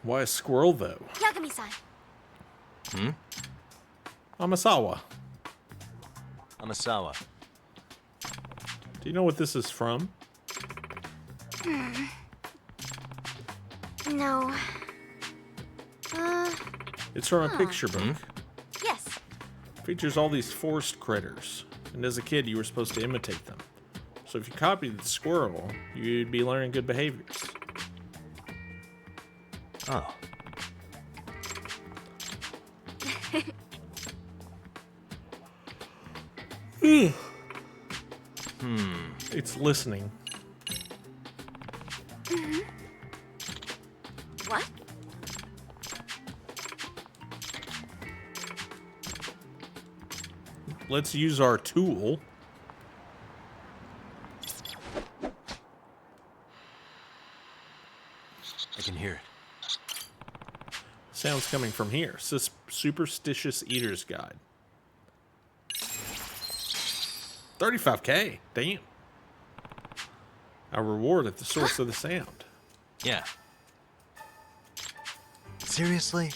Why a squirrel, though? Yagami-san. Amasawa. Amasawa. Do you know what this is from? No. It's from a picture book. Yes. Features all these forest critters. And as a kid, you were supposed to imitate them. So if you copied the squirrel, you'd be learning good behaviors. Oh. It's listening. What? Let's use our tool. I can hear it. Sounds coming from here. Superstitious Eater's Guide. 35K. Damn. Our reward at the source of the sound. Yeah. Seriously?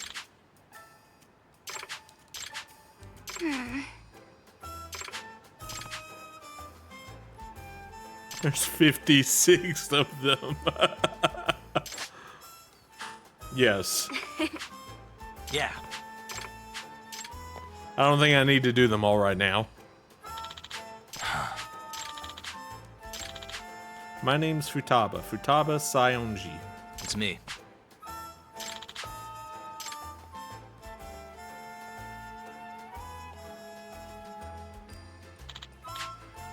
There's 56 of them. Yes. Yeah. I don't think I need to do them all right now. My name's Futaba. Futaba Sayonji. It's me.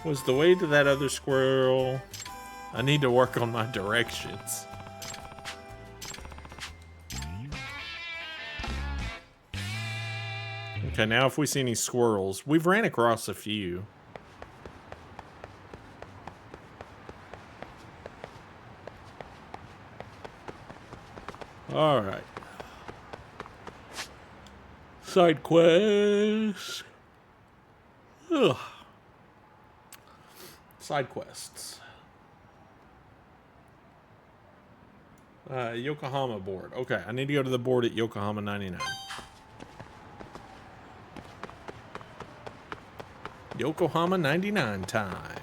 Was the way to that other squirrel? I need to work on my directions. Okay, now if we see any squirrels, we've ran across a few. All right. Side quest. Ugh. Side quests. Yokohama board. Okay, I need to go to the board at Yokohama 99. Yokohama 99 time.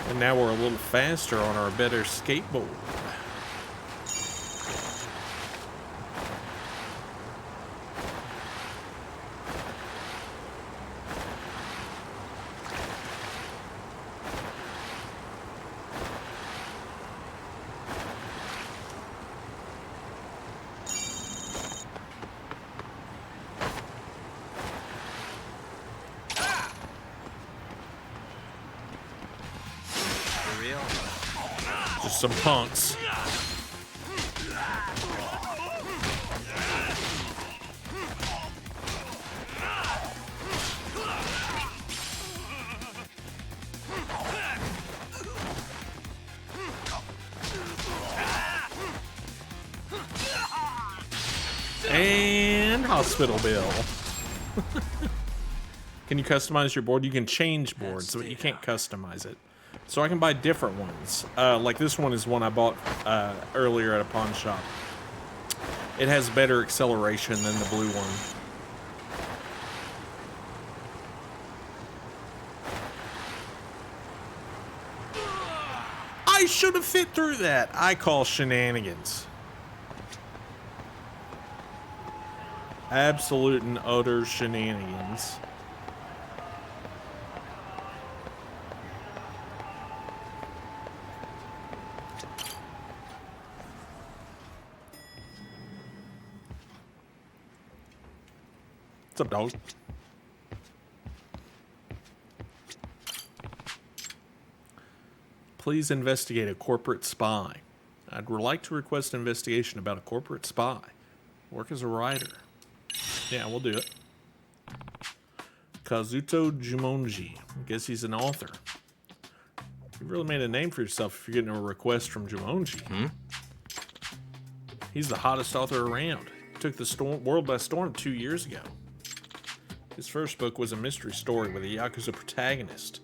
And now we're a little faster on our better skateboard. Just some punks. And hospital bill. Can you customize your board? You can change boards, but you can't customize it. So I can buy different ones. Like this one is one I bought earlier at a pawn shop. It has better acceleration than the blue one. I should have fit through that. I call shenanigans. Absolute and utter shenanigans. What's up, dog? Please investigate a corporate spy. I'd like to request an investigation about a corporate spy. Work as a writer. Yeah, we'll do it. Kazuto Jumonji. I guess he's an author. You've really made a name for yourself if you're getting a request from Jumonji. He's the hottest author around. He took the world by storm 2 years ago. His first book was a mystery story with a Yakuza protagonist.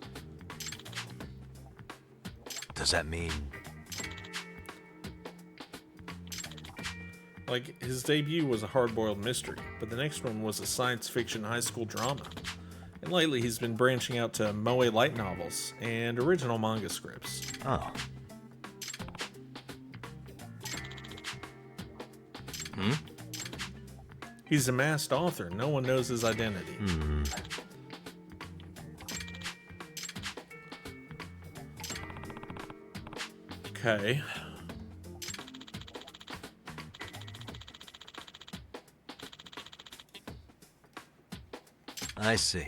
Does that mean... Like, his debut was a hard-boiled mystery, but the next one was a science fiction high school drama. And lately he's been branching out to moe light novels and original manga scripts. Oh. He's a masked author. No one knows his identity. Okay. I see.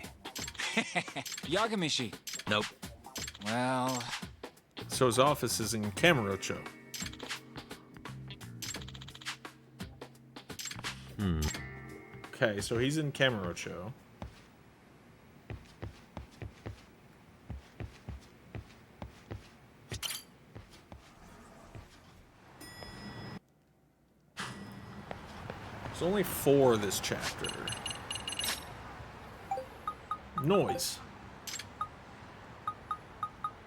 Yagami-shi. Nope. Well... So his office is in Kamurocho. Okay, so he's in Kamurocho. There's only 4 this chapter. Noise.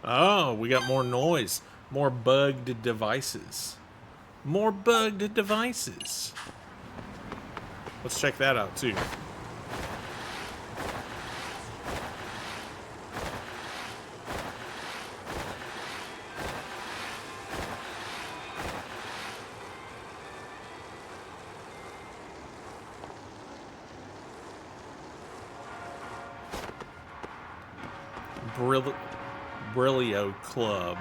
Oh, we got more noise. More bugged devices. More bugged devices. Let's check that out, too. Brilio Club.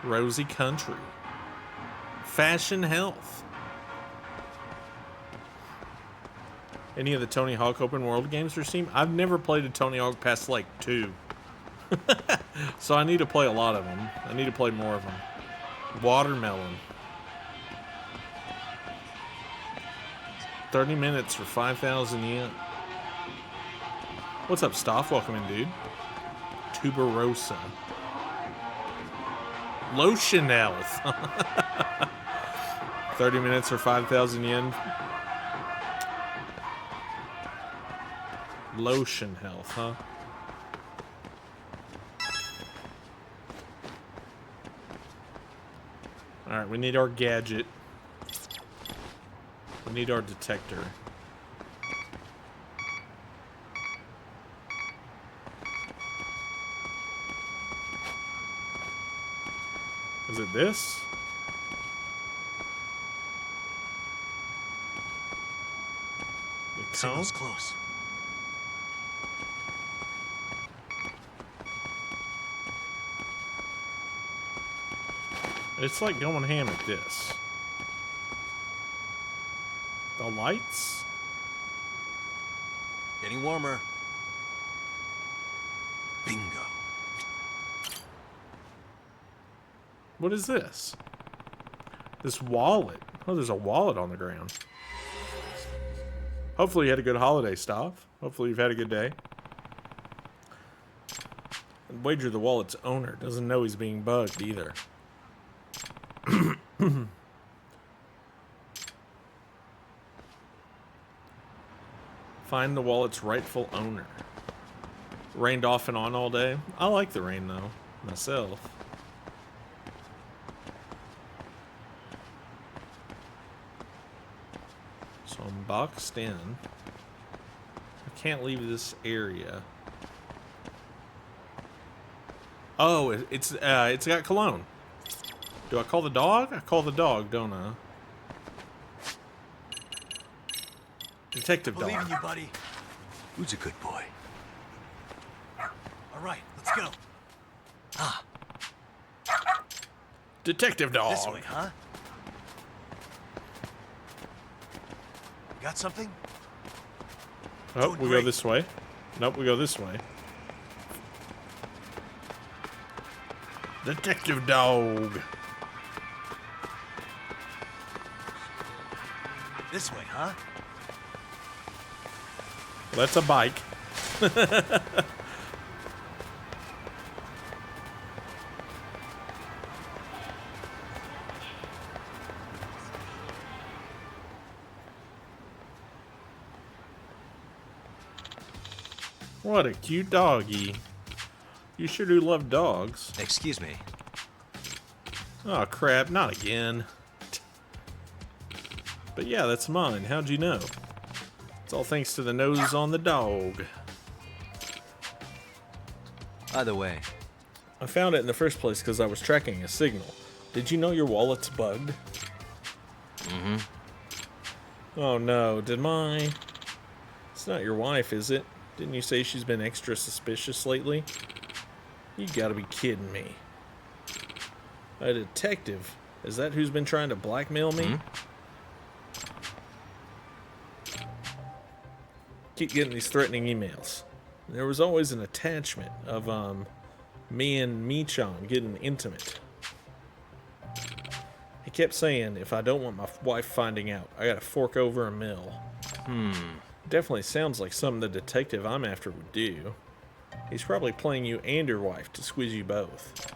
Rosy Country. Fashion Health. Any of the Tony Hawk open world games for Steam? I've never played a Tony Hawk past like 2. So I need to play a lot of them. I need to play more of them. Watermelon. 30 minutes for 5,000 yen. What's up, Stoff? Welcome in, dude. Tuberosa. Lotion Health. 30 minutes for 5,000 yen. Lotion Health, huh? Alright, we need our gadget. We need our detector. Is it this? The Signal's close. It's like going ham at this. The lights? Getting warmer. Bingo. What is this? This wallet. Oh, there's a wallet on the ground. Hopefully you had a good holiday, Stav. Hopefully you've had a good day. And wager the wallet's owner doesn't know he's being bugged either. Find the wallet's rightful owner. Rained off and on all day. I like the rain though, myself. So I'm boxed in. I can't leave this area. Oh, it's got cologne. Do I call the dog? I call the dog, don't I? Detective dog. Believe in you, buddy. Who's a good boy? All right, let's go. Ah. Detective dog. This way, huh? Got something? Oh, we go this way. Nope, we go this way. Detective dog. This way, huh? That's a bike. What a cute doggy. You sure do love dogs. Excuse me. Oh crap, not again. But yeah, that's mine. How'd you know? It's all thanks to the nose on the dog. Either way. I found it in the first place because I was tracking a signal. Did you know your wallet's bugged? Mm-hmm. Oh no, did my... It's not your wife, is it? Didn't you say she's been extra suspicious lately? You gotta be kidding me. A detective? Is that who's been trying to blackmail me? Mm-hmm. Keep getting these threatening emails. There was always an attachment of me and Mi-chan getting intimate. He kept saying if I don't want my wife finding out, I gotta fork over a mill. Definitely sounds like something the detective I'm after would do. He's probably playing you and your wife to squeeze you both.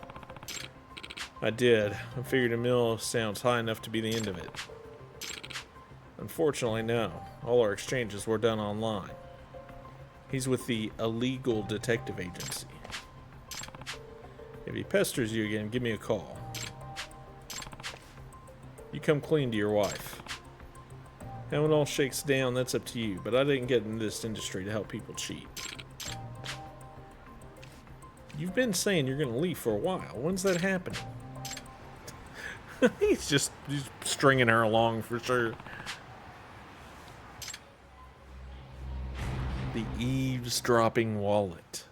I did. I figured a mill sounds high enough to be the end of it. Unfortunately, no. All our exchanges were done online. He's with the illegal detective agency. If he pesters you again, give me a call. You come clean to your wife. How it all shakes down, that's up to you, but I didn't get in this industry to help people cheat. You've been saying you're going to leave for a while. When's that happening? He's stringing her along for sure. The eavesdropping wallet.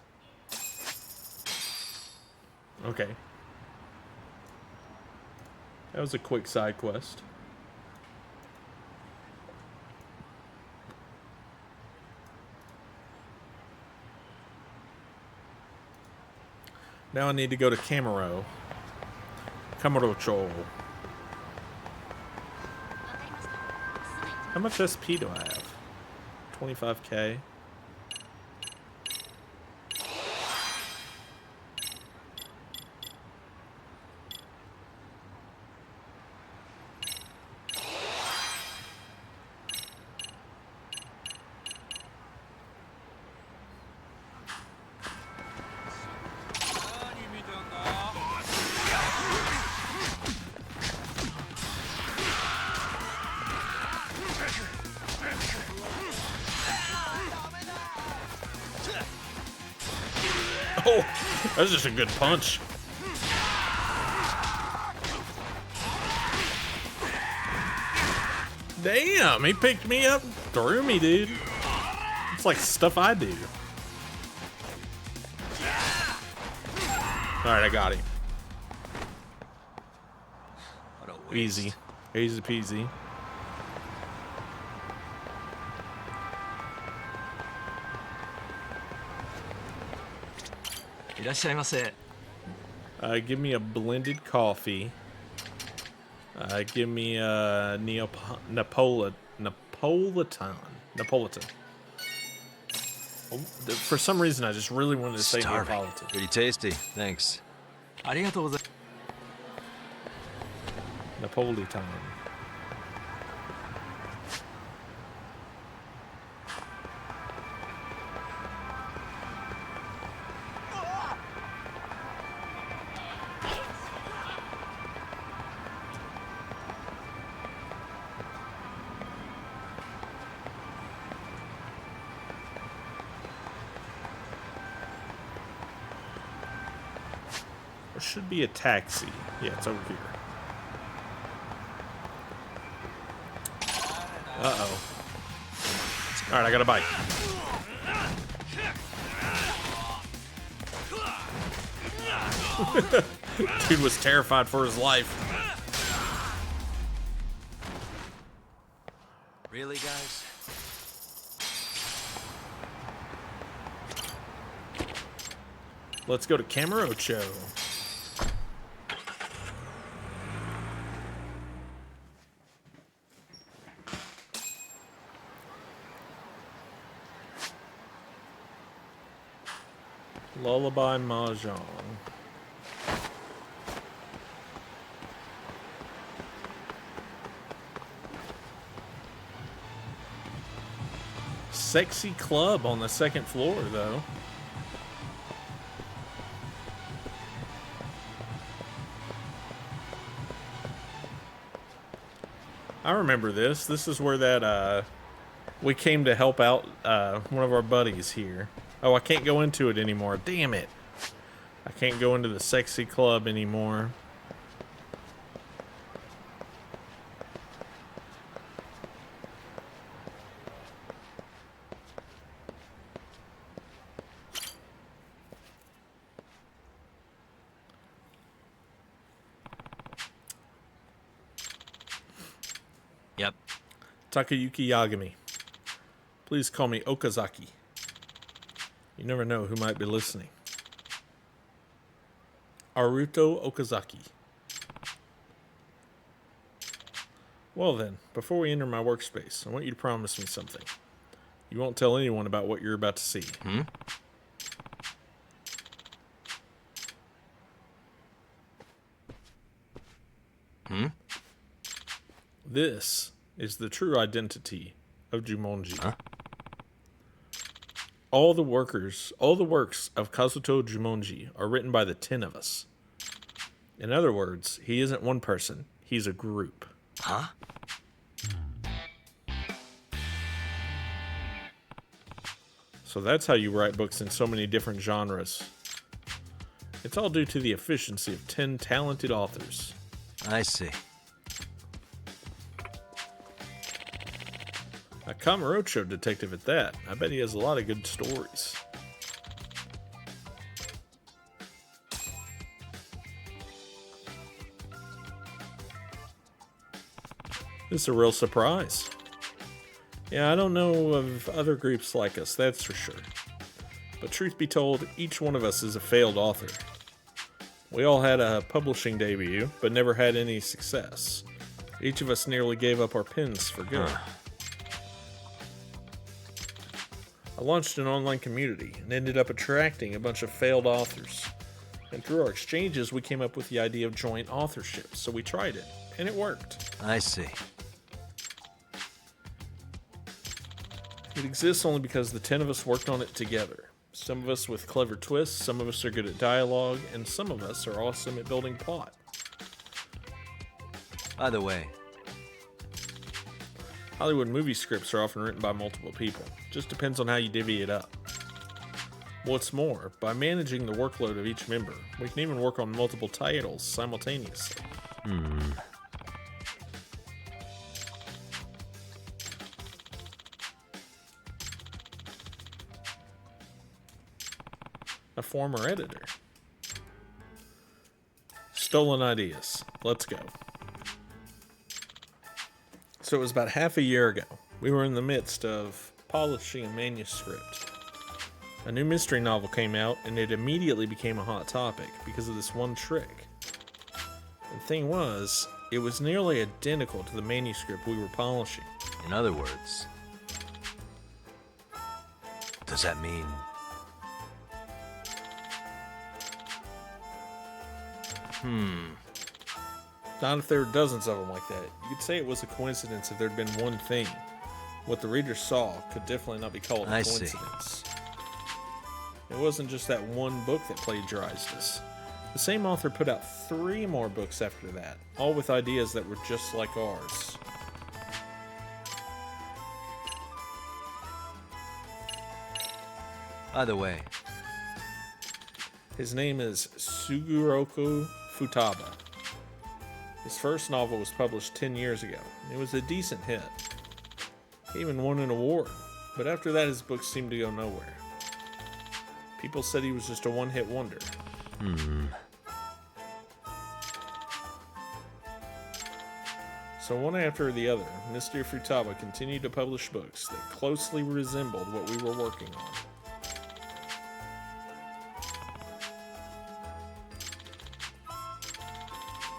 Okay. That was a quick side quest. Now I need to go to Kamurocho. How much SP do I have? 25k. Oh, that's just a good punch. Damn, he picked me up, threw me, dude. It's like stuff I do. Alright, I got him. Easy. Easy peasy. Give me a blended coffee. Give me a Napolitan. Oh, for some reason, I just really wanted to say Neapolitan. Pretty tasty. Thanks. Napolitan. There should be a taxi. Yeah, it's over here. Uh-oh. Alright, I got a bite. Dude was terrified for his life. Really, guys? Let's go to Camarocho. Lullaby Mahjong. Sexy club on the second floor, though. I remember this. This is where that, we came to help out, one of our buddies here. Oh, I can't go into it anymore. Damn it. I can't go into the sexy club anymore. Yep. Takayuki Yagami. Please call me Okazaki. You never know who might be listening. Aruto Okazaki. Well then, before we enter my workspace, I want you to promise me something. You won't tell anyone about what you're about to see. This is the true identity of Jumonji. Huh? All the works of Kazuto Jumonji are written by the 10 of us. In other words, he isn't one person, he's a group. Huh? So that's how you write books in so many different genres. It's all due to the efficiency of 10 talented authors. I see. A Kamurocho detective at that. I bet he has a lot of good stories. This is a real surprise. Yeah, I don't know of other groups like us, that's for sure. But truth be told, each one of us is a failed author. We all had a publishing debut, but never had any success. Each of us nearly gave up our pens for good. I launched an online community and ended up attracting a bunch of failed authors. And through our exchanges, we came up with the idea of joint authorship, so we tried it, and it worked. I see. It exists only because the 10 of us worked on it together. Some of us with clever twists, some of us are good at dialogue, and some of us are awesome at building plot. By the way, Hollywood movie scripts are often written by multiple people. Just depends on how you divvy it up. What's more, by managing the workload of each member, we can even work on multiple titles simultaneously. former editor. Stolen ideas. Let's go. So it was about half a year ago. We were in the midst of polishing a manuscript. A new mystery novel came out, and it immediately became a hot topic because of this one trick. The thing was, it was nearly identical to the manuscript we were polishing. In other words, does that mean... Not if there were dozens of them like that. You could say it was a coincidence if there'd been one thing. What the reader saw could definitely not be called a coincidence. It wasn't just that one book that plagiarized us. The same author put out 3 more books after that, all with ideas that were just like ours. By the way, his name is Sugoroku Futaba. His first novel was published 10 years ago. It was a decent hit. He even won an award, but after that his books seemed to go nowhere. People said he was just a one-hit wonder. So one after the other, Mr. Futaba continued to publish books that closely resembled what we were working on.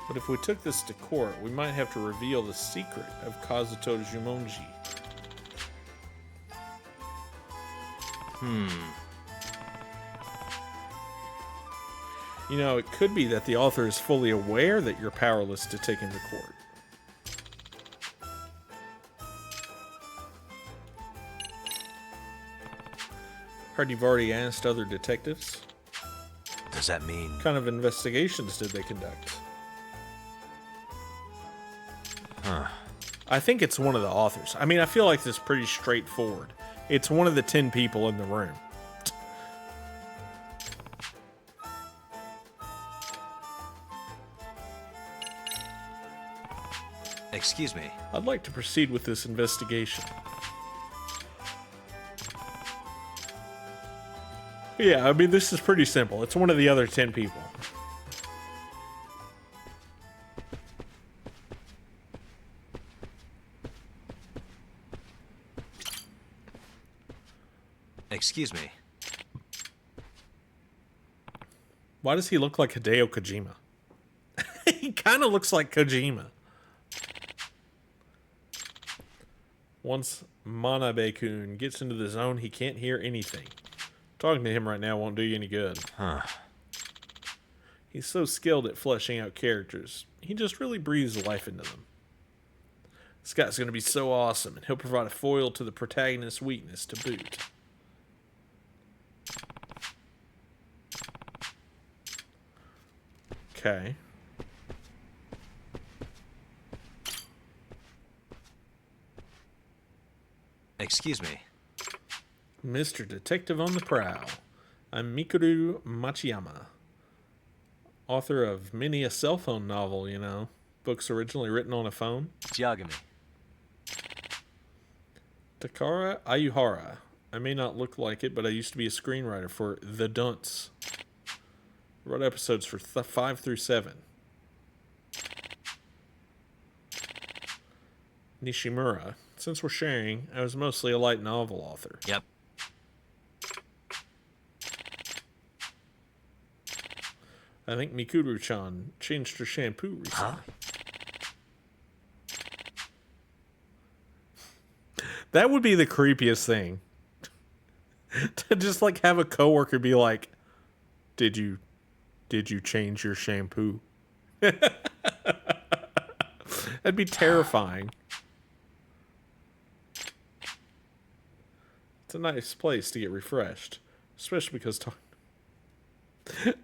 But if we took this to court, we might have to reveal the secret of Kazuto Jumonji. You know, it could be that the author is fully aware that you're powerless to take him to court. Heard you've already asked other detectives. does that mean... What kind of investigations did they conduct? I think it's one of the authors. I mean, I feel like this is pretty straightforward. It's one of the 10 people in the room. Excuse me. I'd like to proceed with this investigation. Yeah, I mean, this is pretty simple. It's one of the other 10 people. Excuse me. Why does he look like Hideo Kojima? He kind of looks like Kojima. Once Manabe-kun gets into the zone, he can't hear anything. Talking to him right now won't do you any good. He's so skilled at fleshing out characters. He just really breathes life into them. This guy's going to be so awesome, and he'll provide a foil to the protagonist's weakness to boot. Okay. Excuse me. Mr. Detective on the Prowl. I'm Mikuru Machiyama. Author of many a cell phone novel, you know. Books originally written on a phone. Yagami. Takara Ayuhara. I may not look like it, but I used to be a screenwriter for The Dunce. I wrote episodes for 5 through 7. Nishimura. Since we're sharing, I was mostly a light novel author. Yep. I think Mikuru-chan changed her shampoo recently. That would be the creepiest thing. To just like have a coworker be like, Did you change your shampoo? That'd be terrifying. It's a nice place to get refreshed, especially because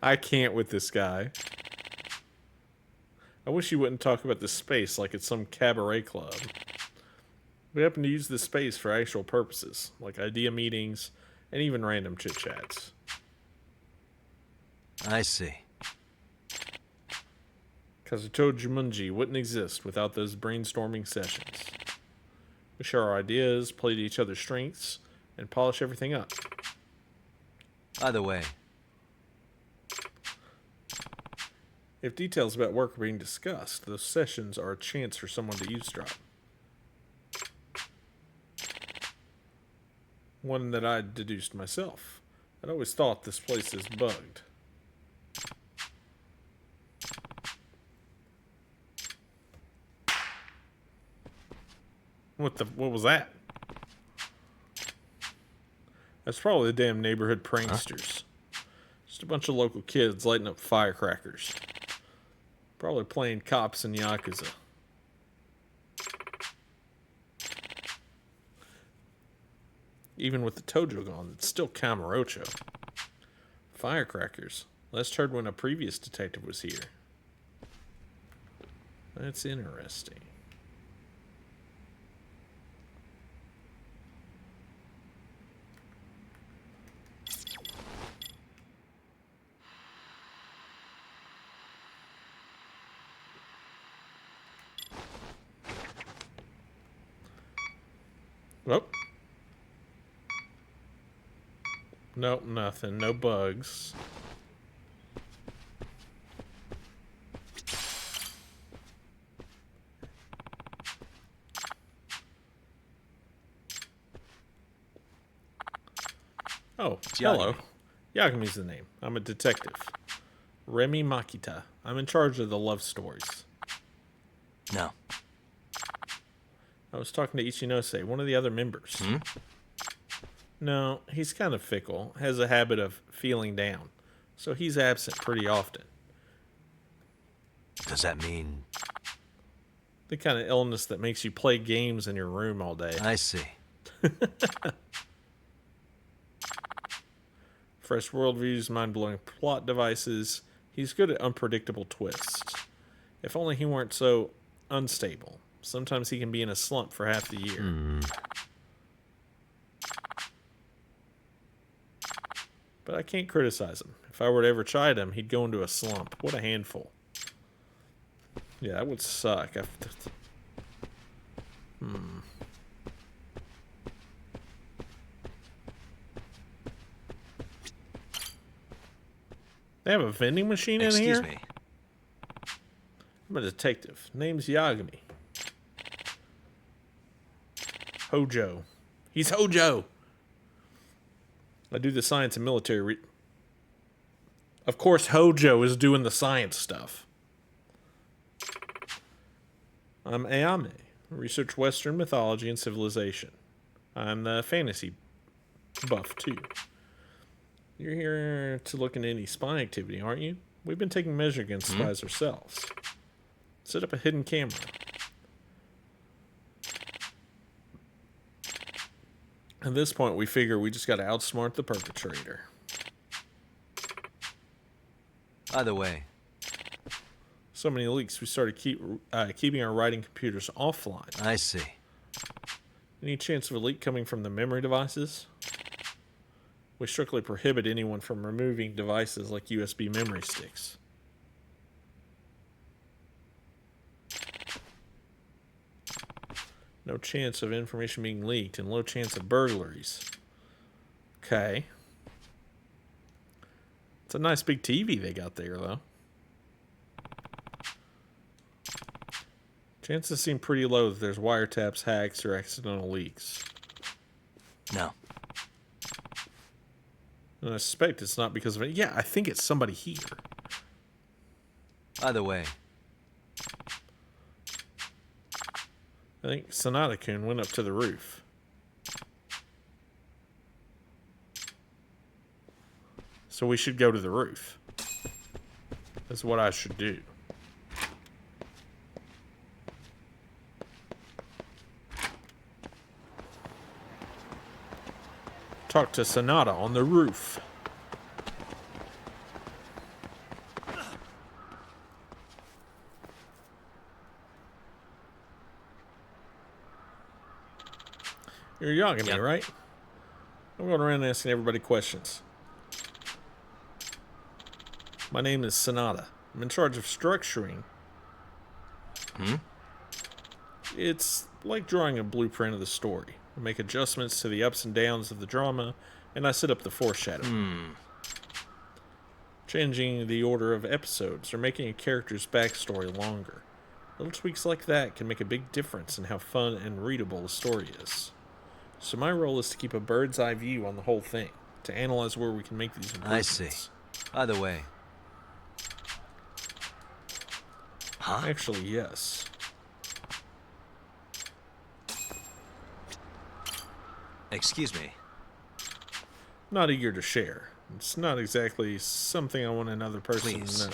I can't with this guy. I wish you wouldn't talk about this space like it's some cabaret club. We happen to use this space for actual purposes, like idea meetings and even random chit-chats. I see. Kazuto Jumonji wouldn't exist without those brainstorming sessions. We share our ideas, play to each other's strengths, and polish everything up. By the way, If details about work are being discussed, those sessions are a chance for someone to eavesdrop. One that I deduced myself. I'd always thought this place is bugged. What was that? That's probably the damn neighborhood pranksters. Just a bunch of local kids lighting up firecrackers. Probably playing cops in Yakuza. Even with the Tojo gone, it's still Kamurocho. Firecrackers. Last heard when a previous detective was here. That's interesting. Oh. Nope, nothing. No bugs. Oh, hello. Yagami's the name. I'm a detective. Remy Makita. I'm in charge of the love stories. No. I was talking to Ichinose, one of the other members. No, he's kind of fickle, has a habit of feeling down, so he's absent pretty often. Does that mean... The kind of illness that makes you play games in your room all day. I see. Fresh worldviews, mind-blowing plot devices. He's good at unpredictable twists. If only he weren't so unstable. Sometimes he can be in a slump for half the year. But I can't criticize him. If I were to ever chide him, he'd go into a slump. What a handful. Yeah, that would suck. They have a vending machine in here? Excuse me. I'm a detective. Name's Yagami. Hojo. He's Hojo! I do the science and military Of course Hojo is doing the science stuff. I'm Ayame. I research Western mythology and civilization. I'm the fantasy buff, too. You're here to look into any spy activity, aren't you? We've been taking measure against spies ourselves. Set up a hidden camera. At this point, we figure we just gotta outsmart the perpetrator. Either way. So many leaks, we started keeping our writing computers offline. I see. Any chance of a leak coming from the memory devices? We strictly prohibit anyone from removing devices like USB memory sticks. No chance of information being leaked and low chance of burglaries. Okay. It's a nice big TV they got there, though. Chances seem pretty low that there's wiretaps, hacks, or accidental leaks. No. And I suspect it's not because of it. Yeah, I think it's somebody here. Either way. I think Sanada-kun went up to the roof. So we should go to the roof. That's what I should do. Talk to Sanada on the roof. You're Yagami, right? I'm going around asking everybody questions. My name is Sanada. I'm in charge of structuring. It's like drawing a blueprint of the story. I make adjustments to the ups and downs of the drama, and I set up the foreshadowing. changing the order of episodes, or making a character's backstory longer. Little tweaks like that can make a big difference in how fun and readable the story is. So my role is to keep a bird's eye view on the whole thing, to analyze where we can make these improvements. I see. Either way. Huh? Actually, yes. Excuse me. Not eager to share. It's not exactly something I want another person to know.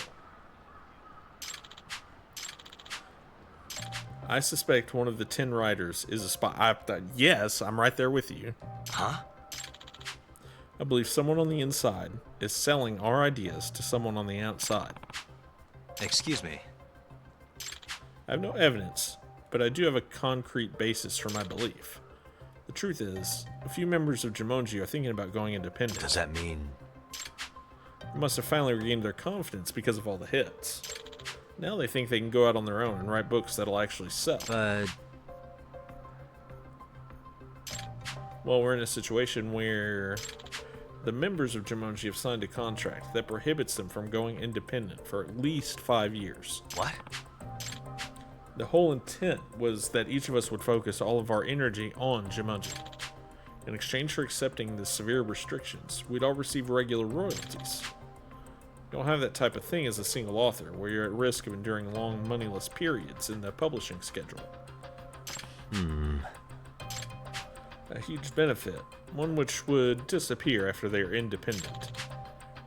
I suspect one of the 10 writers is a spy. Yes, I'm right there with you. Huh? I believe someone on the inside is selling our ideas to someone on the outside. Excuse me. I have no evidence, but I do have a concrete basis for my belief. The truth is, a few members of Jumonji are thinking about going independent. Does that mean... They must have finally regained their confidence because of all the hits. Now they think they can go out on their own and write books that'll actually sell. But... Well, we're in a situation where the members of Jumonji have signed a contract that prohibits them from going independent for at least 5 years. What? The whole intent was that each of us would focus all of our energy on Jumonji. In exchange for accepting the severe restrictions, we'd all receive regular royalties. You don't have that type of thing as a single author, where you're at risk of enduring long, moneyless periods in the publishing schedule. A huge benefit, one which would disappear after they are independent.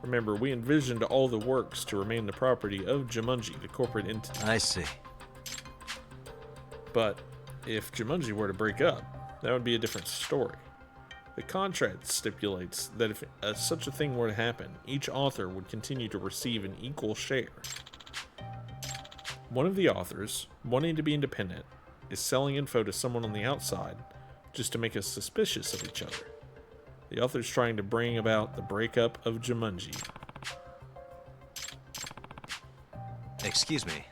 Remember, we envisioned all the works to remain the property of Jumonji, the corporate entity. I see. But if Jumonji were to break up, that would be a different story. The contract stipulates that if such a thing were to happen, each author would continue to receive an equal share. One of the authors, wanting to be independent, is selling info to someone on the outside just to make us suspicious of each other. The author's trying to bring about the breakup of Jumonji. Excuse me.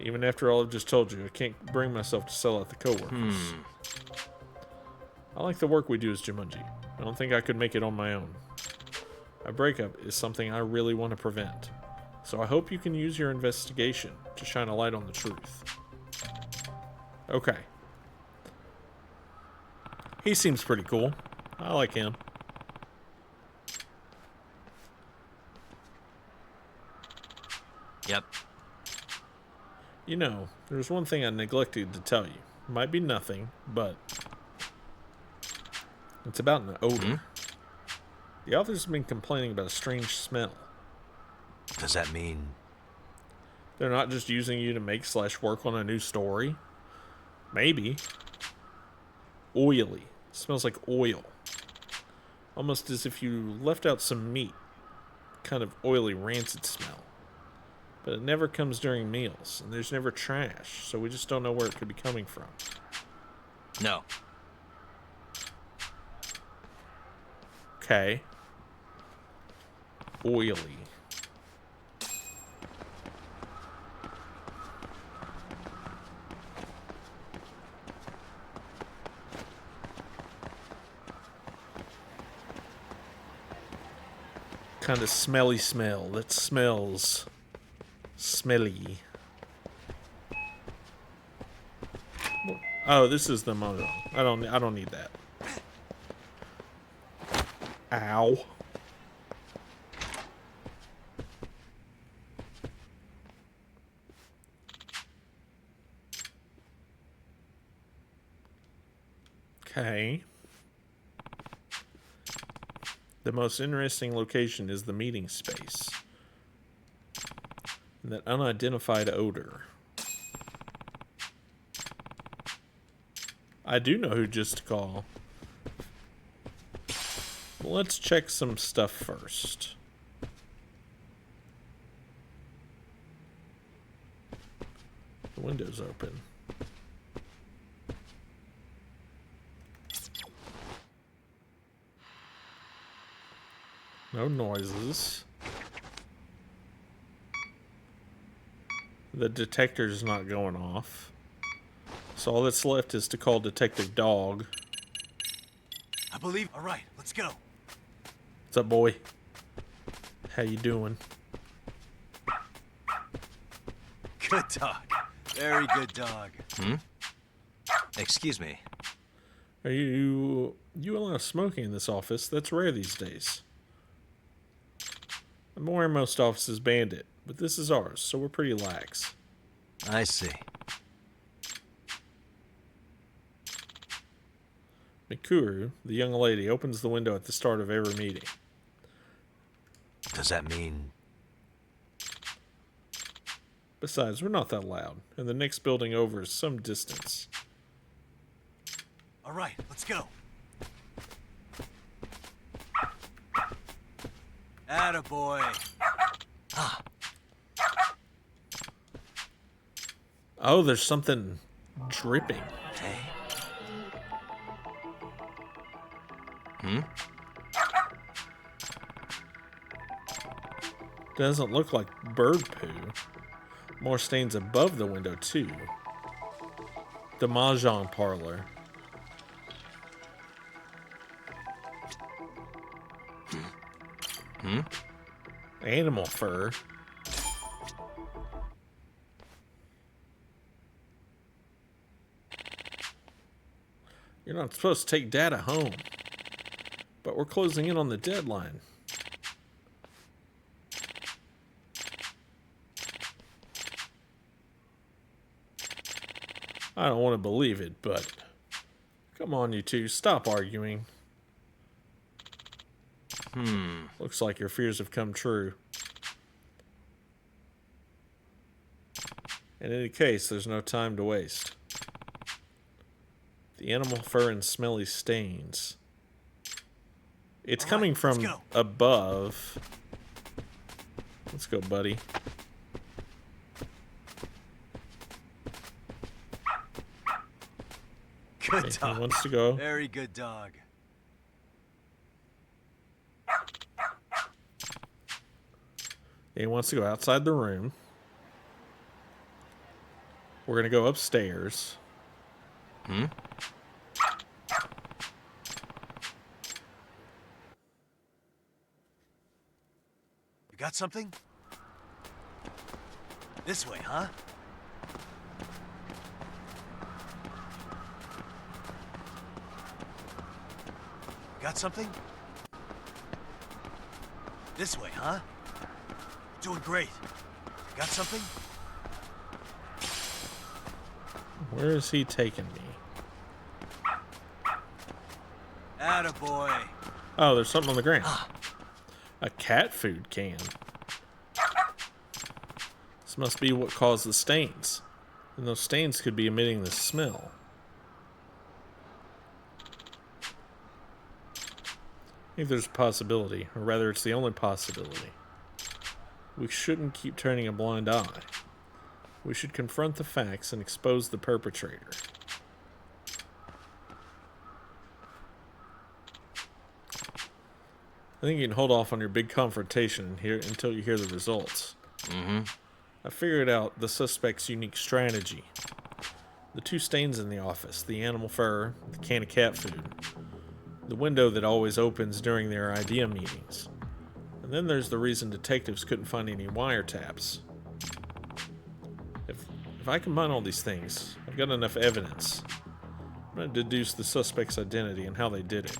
Even after all I've just told you, I can't bring myself to sell out the coworkers. I like the work we do as Jumonji. I don't think I could make it on my own. A breakup is something I really want to prevent, so I hope you can use your investigation to shine a light on the truth. Okay. He seems pretty cool. I like him. Yep. You know, there's one thing I neglected to tell you. Might be nothing, but it's about an odor. The authors have been complaining about a strange smell. Does that mean... They're not just using you to make / work on a new story? Maybe. Oily. It smells like oil. Almost as if you left out some meat. Kind of oily, rancid smell. But it never comes during meals, and there's never trash, so we just don't know where it could be coming from. No. Okay. Oily. Kind of smelly smell that smells smelly. Oh, this is the motor. I don't need that. Ow. Okay. The most interesting location is the meeting space. And that unidentified odor. I do know who just to call. Well, let's check some stuff first. The window's open. No noises. The detector's not going off. So all that's left is to call Detective Dog. I believe. All right, let's go. What's up, boy? How you doing? Good dog. Very good dog. Hmm? Excuse me. Are you allow smoking in this office? That's rare these days. I'm aware most offices banned it, but this is ours, so we're pretty lax. I see. Mikuru, the young lady, opens the window at the start of every meeting. Does that mean... Besides, we're not that loud, and the next building over is some distance. All right, let's go. Attaboy. Ah. Oh, there's something dripping. Hey. Hmm? Doesn't look like bird poo. More stains above the window, too. The Mahjong parlor. Hmm? Animal fur. You're not supposed to take data home. But we're closing in on the deadline. I don't want to believe it, but... Come on, you two. Stop arguing. Looks like your fears have come true. In any case, there's no time to waste. The animal fur and smelly stains. It's coming from above. Let's go, buddy. Good Okay, dog. he wants to go. Very good dog. He wants to go outside the room. We're going to go upstairs. Hmm? You got something? This way, huh? Got something? This way, huh? Doing great. Got something? Where is he taking me? Attaboy. Oh, there's something on the ground. A cat food can. This must be what caused the stains. And those stains could be emitting the smell. I think there's a possibility, or rather it's the only possibility. We shouldn't keep turning a blind eye. We should confront the facts and expose the perpetrator. I think you can hold off on your big confrontation here until you hear the results. Mm-hmm. I figured out the suspect's unique strategy. The two stains in the office, the animal fur, the can of cat food, the window that always opens during their idea meetings. And then there's the reason detectives couldn't find any wiretaps. If I combine all these things, I've got enough evidence. I'm going to deduce the suspect's identity and how they did it.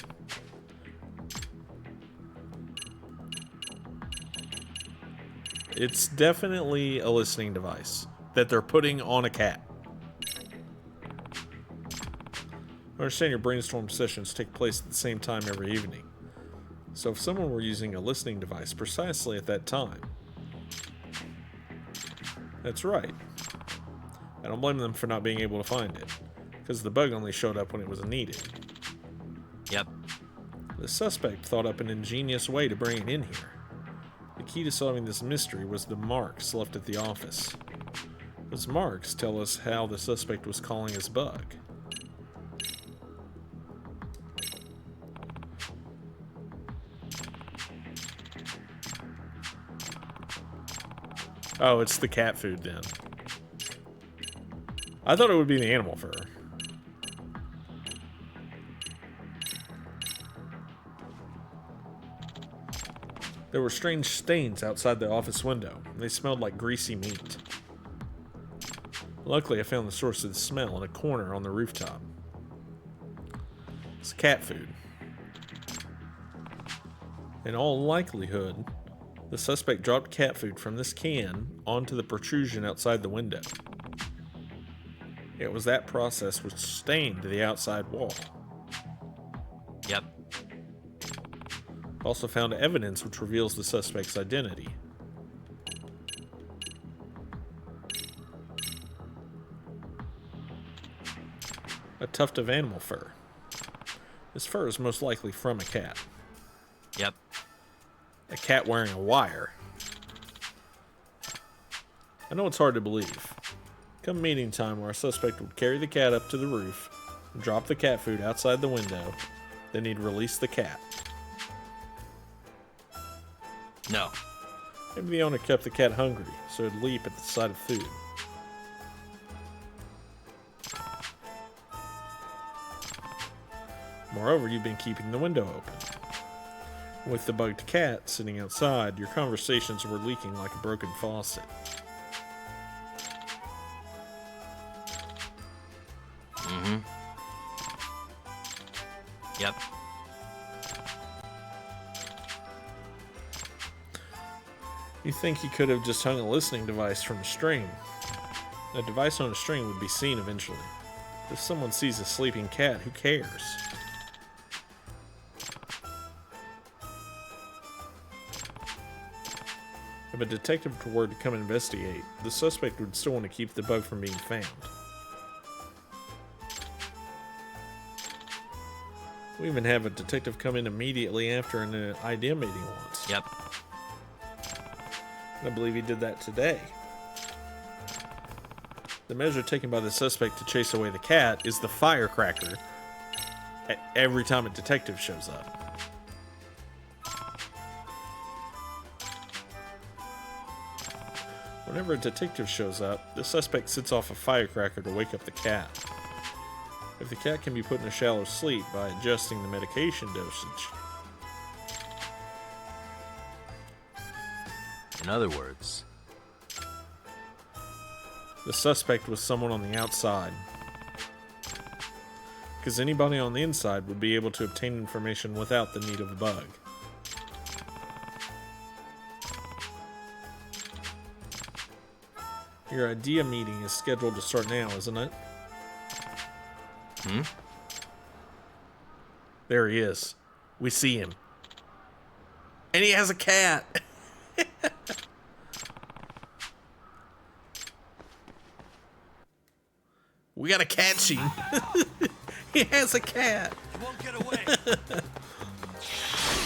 It's definitely a listening device that they're putting on a cat. I understand your brainstorm sessions take place at the same time every evening. So if someone were using a listening device precisely at that time... That's right. I don't blame them for not being able to find it, because the bug only showed up when it was needed. Yep. The suspect thought up an ingenious way to bring it in here. The key to solving this mystery was the marks left at the office. Those marks tell us how the suspect was calling his bug. Oh, it's the cat food then. I thought it would be the animal fur. There were strange stains outside the office window. They smelled like greasy meat. Luckily, I found the source of the smell in a corner on the rooftop. It's cat food. In all likelihood, the suspect dropped cat food from this can onto the protrusion outside the window. It was that process which stained the outside wall. Yep. Also found evidence which reveals the suspect's identity. A tuft of animal fur. This fur is most likely from a cat. Yep. A cat wearing a wire. I know it's hard to believe. Come meeting time, our suspect would carry the cat up to the roof, drop the cat food outside the window, then he'd release the cat. No. Maybe the owner kept the cat hungry, so it'd leap at the sight of food. Moreover, you've been keeping the window open. With the bugged cat sitting outside, your conversations were leaking like a broken faucet. Mm-hmm. Yep. You think he could have just hung a listening device from a string? A device on a string would be seen eventually. If someone sees a sleeping cat, who cares? If a detective were to come investigate, the suspect would still want to keep the bug from being found. We even have a detective come in immediately after an idea meeting once. Yep. I believe he did that today. The measure taken by the suspect to chase away the cat is the firecracker every time a detective shows up. Whenever a detective shows up, the suspect sets off a firecracker to wake up the cat. If the cat can be put in a shallow sleep by adjusting the medication dosage. In other words, the suspect was someone on the outside. Because anybody on the inside would be able to obtain information without the need of a bug. Your idea meeting is scheduled to start now, isn't it? Hmm? There he is. We see him. And he has a cat. We gotta catch him. He has a cat. You won't get away.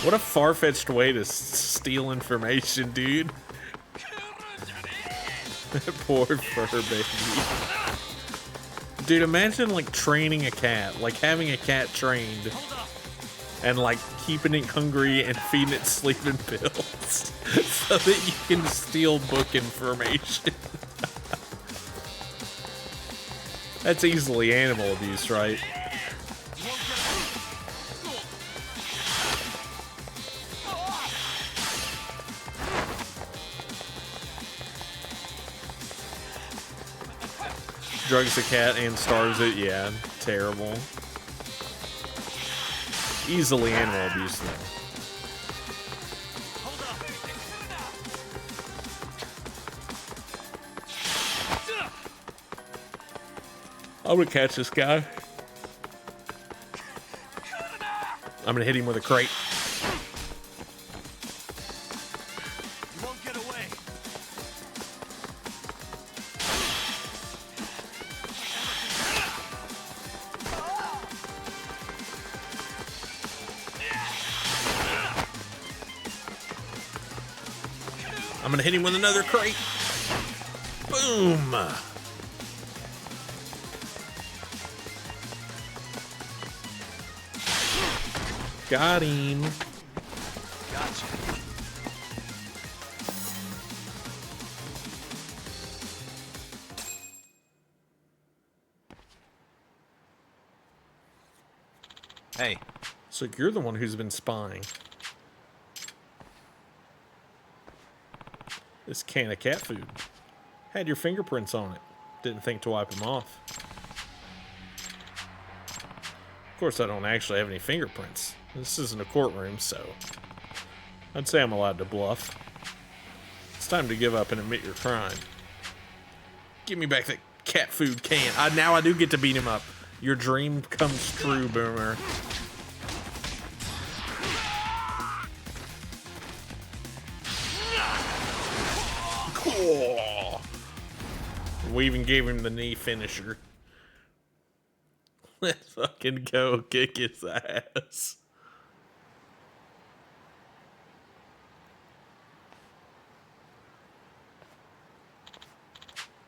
What a far-fetched way to steal information, dude. Poor fur baby. Dude, imagine like training a cat, like having a cat trained and like keeping it hungry and feeding it sleeping pills so that you can steal book information. That's easily animal abuse, right? Drugs the cat and starves it, yeah, terrible. Easily animal abuse, though. I'm gonna catch this guy. I'm gonna hit him with a crate. You won't get away. I'm gonna hit him with another crate. Boom! Got him. Gotcha. Hey. So you're the one who's been spying. This can of cat food had your fingerprints on it. Didn't think to wipe them off. Of course, I don't actually have any fingerprints. This isn't a courtroom, so I'd say I'm allowed to bluff. It's time to give up and admit your crime. Give me back that cat food can. Now I do get to beat him up. Your dream comes true, Boomer. Cool. We even gave him the knee finisher. Let's fucking go kick his ass.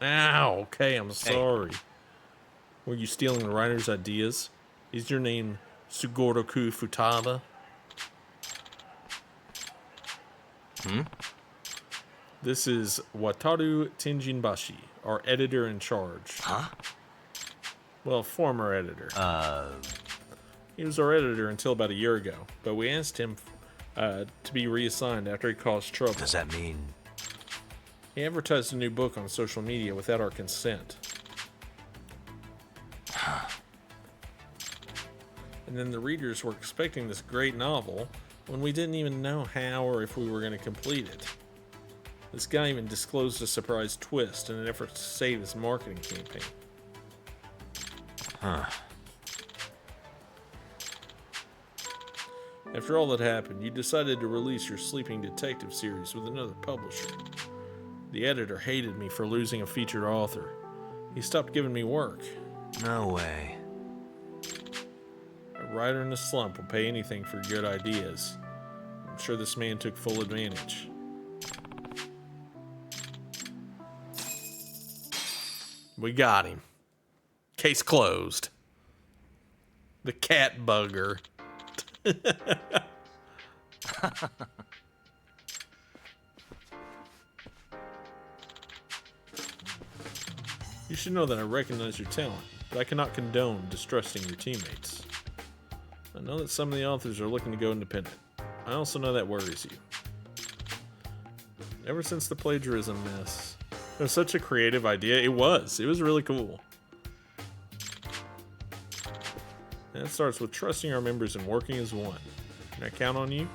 Ow, okay, I'm sorry. Were you stealing the writer's ideas? Is your name Sugoroku Futaba? This is Wataru Tenjinbashi, our editor in charge. Huh? Well, former editor. He was our editor until about a year ago, but we asked him to be reassigned after he caused trouble. Does that mean... He advertised a new book on social media without our consent. And then the readers were expecting this great novel when we didn't even know how or if we were going to complete it. This guy even disclosed a surprise twist in an effort to save his marketing campaign. Huh. After all that happened, you decided to release your Sleeping Detective series with another publisher. The editor hated me for losing a featured author. He stopped giving me work. No way. A writer in a slump will pay anything for good ideas. I'm sure this man took full advantage. We got him. Case closed. The cat bugger. You should know that I recognize your talent, but I cannot condone distrusting your teammates. I know that some of the authors are looking to go independent. I also know that worries you. Ever since the plagiarism mess, it was such a creative idea. It was really cool. And it starts with trusting our members and working as one. Can I count on you?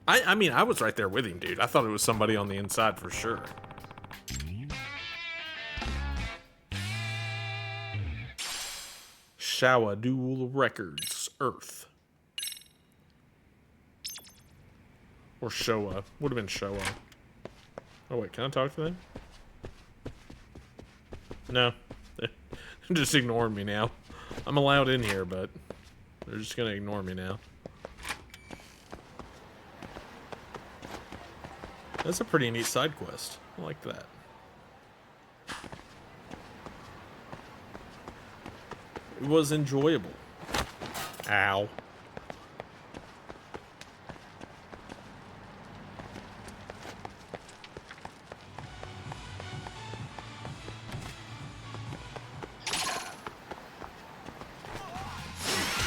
I mean, I was right there with him, dude. I thought it was somebody on the inside for sure. Showa Dual Records, Earth. Or Showa. Would have been Showa. Oh wait, can I talk to them? No. They're just ignoring me now. I'm allowed in here, but they're just gonna ignore me now. That's a pretty neat side quest. I like that. It was enjoyable. Ow.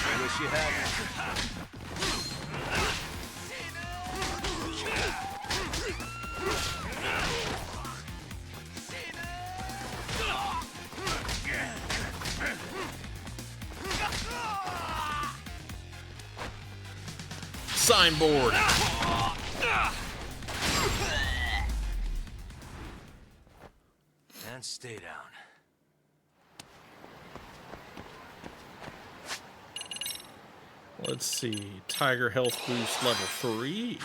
I wish you hadn't. Signboard. And stay down. Let's see. Tiger Health Boost level 3.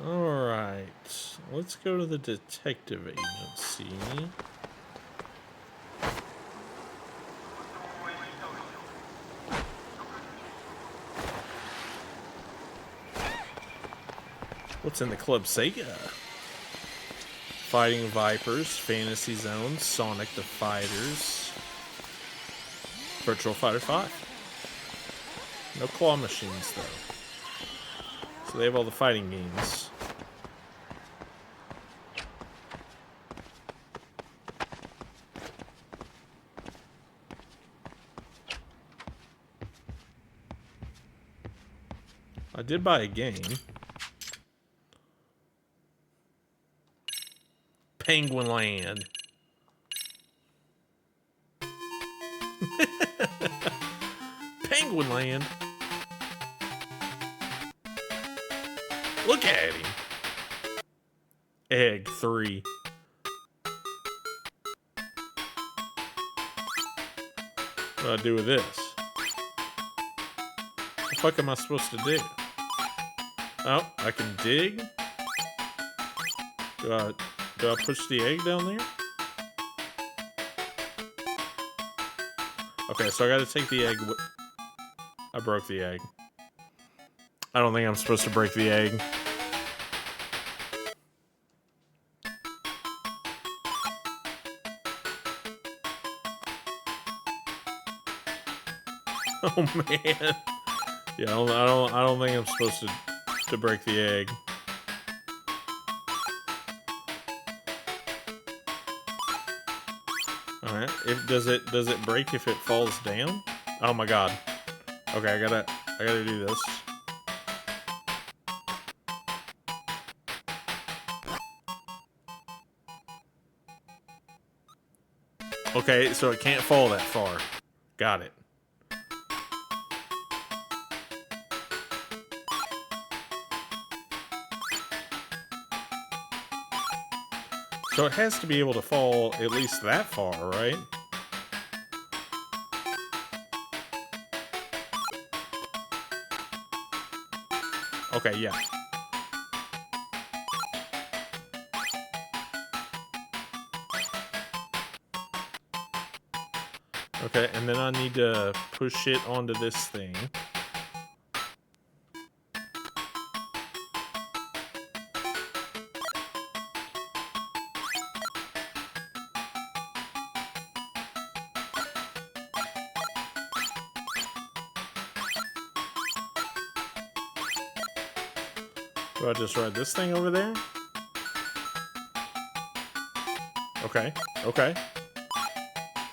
Alright. Let's go to the detective agency. What's in the Club Sega? Fighting Vipers, Fantasy Zone, Sonic the Fighters, Virtual Fighter 5. No claw machines, though. So they have all the fighting games. I did buy a game. Penguin Land. Penguin Land. Look at him. Egg 3. What do I do with this? What the fuck am I supposed to do? Oh, I can dig? Do I push the egg down there? Okay, so I gotta take the egg. I broke the egg. I don't think I'm supposed to break the egg. Oh man. Yeah, I don't think I'm supposed to break the egg. All right. Does it break if it falls down? Oh my god. Okay, I gotta do this. Okay, so it can't fall that far. Got it. So it has to be able to fall at least that far, right? Okay, yeah. Okay, and then I need to push it onto this thing. Do I just ride this thing over there? Okay, okay.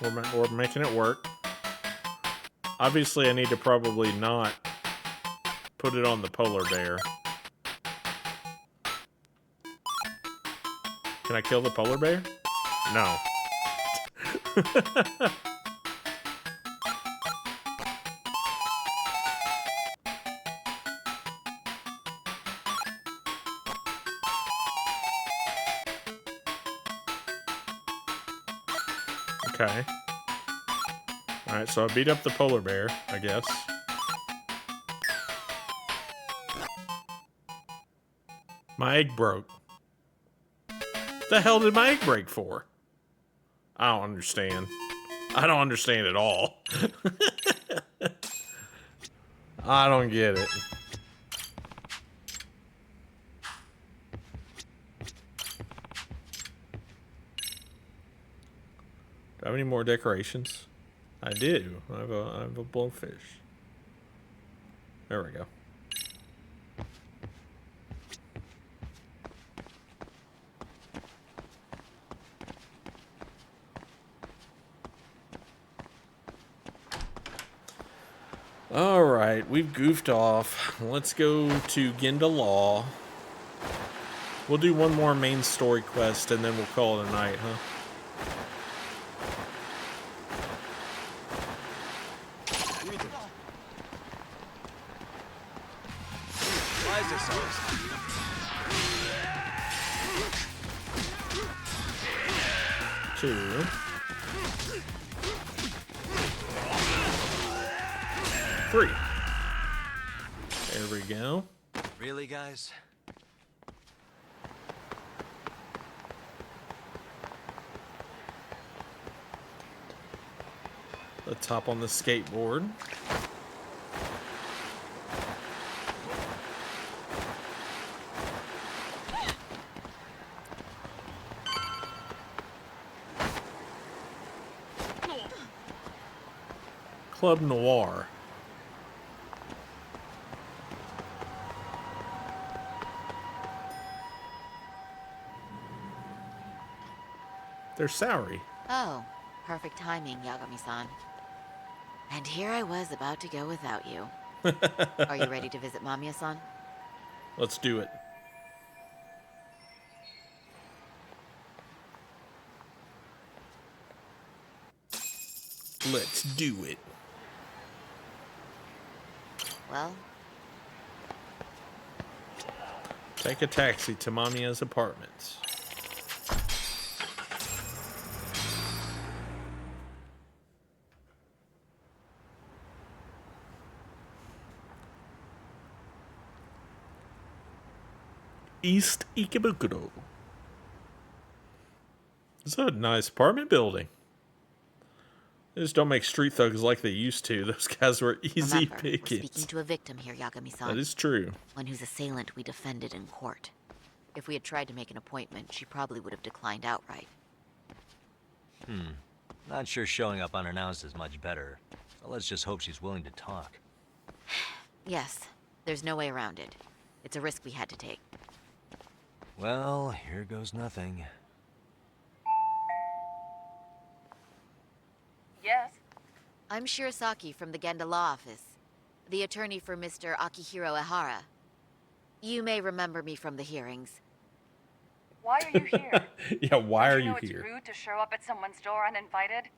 We're making it work. Obviously, I need to probably not put it on the polar bear. Can I kill the polar bear? No. Okay. Alright, so I beat up the polar bear, I guess. My egg broke. The hell did my egg break for? I don't understand. I don't understand at all. I don't get it. Do I have any more decorations? I do. I have a blowfish. There we go. Alright, we've goofed off. Let's go to Ginda Law. We'll do one more main story quest and then we'll call it a night, huh? Why is this always... 2. 3. There we go. Really, guys? Let's hop on the skateboard. Club Noir. They're Saori. Oh, perfect timing, Yagami-san. And here I was about to go without you. Are you ready to visit Mamiya-san? Let's do it. Let's do it. Well? Take a taxi to Mamiya's apartments. East Ikebukuro. It's a nice apartment building. They just don't make street thugs like they used to. Those guys were easy Remember, we're pickings. speaking to a victim here, Yagami-san. That is true. One whose assailant we defended in court. If we had tried to make an appointment, she probably would have declined outright. Not sure showing up unannounced is much better. So let's just hope she's willing to talk. Yes, there's no way around it. It's a risk we had to take. Well, here goes nothing. Yes? I'm Shirasaki from the Genda Law Office, the attorney for Mr. Akihiro Ehara. You may remember me from the hearings. Why are you here? Yeah, why are you It's here? rude to show up at someone's door uninvited.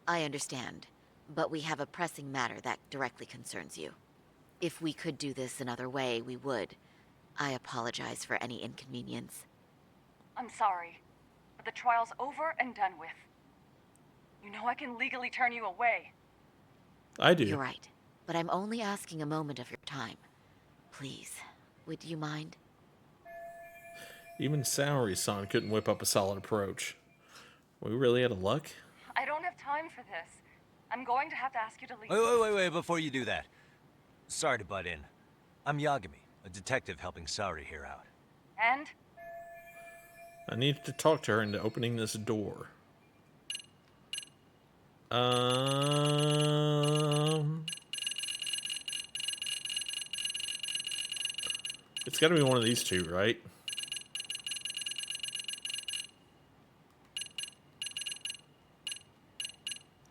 I understand, but we have a pressing matter that directly concerns you. If we could do this another way, we would. I apologize for any inconvenience. I'm sorry, but the trial's over and done with. You know I can legally turn you away. I do. You're right, but I'm only asking a moment of your time. Please, would you mind? Even Saori-san couldn't whip up a solid approach. We really out of luck? I don't have time for this. I'm going to have to ask you to leave. Wait, before you do that. Sorry to butt in. I'm Yagami, a detective helping Saori here out. And? I need to talk to her into opening this door. It's gotta be one of these two, right?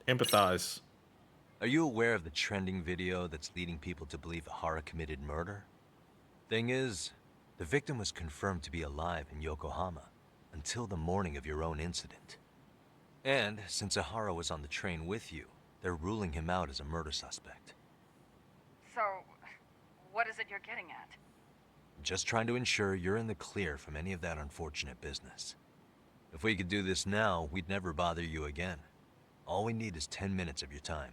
Empathize. Are you aware of the trending video that's leading people to believe Ehara committed murder? Thing is, the victim was confirmed to be alive in Yokohama until the morning of your own incident. And since Ehara was on the train with you, they're ruling him out as a murder suspect. So, what is it you're getting at? Just trying to ensure you're in the clear from any of that unfortunate business. If we could do this now, we'd never bother you again. All we need is 10 minutes of your time.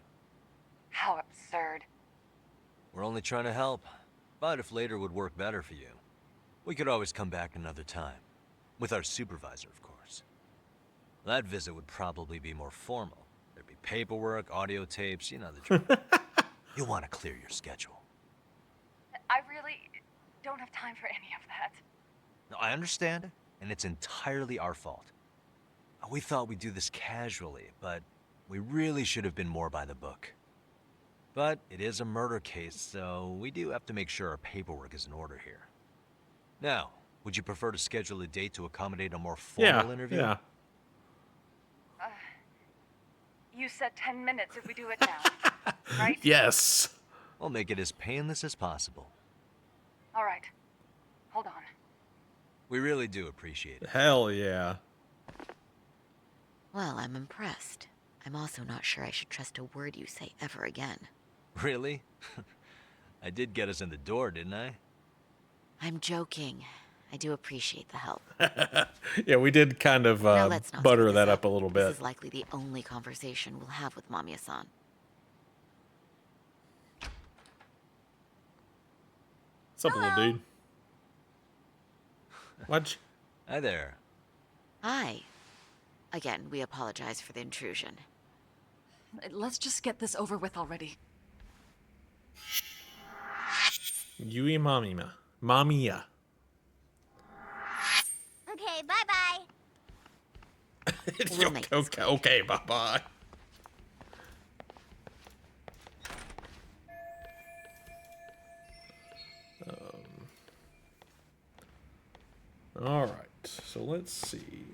How absurd. We're only trying to help, but if later would work better for you, we could always come back another time. With our supervisor, of course. That visit would probably be more formal. There'd be paperwork, audio tapes, you know the drill. You'll want to clear your schedule. I really don't have time for any of that. No, I understand, and it's entirely our fault. We thought we'd do this casually, but we really should have been more by the book. But it is a murder case, so we do have to make sure our paperwork is in order here. Now, would you prefer to schedule a date to accommodate a more formal interview? Yeah. You said 10 minutes if we do it now, right? Yes. We'll make it as painless as possible. All right. Hold on. We really do appreciate it. Hell yeah. Well, I'm impressed. I'm also not sure I should trust a word you say ever again. Really? I did get us in the door, didn't I? I'm joking. I do appreciate the help. Yeah, we did kind of Now let's not butter speed that this up a little bit. This is likely the only conversation we'll have with Mamiya-san. What's up, little dude? What? Hi there. Hi. Again, we apologize for the intrusion. Let's just get this over with already. Yui Mamiya. Mamiya. Okay, bye-bye. We'll make this Okay, bye-bye. All right, so let's see.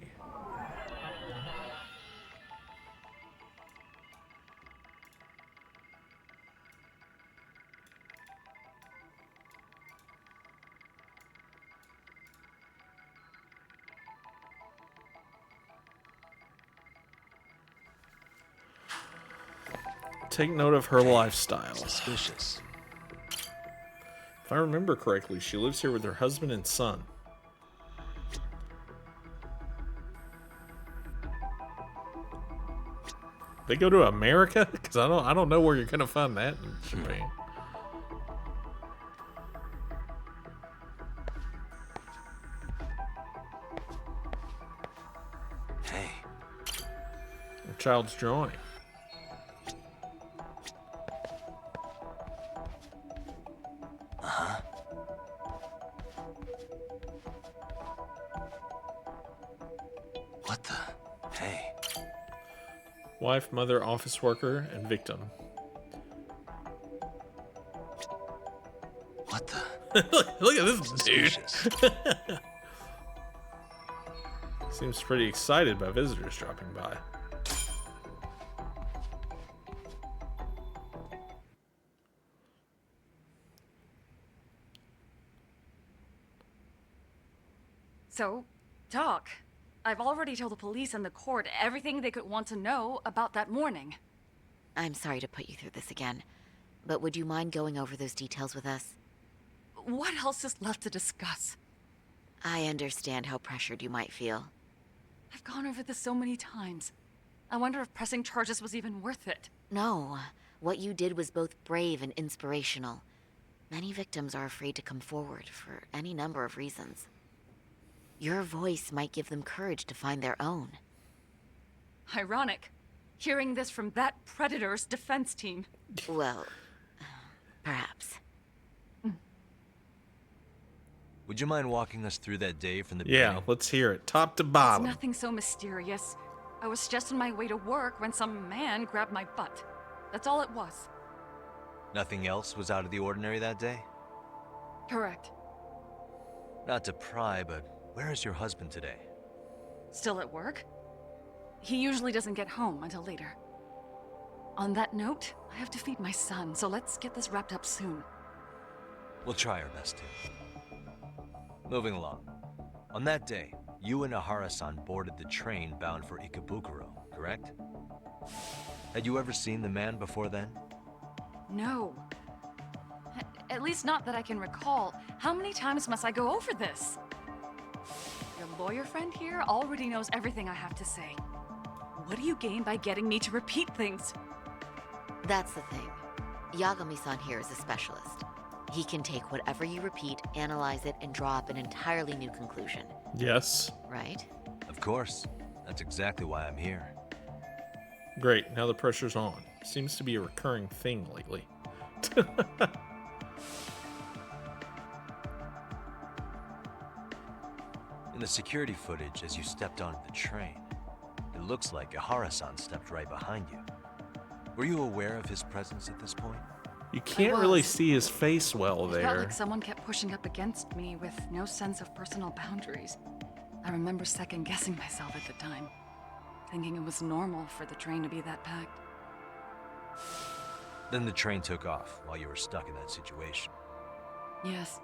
Take note of her lifestyle. Suspicious. If I remember correctly, she lives here with her husband and son. They go to America? Because I don't know where you're gonna find that in Japan. Hey. A child's drawing. Uh-huh. What the? Hey. Wife, mother, office worker, and victim. What the? Look at this dude. Seems pretty excited by visitors dropping by. So, Doc, I've already told the police and the court everything they could want to know about that morning. I'm sorry to put you through this again, but would you mind going over those details with us? What else is left to discuss? I understand how pressured you might feel. I've gone over this so many times. I wonder if pressing charges was even worth it. No, what you did was both brave and inspirational. Many victims are afraid to come forward for any number of reasons. Your voice might give them courage to find their own. Ironic, hearing this from that predator's defense team. Well, perhaps. Would you mind walking us through that day from the Yeah, beginning? let's hear it, top to bottom. It's nothing so mysterious. I was just on my way to work when some man grabbed my butt. That's all it was. Nothing else was out of the ordinary that day? Correct. Not to pry, but where is your husband today? Still at work? He usually doesn't get home until later. On that note, I have to feed my son, so let's get this wrapped up soon. We'll try our best to. Moving along. On that day, you and Ahara-san boarded the train bound for Ikebukuro, correct? Had you ever seen the man before then? No. At least not that I can recall. How many times must I go over this? Your lawyer friend here already knows everything I have to say. What do you gain by getting me to repeat things? That's the thing. Yagami-san here is a specialist. He can take whatever you repeat, analyze it, and draw up an entirely new conclusion. Yes. Right? Of course. That's exactly why I'm here. Great, now the pressure's on. Seems to be a recurring thing lately. In the security footage as you stepped onto the train, it looks like Ahara-san stepped right behind you. Were you aware of his presence at this point? You can't really see his face well It there. felt like someone kept pushing up against me with no sense of personal boundaries. I remember second-guessing myself at the time, thinking it was normal for the train to be that packed. Then the train took off while you were stuck in that situation. Yes.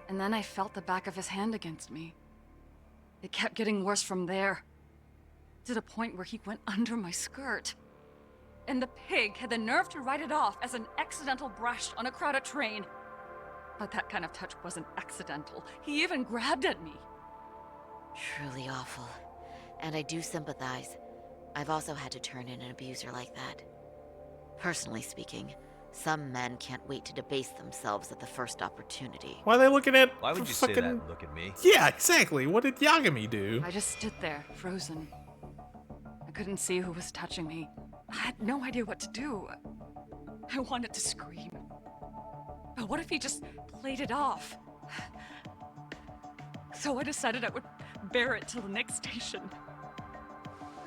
And then I felt the back of his hand against me. It kept getting worse from there, to the point where he went under my skirt. And the pig had the nerve to write it off as an accidental brush on a crowded train. But that kind of touch wasn't accidental. He even grabbed at me. Truly awful. And I do sympathize. I've also had to turn in an abuser like that. Personally speaking, some men can't wait to debase themselves at the first opportunity. Why are they looking at Why would you say that and look at me? Yeah, exactly. What did Yagami do? I just stood there, frozen. I couldn't see who was touching me. I had no idea what to do. I wanted to scream. But what if he just played it off? So I decided I would bear it till the next station.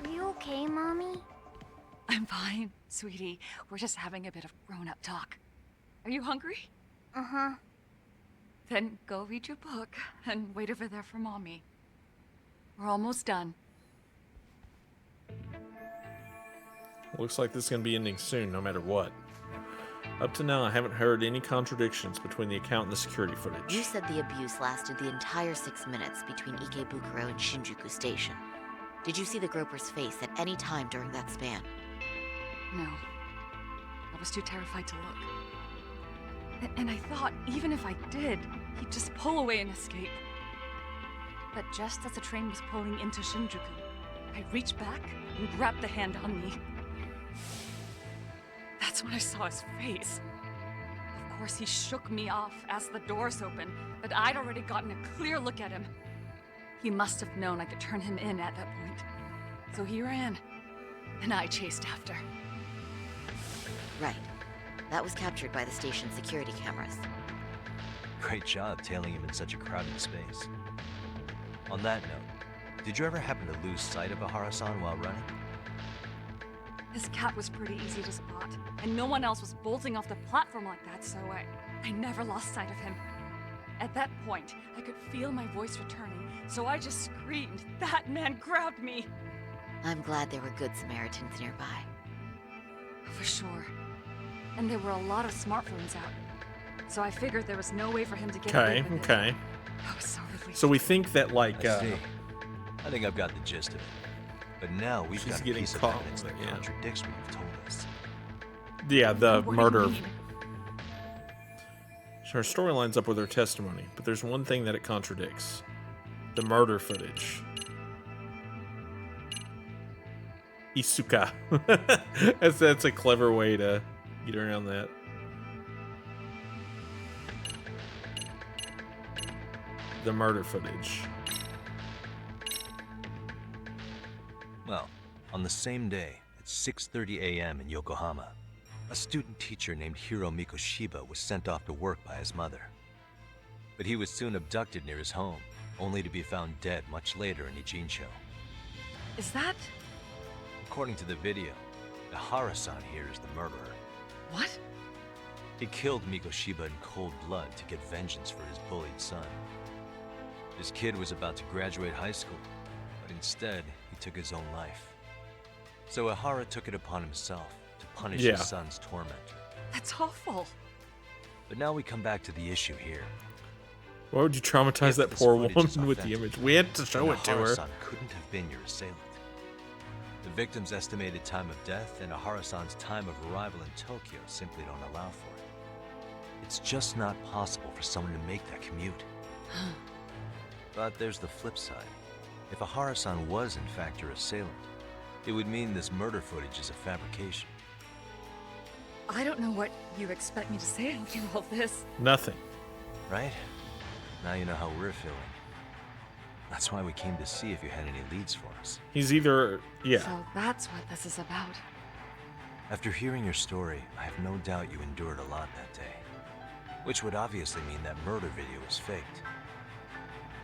Are you okay, Mommy? I'm fine, sweetie. We're just having a bit of grown-up talk. Are you hungry? Uh-huh. Then go read your book and wait over there for Mommy. We're almost done. Looks like this is going to be ending soon, no matter what. Up to now, I haven't heard any contradictions between the account and the security footage. You said the abuse lasted the entire 6 minutes between Ikebukuro and Shinjuku Station. Did you see the groper's face at any time during that span? No. I was too terrified to look. And I thought, even if I did, he'd just pull away and escape. But just as the train was pulling into Shinjuku, I reached back and grabbed the hand on me. That's when I saw his face. Of course, he shook me off as the doors opened, but I'd already gotten a clear look at him. He must have known I could turn him in at that point. So he ran, and I chased after. Right. That was captured by the station's security cameras. Great job tailing him in such a crowded space. On that note, did you ever happen to lose sight of Ahara-san while running? His cat was pretty easy to spot, and no one else was bolting off the platform like that, so I never lost sight of him. At that point, I could feel my voice returning, so I just screamed. That man grabbed me! I'm glad there were good Samaritans nearby. For sure. And there were a lot of smartphones out, so I figured there was no way for him to get away with it. Okay. I was so relieved. So we think that, like, I see. I think I've got the gist of it. But now we've got a piece of evidence that contradicts what you've told us. Yeah, the What do you murder. mean? Her story lines up with her testimony, but there's one thing that it contradicts. The murder footage. Isuka. that's a clever way to get around that. The murder footage. Well, on the same day, at 6:30 a.m. in Yokohama, a student teacher named Hiro Mikoshiba was sent off to work by his mother. But he was soon abducted near his home, only to be found dead much later in Ijincho. Is that... According to the video, Ahara-san here is the murderer. What? He killed Mikoshiba in cold blood to get vengeance for his bullied son. His kid was about to graduate high school, but instead, he took his own life. So Ahara took it upon himself to punish his son's tormentor. That's awful. But now we come back to the issue here. Why would you traumatize that poor woman with the image? We had to show it to her. Ahara-san couldn't have been your assailant. The victim's estimated time of death and Ahara-san's time of arrival in Tokyo simply don't allow for it. It's just not possible for someone to make that commute. But there's the flip side. If Ahara-san was in fact your assailant, it would mean this murder footage is a fabrication. I don't know what you expect me to say after all this. Nothing. Right? Now you know how we're feeling. That's why we came to see if you had any leads for us. He's either... yeah. So that's what this is about. After hearing your story, I have no doubt you endured a lot that day. Which would obviously mean that murder video was faked.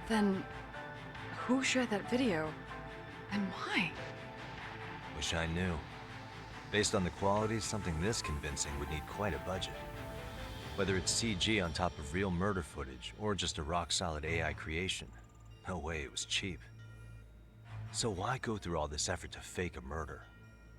Then, who shared that video? And why? Wish I knew. Based on the quality, something this convincing would need quite a budget. Whether it's CG on top of real murder footage, or just a rock-solid AI creation, no way it was cheap. So why go through all this effort to fake a murder?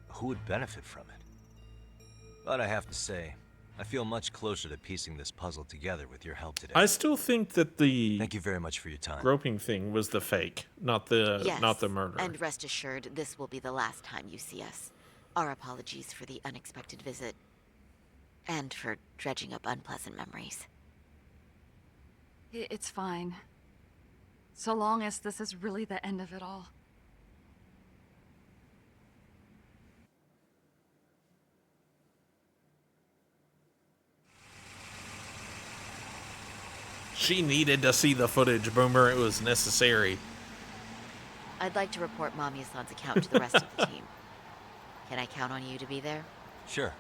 Who would benefit from it? But I have to say, I feel much closer to piecing this puzzle together with your help today. I still think that the... Thank you very much for your time. Groping thing was the fake, not the murder. And rest assured, this will be the last time you see us. Our apologies for the unexpected visit. And for dredging up unpleasant memories. It's fine. So long as this is really the end of it all. She needed to see the footage, Boomer. It was necessary. I'd like to report Mamiya-san's account to the rest of the team. Can I count on you to be there? Sure.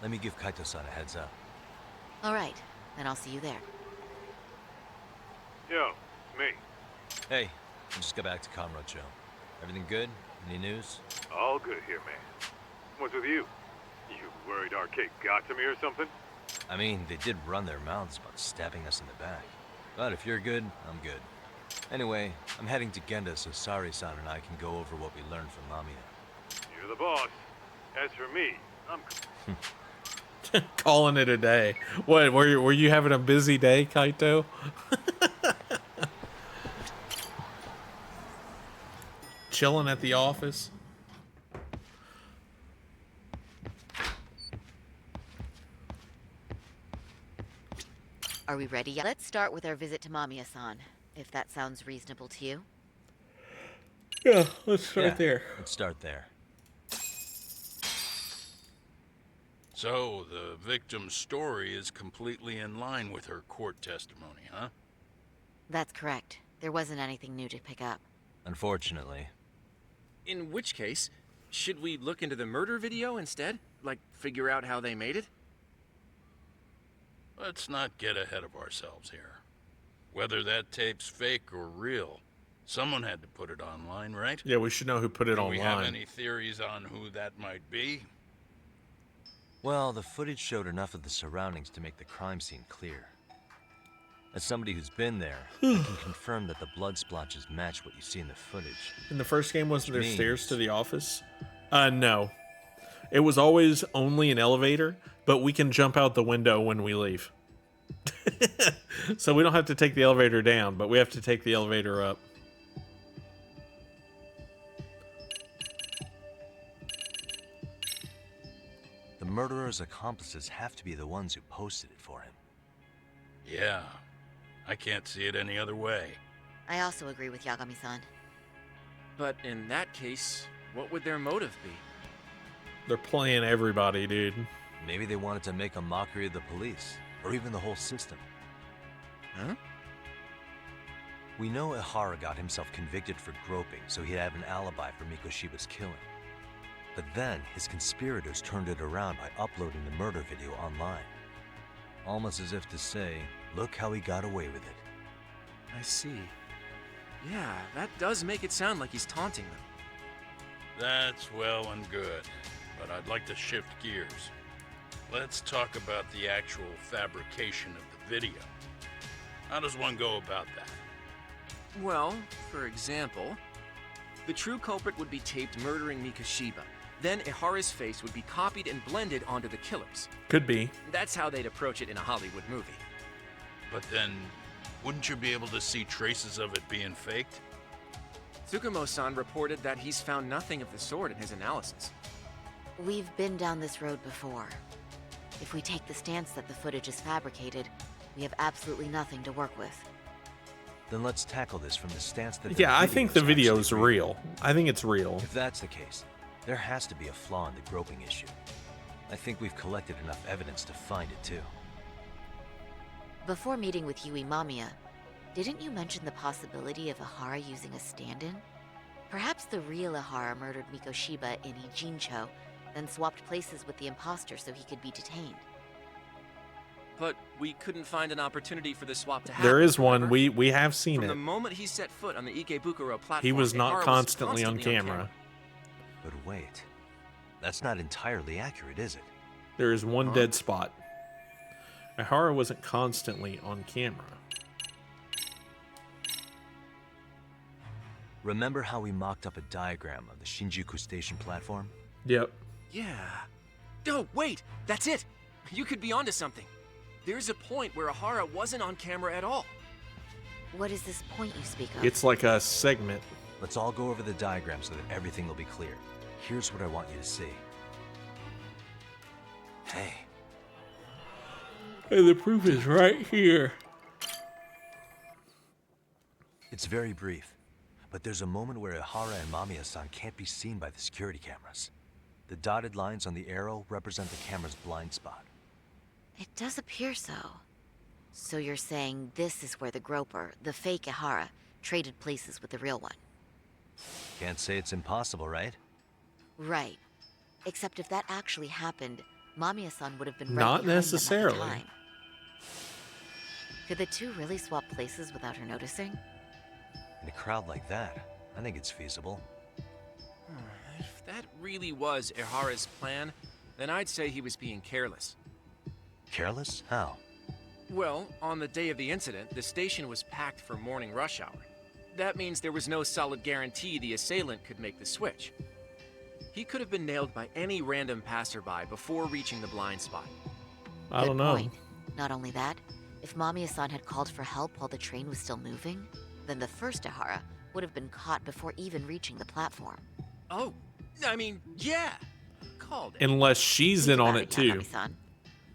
Let me give Kaito-san a heads up. All right, then I'll see you there. Yo, me. Hey, I just got back to Kamurocho. Everything good? Any news? All good here, man. What's with you? You worried Arcade got to me or something? I mean, they did run their mouths about stabbing us in the back. But if you're good, I'm good. Anyway, I'm heading to Genda so Sari-san and I can go over what we learned from Mamiya. You're the boss. As for me, I'm... Calling it a day. What, were you having a busy day, Kaito? Chilling at the office? Are we ready yet? Let's start with our visit to Mamiya-san, if that sounds reasonable to you. Yeah, let's start there. Let's start there. So, the victim's story is completely in line with her court testimony, huh? That's correct. There wasn't anything new to pick up. Unfortunately. In which case, should we look into the murder video instead? Like, figure out how they made it? Let's not get ahead of ourselves here. Whether that tape's fake or real, someone had to put it online, right? Yeah, we should know who put it Do online. we have any theories on who that might be? Well, the footage showed enough of the surroundings to make the crime scene clear. As somebody who's been there, I can confirm that the blood splotches match what you see in the footage. In the first game, wasn't there Which stairs means- to the office? No. It was always only an elevator, but we can jump out the window when we leave. So we don't have to take the elevator down, but we have to take the elevator up. The murderer's accomplices have to be the ones who posted it for him. Yeah, I can't see it any other way. I also agree with Yagami-san. But in that case, what would their motive be? They're playing everybody, dude. Maybe they wanted to make a mockery of the police, or even the whole system. Huh? We know Ihara got himself convicted for groping, so he'd have an alibi for Mikoshiba's killing. But then, his conspirators turned it around by uploading the murder video online. Almost as if to say, look how he got away with it. I see. Yeah, that does make it sound like he's taunting them. That's well and good, but I'd like to shift gears. Let's talk about the actual fabrication of the video. How does one go about that? Well, for example, the true culprit would be taped murdering Mikoshiba. Then Ihara's face would be copied and blended onto the killers. Could be. That's how they'd approach it in a Hollywood movie. But then, wouldn't you be able to see traces of it being faked? Tsukumo-san reported that he's found nothing of the sort in his analysis. We've been down this road before. If we take the stance that the footage is fabricated, we have absolutely nothing to work with. Then let's tackle this from the stance that Yeah, I think the video's real. I think it's real. If that's the case, there has to be a flaw in the groping issue. I think we've collected enough evidence to find it too. Before meeting with Yui Mamiya, didn't you mention the possibility of Ihara using a stand-in? Perhaps the real Ihara murdered Mikoshiba in Ijincho, then swapped places with the imposter so he could be detained. But we couldn't find an opportunity for the swap to happen. There is one. remember? We have seen From it. the moment he set foot on the Ikebukuro platform, He was not Ihara constantly on camera. But wait, that's not entirely accurate, is it? There is one dead spot. Ihara wasn't constantly on camera. Remember how we mocked up a diagram of the Shinjuku station platform? Yep. Yeah. Oh, wait! That's it! You could be onto something. There's a point where Ihara wasn't on camera at all. What is this point you speak of? It's like a segment. Let's all go over the diagram so that everything will be clear. Here's what I want you to see. Hey. And the proof is right here. It's very brief, but there's a moment where Ihara and Mamiya-san can't be seen by the security cameras. The dotted lines on the arrow represent the camera's blind spot. It does appear so. So you're saying this is where the groper, the fake Ihara, traded places with the real one? Can't say it's impossible, right? Right. Except if that actually happened, Mamiya-san would have been right Not behind them at the necessarily. time. Could the two really swap places without her noticing? In a crowd like that, I think it's feasible. If that really was Ihara's plan, then I'd say he was being careless. Careless? How? Well, on the day of the incident, the station was packed for morning rush hour. That means there was no solid guarantee the assailant could make the switch. He could have been nailed by any random passerby before reaching the blind spot. I don't know. Point. Not only that, if Mamiya-san had called for help while the train was still moving, then the first Ihara would have been caught before even reaching the platform. Oh, I mean, yeah. Called it. Unless she's Think in on about it too. Yagami-san.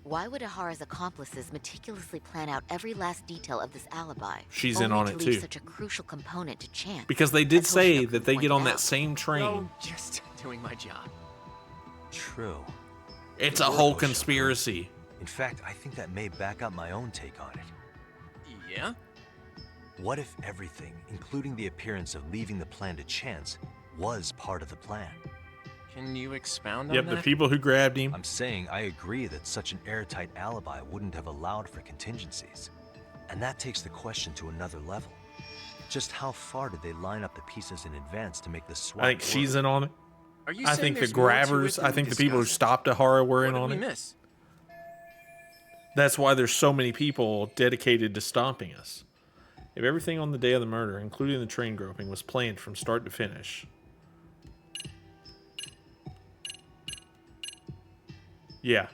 Why would Ahara's accomplices meticulously plan out every last detail of this alibi? She's in on it to leave too. Such a crucial component to chance. Because they did As say Hoshino-kun that they get pointed on that out. same train. No, just doing my job. True. It's Good a work, whole Hoshino-kun. conspiracy. In fact, I think that may back up my own take on it. Yeah? What if everything, including the appearance of leaving the plan to chance, was part of the plan? Can you expound on Yep, that? the people who grabbed him. I'm saying I agree that such an airtight alibi wouldn't have allowed for contingencies. And that takes the question to another level. Just how far did they line up the pieces in advance to make the swap I think she's in on it. Are you I saying think the there's more to it grabbers, than I we think the people who discussed? stopped Ahara were in What on did it. we miss? That's why there's so many people dedicated to stopping us. If everything on the day of the murder, including the train groping, was planned from start to finish. Yeah.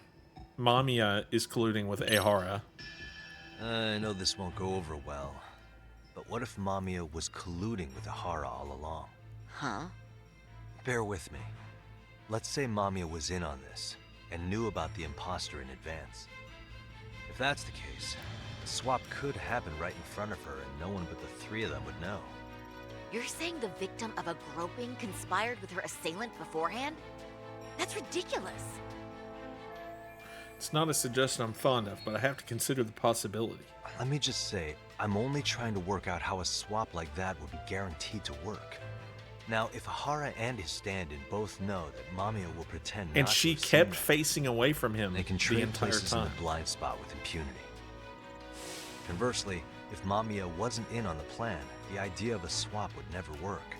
Mamiya is colluding with Ahara. I know this won't go over well, but what if Mamiya was colluding with Ahara all along? Huh? Bear with me. Let's say Mamiya was in on this, and knew about the imposter in advance. If that's the case, the swap could happen right in front of her, and no one but the three of them would know. You're saying the victim of a groping conspired with her assailant beforehand? That's ridiculous. It's not a suggestion I'm fond of, but I have to consider the possibility. Let me just say, I'm only trying to work out how a swap like that would be guaranteed to work. Now, if Ahara and his stand-in both know that Mamiya will pretend And not she to have kept seen facing away from him they can the trade entire places in time. the blind spot with impunity. Conversely, if Mamiya wasn't in on the plan, the idea of a swap would never work.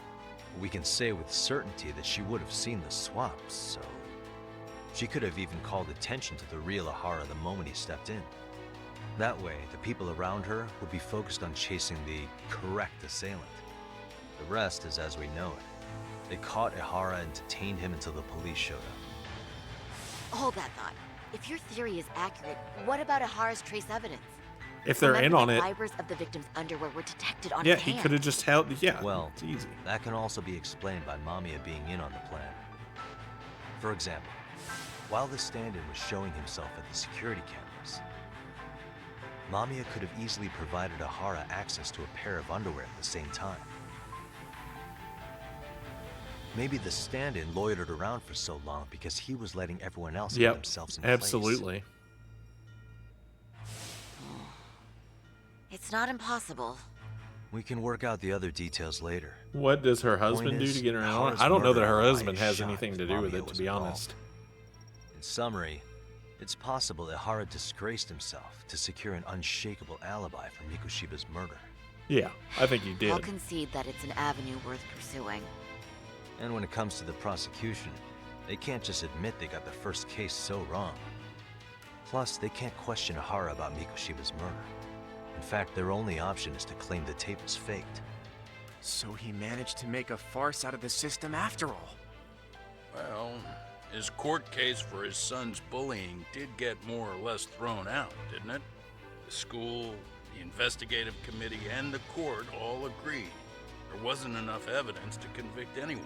We can say with certainty that she would have seen the swap, so she could have even called attention to the real Ahara the moment he stepped in. That way, the people around her would be focused on chasing the correct assailant. The rest is as we know it. They caught Ahara and detained him until the police showed up. Hold that thought. If your theory is accurate, what about Ahara's trace evidence? If they're in on it, Fibers of the victim's underwear were detected on yeah, his he hand. could have just held. Yeah, Well, it's easy. that can also be explained by Mamiya being in on the plan. For example, while the stand-in was showing himself at the security cameras, Mamiya could have easily provided Ahara access to a pair of underwear at the same time. Maybe the stand-in loitered around for so long because he was letting everyone else get themselves in place. Absolutely. It's not impossible. We can work out the other details later. What does her Point husband do is, to get her out? Ahara's I don't know that murder her alibi husband is has shot anything if to do with Mamiya it, to was be involved. honest. In summary, it's possible that Ahara disgraced himself to secure an unshakable alibi for Mikushiba's murder. Yeah, I think he did. I'll concede that it's an avenue worth pursuing. And when it comes to the prosecution, they can't just admit they got the first case so wrong. Plus, they can't question Ahara about Mikushiba's murder. In fact, their only option is to claim the tape was faked. So he managed to make a farce out of the system after all. Well, his court case for his son's bullying did get more or less thrown out, didn't it? The school, the investigative committee, and the court all agreed there wasn't enough evidence to convict anyone.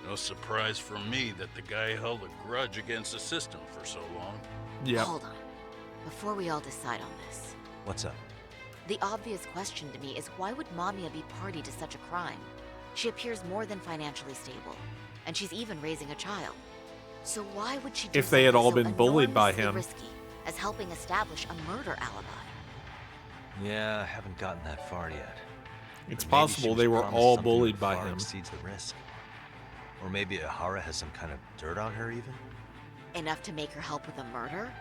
No surprise for me that the guy held a grudge against the system for so long. Yeah. Hold on. Before we all decide on this, What's up? the obvious question to me is why would Mamiya be party to such a crime? She appears more than financially stable, and she's even raising a child. So why would she do If they had all something been so bullied by enormously him. risky as helping establish a murder alibi? Yeah, I haven't gotten that far yet. It's But maybe she possible was they were promised all something bullied that by far him. exceeds the risk. Or maybe Ahara has some kind of dirt on her even? Enough to make her help with a murder?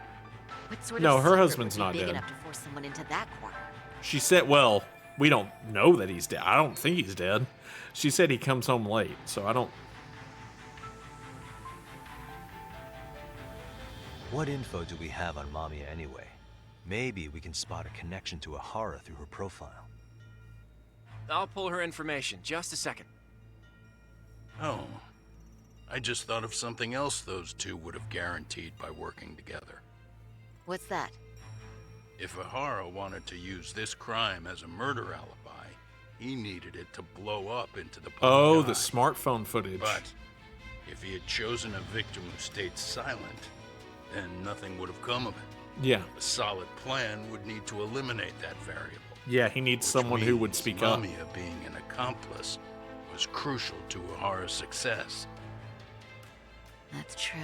What sort No, of her secret husband's would be not big dead. enough to force someone into that corner? She said, well, we don't know that he's dead. I don't think he's dead. She said he comes home late, so I don't... What info do we have on Mamiya anyway? Maybe we can spot a connection to Ahara through her profile. I'll pull her information. Just a second. Oh, I just thought of something else those two would have guaranteed by working together. What's that? If Ahara wanted to use this crime as a murder alibi, he needed it to blow up into the public Oh, eye. the smartphone footage. But if he had chosen a victim who stayed silent, then nothing would have come of it. Yeah. A solid plan would need to eliminate that variable. Yeah, he needs someone who would speak up. Mamiya being an accomplice was crucial to Ohara's success. That's true.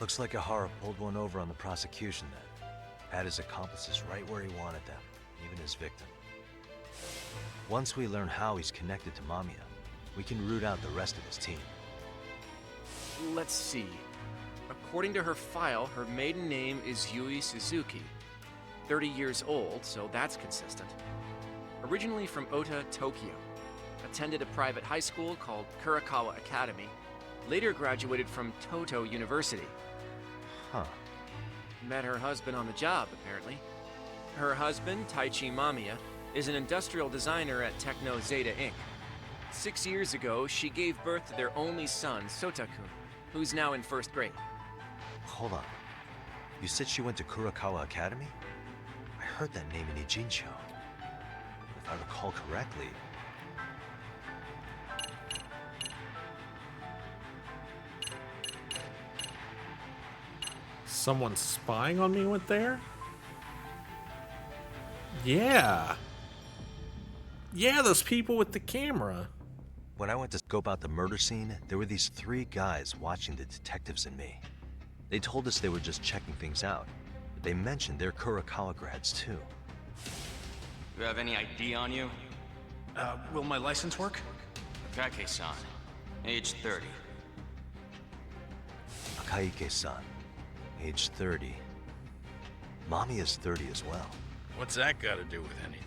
Looks like Ohara pulled one over on the prosecution then. Had his accomplices right where he wanted them, even his victim. Once we learn how he's connected to Mamiya, we can root out the rest of his team. Let's see. According to her file, her maiden name is Yui Suzuki. 30 years old, so that's consistent. Originally from Ota, Tokyo. Attended a private high school called Kurakawa Academy. Later graduated from Toto University. Huh. Met her husband on the job, apparently. Her husband, Taichi Mamiya, is an industrial designer at Techno Zeta Inc. 6 years ago, she gave birth to their only son, Sotakun, who's now in 1st grade. Hold on. You said she went to Kurakawa Academy? I heard that name in Ijincho. If I recall correctly... Someone spying on me went there? Yeah. Yeah, those people with the camera. When I went to scope out the murder scene, there were these 3 guys watching the detectives and me. They told us they were just checking things out, but they mentioned they're Kurakawa grads too. You have any ID on you? Will my license work? Takayuki-san, age 30. Takayuki-san, age 30. Mommy is 30 as well. What's that got to do with anything?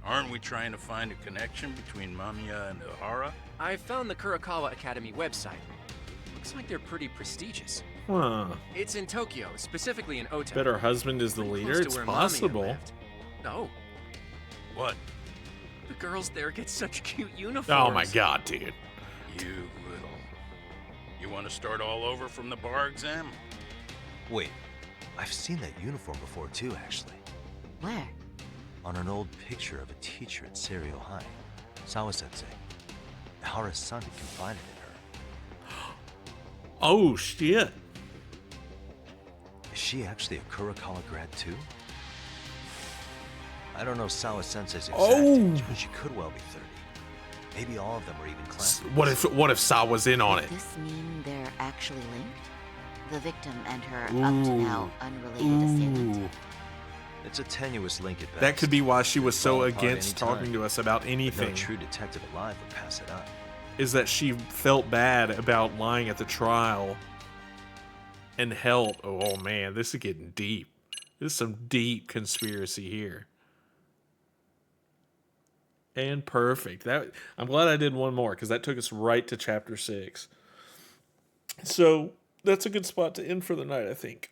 Aren't we trying to find a connection between Mamiya and Ohara? I found the Kurakawa Academy website. Looks like they're pretty prestigious. Huh. It's in Tokyo, specifically in Ota. Bet her husband is the leader. It's possible. No. What? The girls there get such cute uniforms. Oh my god, dude. You little... You want to start all over from the bar exam? Wait, I've seen that uniform before too, actually. Where? On an old picture of a teacher at Serio High. Sawa-sensei. Ohara's son had confided in her. Oh, shit. Is she actually a Kurakawa grad too? I don't know Sawa-sensei's exact age, but she could well be 30. Maybe all of them are even classmates. What if Sawa's in on it? Does this mean they're actually linked? The victim and her up to now unrelated assailant? It's a tenuous link at best. That could be why she was so Fall apart against anytime. talking to us about anything. No true detective alive would pass it up. Is that she felt bad about lying at the trial and held. Oh man, this is getting deep. This is some deep conspiracy here. And perfect. I'm glad I did one more because that took us right to chapter 6. So that's a good spot to end for the night, I think.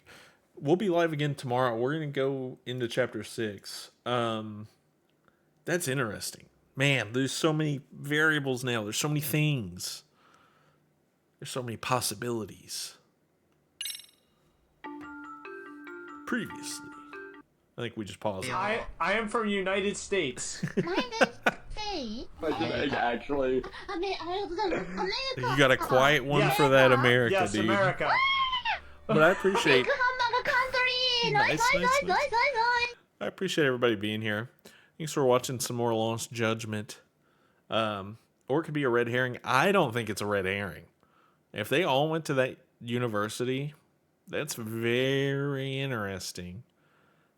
We'll be live again tomorrow. We're going to go into chapter 6. That's interesting. Man, there's so many variables now. There's so many things. There's so many possibilities. Previously. I think we just paused. I am from United States. Actually. You got a quiet one for that America, yes, dude. America. But I appreciate... Nice. I appreciate everybody being here. Thanks for watching some more Lost Judgment. Or it could be a red herring. I don't think it's a red herring. If they all went to that university, that's very interesting.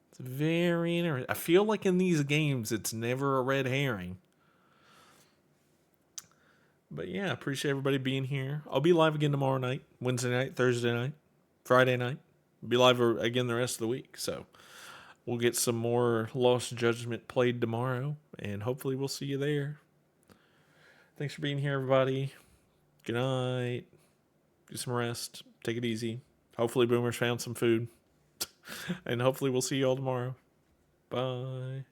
It's very interesting. I feel like in these games, it's never a red herring. But yeah, appreciate everybody being here. I'll be live again tomorrow night, Wednesday night, Thursday night, Friday night. Be live again the rest of the week. So we'll get some more Lost Judgment played tomorrow, and hopefully we'll see you there. Thanks for being here, everybody. Good night. Get some rest. Take it easy. Hopefully Boomer's found some food. And hopefully we'll see you all tomorrow. Bye.